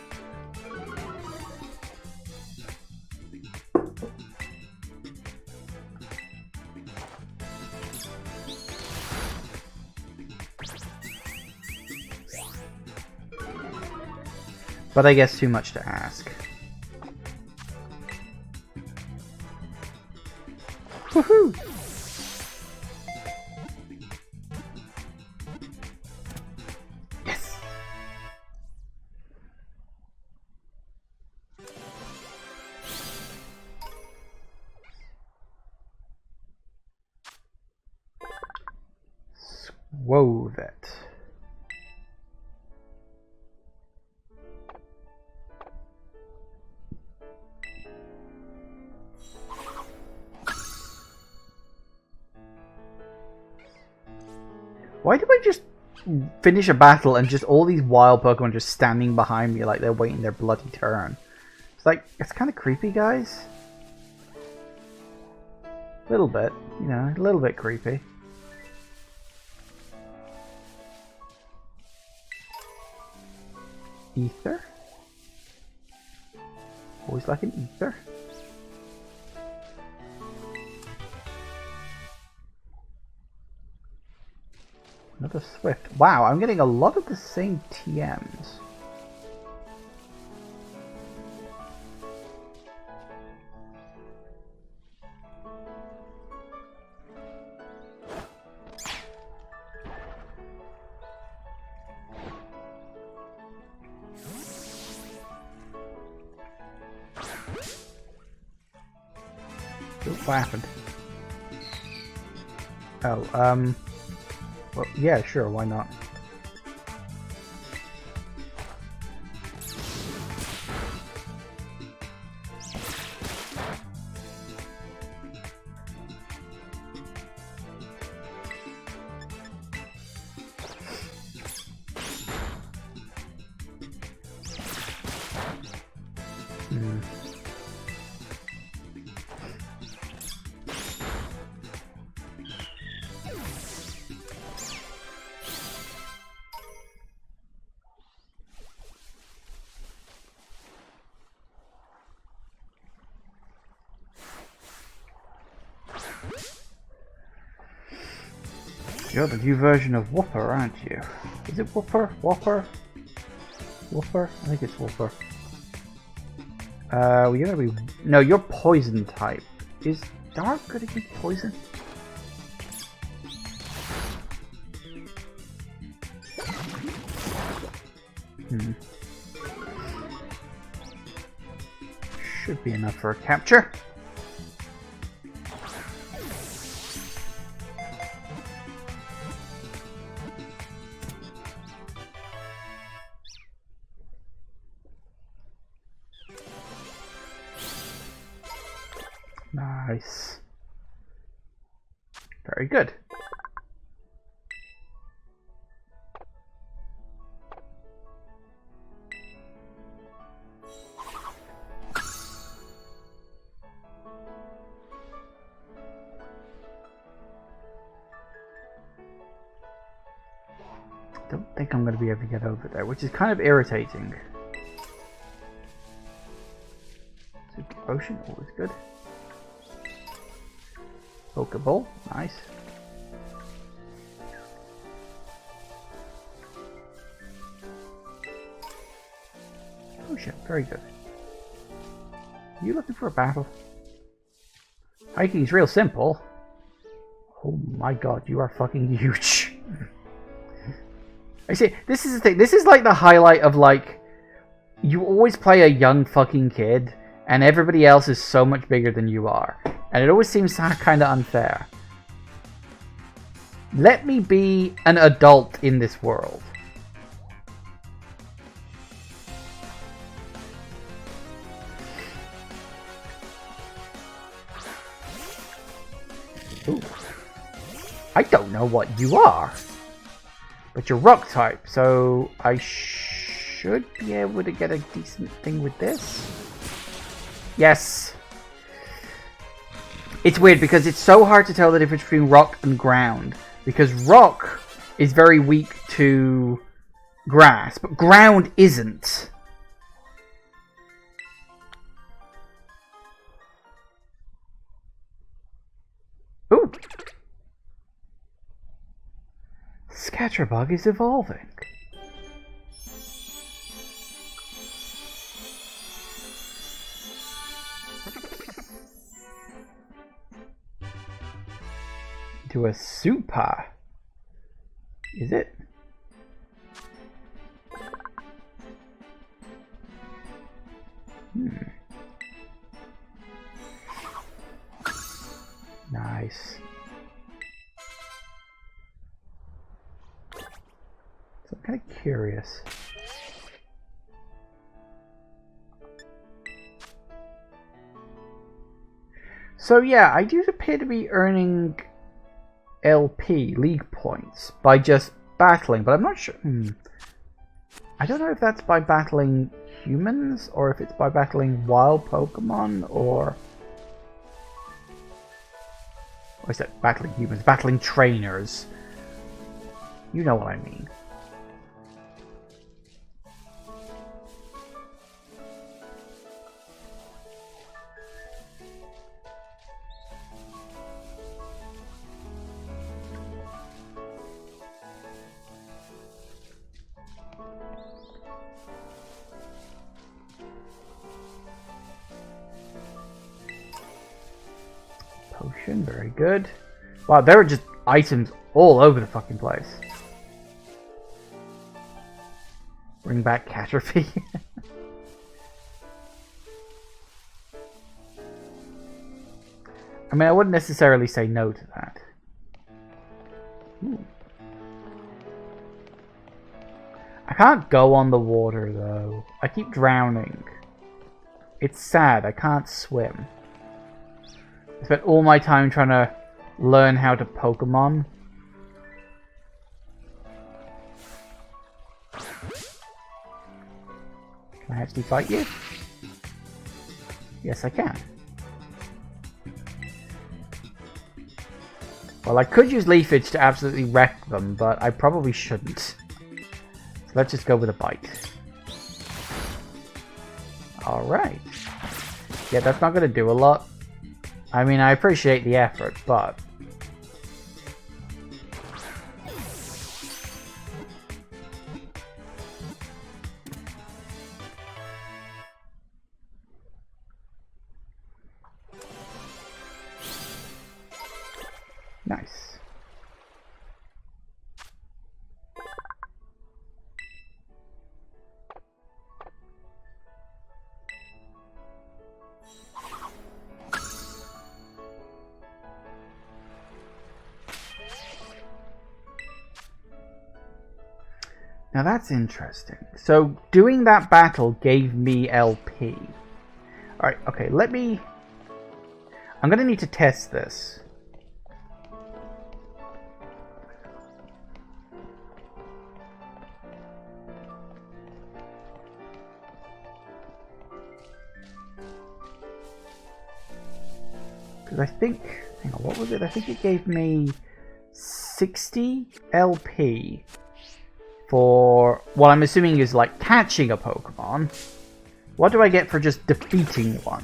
But I guess too much to ask. Woohoo! Yes! Swove it. just finish a battle and just all these wild Pokemon just standing behind me like they're waiting their bloody turn. It's like, it's kind of creepy, guys. A little bit, you know, a little bit creepy. Ether? Always like an ether. Another Swift. Wow, I'm getting a lot of the same TMs. What happened? Oh, well, yeah, sure, why not? You're the new version of Whooper, aren't you? Is it Whooper? Whopper? Whooper? I think it's Whooper. Well, you're gonna be... No, you're poison type. Is Dark gonna be poison? Should be enough for a capture. Nice. Very good. Don't think I'm going to be able to get over there, which is kind of irritating. Super Potion, always good. Pokeball, nice. Oh shit, very good. Are you looking for a battle? Hiking's real simple. Oh my god, you are fucking huge. I see, this is the thing, this is like the highlight of like, you always play a young fucking kid, and everybody else is so much bigger than you are. And it always seems kind of unfair. Let me be an adult in this world. Ooh. I don't know what you are. But you're rock type, so I should be able to get a decent thing with this. Yes. It's weird because it's so hard to tell the difference between rock and ground. Because rock is very weak to grass, but ground isn't. Ooh. Scatterbug is evolving. To a super. Is it? Nice. So I'm kind of curious. So yeah, I do appear to be earning LP, league points, by just battling, but I'm not sure. I don't know if that's by battling humans, or if it's by battling wild Pokemon, or is that battling humans? Battling trainers. You know what I mean. Potion, very good. Wow, there are just items all over the fucking place. Bring back Caterpie. I mean, I wouldn't necessarily say no to that. Ooh. I can't go on the water, though. I keep drowning. It's sad, I can't swim. I spent all my time trying to learn how to Pokemon. Can I actually fight you? Yes, I can. Well, I could use Leafage to absolutely wreck them, but I probably shouldn't. So let's just go with a bite. Alright. Yeah, that's not going to do a lot. I mean, I appreciate the effort, but... Nice. Now that's interesting. So doing that battle gave me LP. Alright, okay, let me... I'm gonna need to test this. Because I think... Hang on, what was it? I think it gave me 60 LP. For what I'm assuming is like catching a Pokemon. What do I get for just defeating one?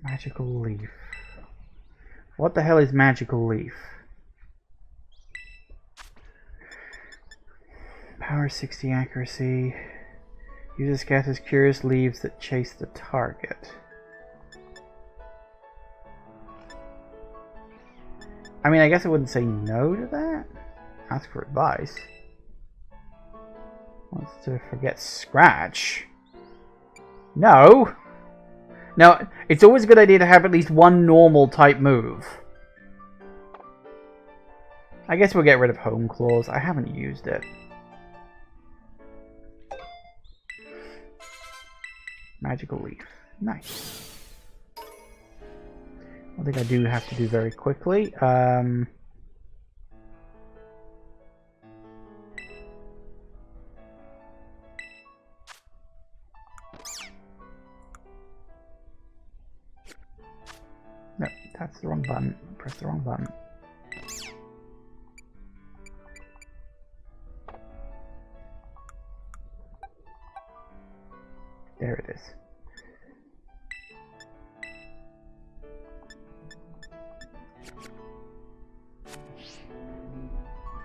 Magical Leaf. What the hell is Magical Leaf? Power 60 accuracy. Uses scatters curious leaves that chase the target. I mean, I guess I wouldn't say no to that. Ask for advice. Wants to forget Scratch. No! Now, it's always a good idea to have at least one normal type move. I guess we'll get rid of Home Claws. I haven't used it. Magical Leaf. Nice. I think I do have to do very quickly. No, that's the wrong button. Press the wrong button. There it is.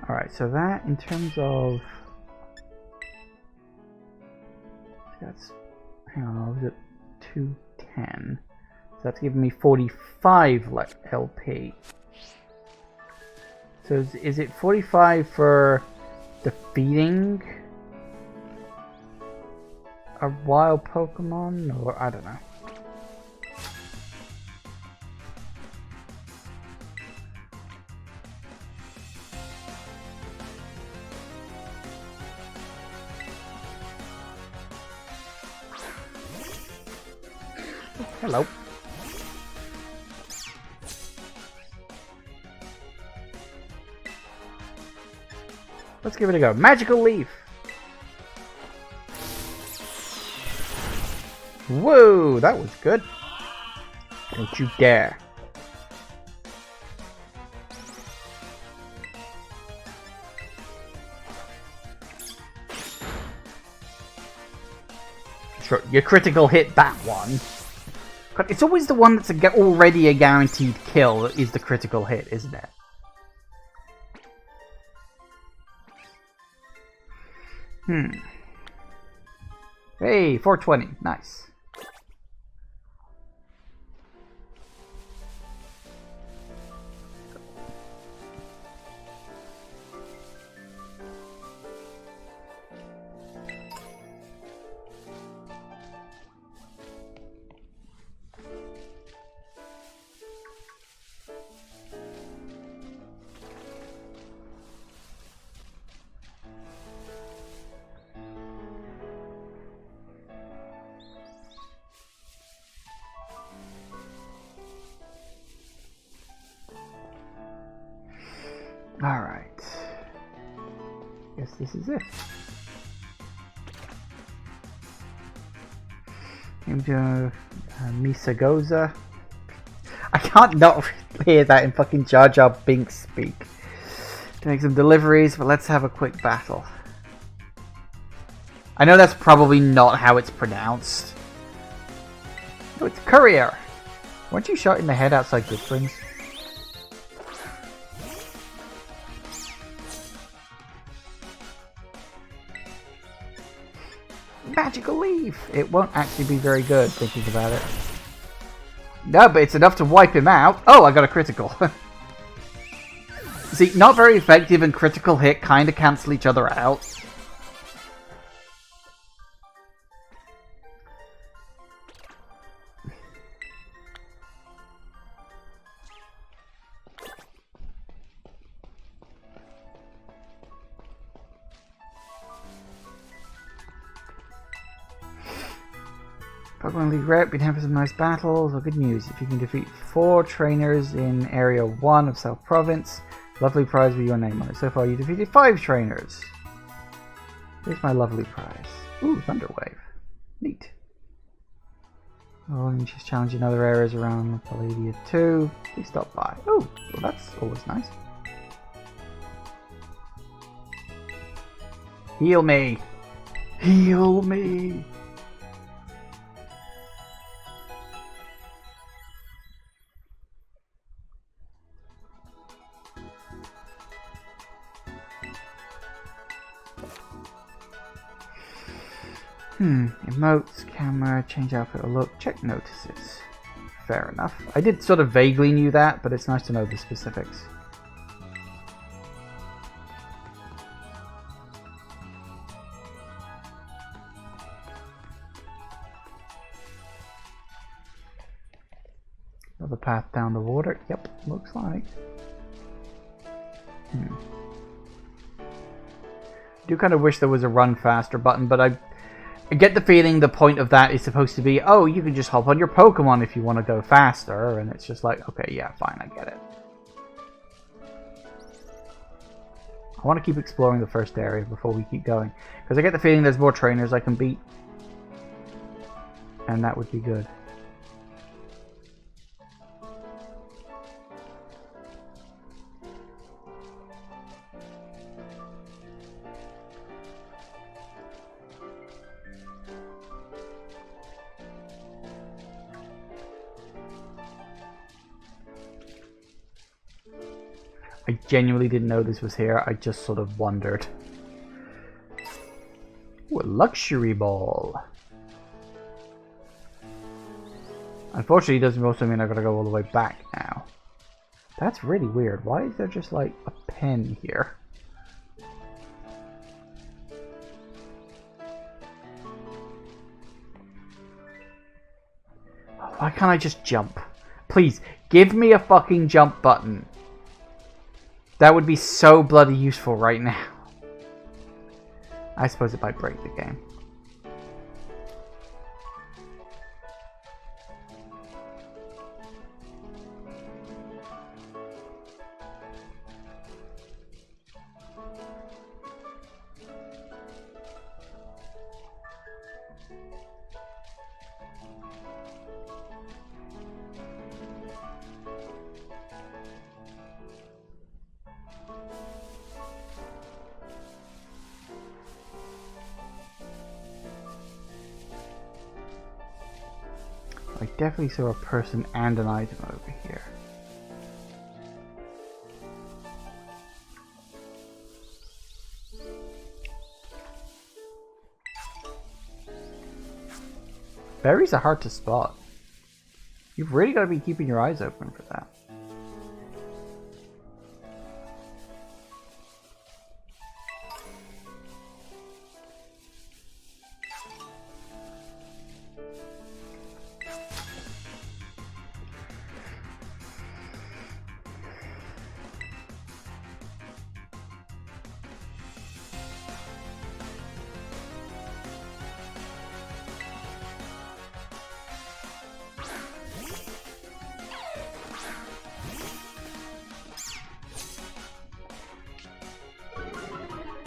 Alright, so that in terms of... That's... Hang on, was it 210? So that's giving me 45 LP. So is it 45 for defeating a wild Pokemon, or I don't know. Hello. Let's give it a go. Magical Leaf! Whoa, that was good. Don't you dare. Sure, your critical hit that one. But it's always the one that's already a guaranteed kill that is the critical hit, isn't it? Hey, 420. Nice. Alright. Guess this is it. Into Misagoza. I can't not hear that in fucking Jar Jar Binks speak. To make some deliveries, but let's have a quick battle. I know that's probably not how it's pronounced. Oh, it's Courier! Weren't you shot in the head outside Good Springs? Magical Leaf! It won't actually be very good, thinking about it. No, but it's enough to wipe him out. Oh, I got a critical. See, not very effective and critical hit kind of cancel each other out. Pokemon League Rep, been having some nice battles. Well, good news. If you can defeat 4 trainers in Area 1 of South Province, lovely prize with your name on it. So far, you defeated 5 trainers. Here's my lovely prize. Ooh, Thunderwave. Neat. Oh, and she's challenging other areas around Paldea too. Please stop by. Oh, well, that's always nice. Heal me. Heal me. Emotes, camera, change outfit or look, check notices. Fair enough. I did sort of vaguely knew that, but it's nice to know the specifics. Another path down the water. Yep, looks like. I do kind of wish there was a run faster button, but I get the feeling the point of that is supposed to be, oh, you can just hop on your Pokemon if you want to go faster, and it's just like, okay, yeah, fine, I get it. I want to keep exploring the first area before we keep going, because I get the feeling there's more trainers I can beat, and that would be good. I genuinely didn't know this was here, I just sort of wondered. Ooh, a luxury ball. Unfortunately, it doesn't also mean I've got to go all the way back now. That's really weird. Why is there just like a pen here? Why can't I just jump? Please, give me a fucking jump button. That would be so bloody useful right now. I suppose it might break the game. I definitely saw a person and an item over here. Berries are hard to spot. You've really got to be keeping your eyes open for that.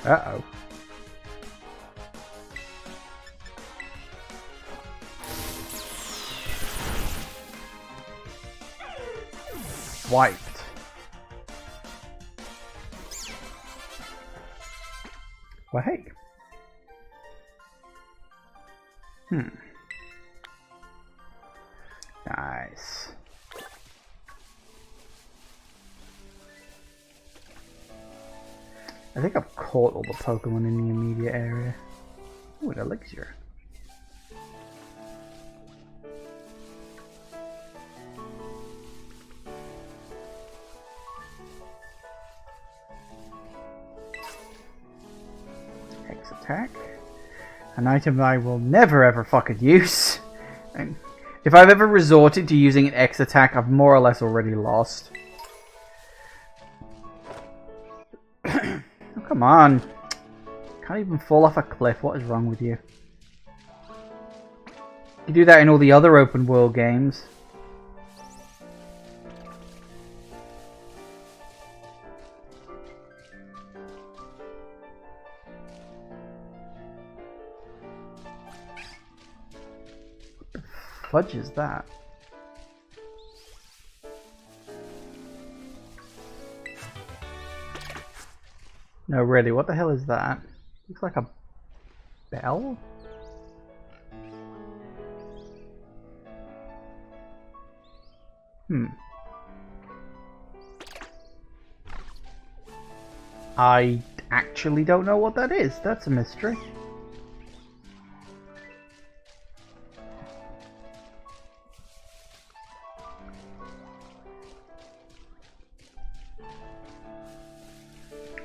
Uh-oh. Wiped. Well, hey. Nice. I think I've caught all the Pokemon in the immediate area. Ooh, an elixir. X attack. An item I will never ever fucking use. And if I've ever resorted to using an X attack, I've more or less already lost. Come on. Can't even fall off a cliff. What is wrong with you? You do that in all the other open world games. What the fudge is that? No, really, what the hell is that? Looks like a bell? I actually don't know what that is. That's a mystery.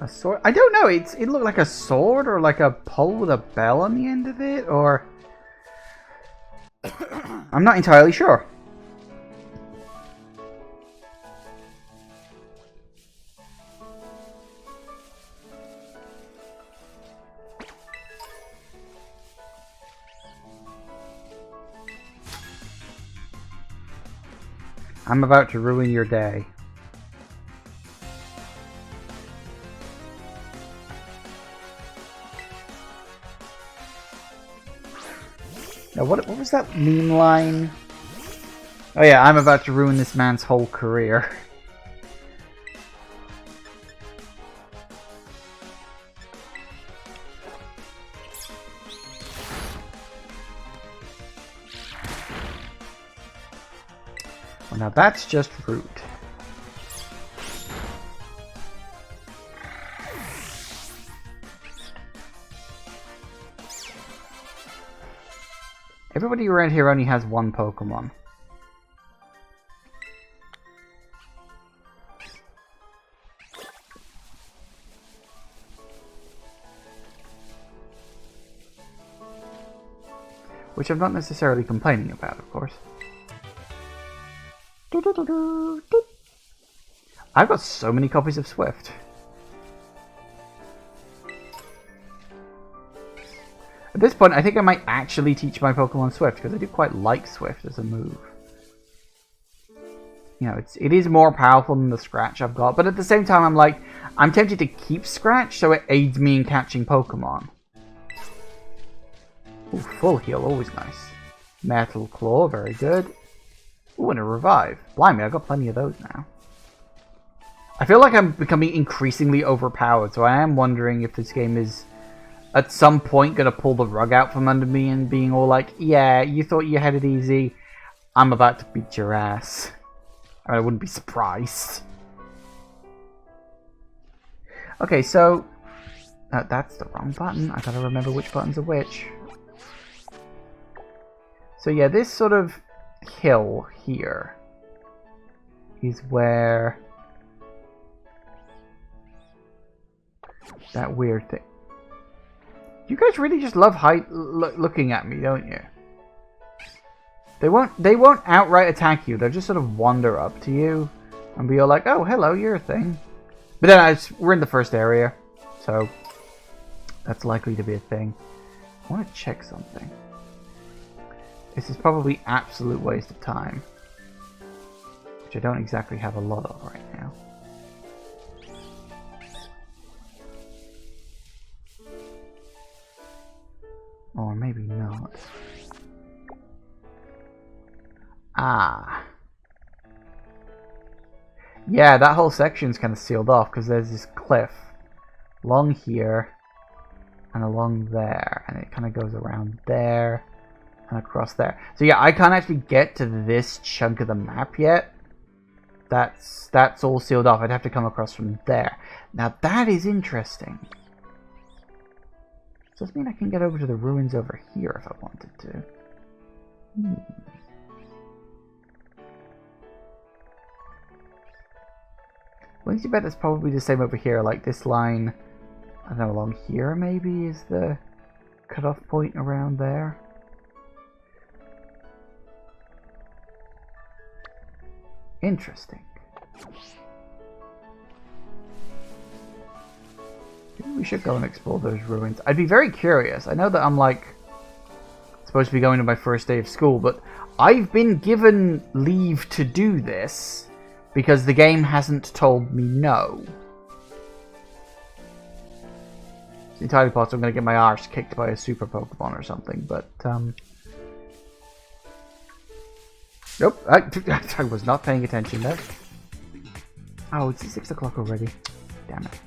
A sword? I don't know. It looked like a sword or like a pole with a bell on the end of it, or I'm not entirely sure. I'm about to ruin your day. Now, what was that meme line? Oh yeah, I'm about to ruin this man's whole career. Well, now that's just rude. Everybody around here only has one Pokemon. Which I'm not necessarily complaining about, of course. I've got so many copies of Swift. At this point, I think I might actually teach my Pokemon Swift, because I do quite like Swift as a move. You know, it is more powerful than the Scratch I've got, but at the same time, I'm tempted to keep Scratch so it aids me in catching Pokemon. Ooh, full heal, always nice. Metal Claw, very good. Ooh, and a Revive. Blimey, I've got plenty of those now. I feel like I'm becoming increasingly overpowered, so I am wondering if this game is at some point gonna pull the rug out from under me and being all like, yeah, you thought you had it easy, I'm about to beat your ass. I wouldn't be surprised. Okay, so that's the wrong button. I gotta remember which buttons are which. So yeah, this sort of hill here is where that weird thing. You guys really just love looking at me, don't you? They won't outright attack you. They'll just sort of wander up to you and be all like, "Oh, hello, you're a thing." But then we're in the first area, so that's likely to be a thing. I want to check something. This is probably absolute waste of time, which I don't exactly have a lot of right now. Or maybe not. Ah. Yeah, that whole section's kind of sealed off because there's this cliff along here and along there, and it kind of goes around there and across there. So yeah, I can't actually get to this chunk of the map yet. That's all sealed off. I'd have to come across from there. Now that is interesting. Does this mean I can get over to the ruins over here if I wanted to? Well, you bet it's probably the same over here. Like this line, I don't know, along here maybe is the cutoff point around there. Interesting. Maybe we should go and explore those ruins. I'd be very curious. I know that I'm like supposed to be going to my first day of school, but I've been given leave to do this because the game hasn't told me no. It's entirely possible I'm going to get my arse kicked by a super Pokemon or something, but nope, I was not paying attention there. Oh, it's 6 o'clock already. Damn it.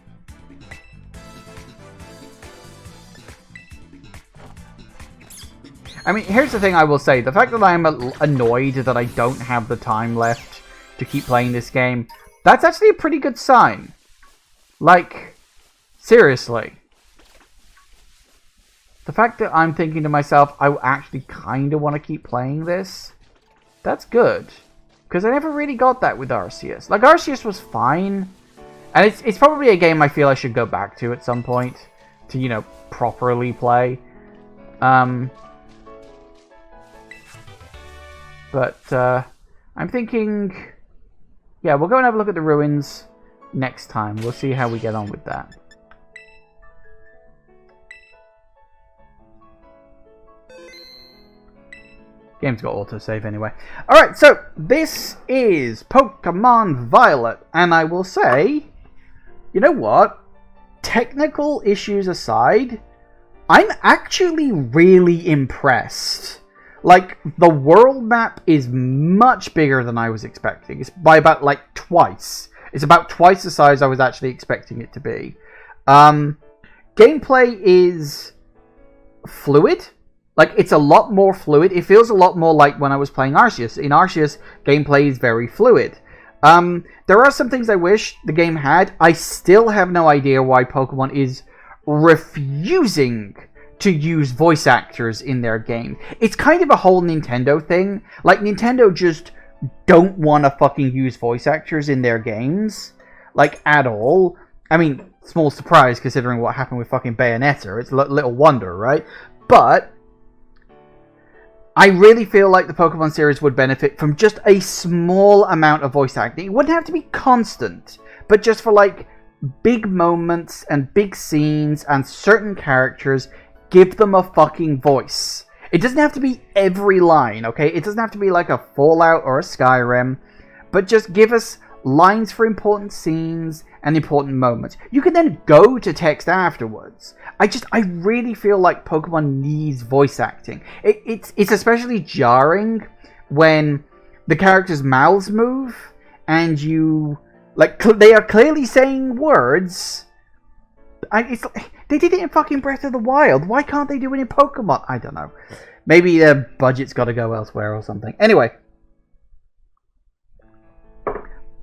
I mean, here's the thing I will say. The fact that I'm annoyed that I don't have the time left to keep playing this game, that's actually a pretty good sign. Like, seriously. The fact that I'm thinking to myself, I actually kind of want to keep playing this, that's good. Because I never really got that with Arceus. Like, Arceus was fine. And it's probably a game I feel I should go back to at some point to, you know, properly play. But I'm thinking, yeah, we'll go and have a look at the ruins next time. We'll see how we get on with that. Game's got autosave anyway. Alright, so this is Pokémon Violet, and I will say, you know what? Technical issues aside, I'm actually really impressed. Like, the world map is much bigger than I was expecting. It's by about, like, twice. It's about twice the size I was actually expecting it to be. Gameplay is fluid. Like, it's a lot more fluid. It feels a lot more like when I was playing Arceus. In Arceus, gameplay is very fluid. There are some things I wish the game had. I still have no idea why Pokemon is refusing to use voice actors in their game. It's kind of a whole Nintendo thing. Like, Nintendo just don't want to fucking use voice actors in their games. Like, at all. I mean, small surprise considering what happened with fucking Bayonetta. It's a little wonder, right? But I really feel like the Pokemon series would benefit from just a small amount of voice acting. It wouldn't have to be constant, but just for like big moments and big scenes and certain characters, give them a fucking voice. It doesn't have to be every line, okay? It doesn't have to be like a Fallout or a Skyrim, but just give us lines for important scenes and important moments. You can then go to text afterwards. I really feel like Pokemon needs voice acting. It's especially jarring when the characters' mouths move and you like they are clearly saying words. They did it in fucking Breath of the Wild. Why can't they do it in Pokemon? I don't know. Maybe their budget's got to go elsewhere or something. Anyway,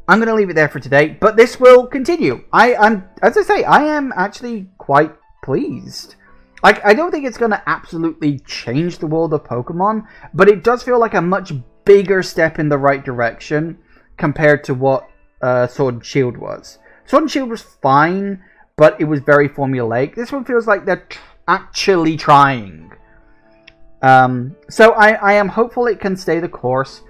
I'm going to leave it there for today, but this will continue. As I say, I am actually quite pleased. Like, I don't think it's going to absolutely change the world of Pokemon, but it does feel like a much bigger step in the right direction compared to what Sword and Shield was. Sword and Shield was fine, but it was very formulaic. This one feels like they're actually trying. So I am hopeful it can stay the course,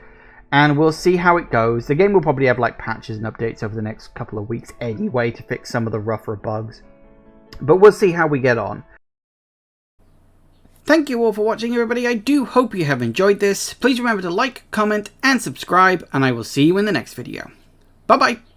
and we'll see how it goes. The game will probably have like patches and updates over the next couple of weeks anyway to fix some of the rougher bugs. But we'll see how we get on. Thank you all for watching, everybody. I do hope you have enjoyed this. Please remember to like, comment, and subscribe, and I will see you in the next video. Bye-bye.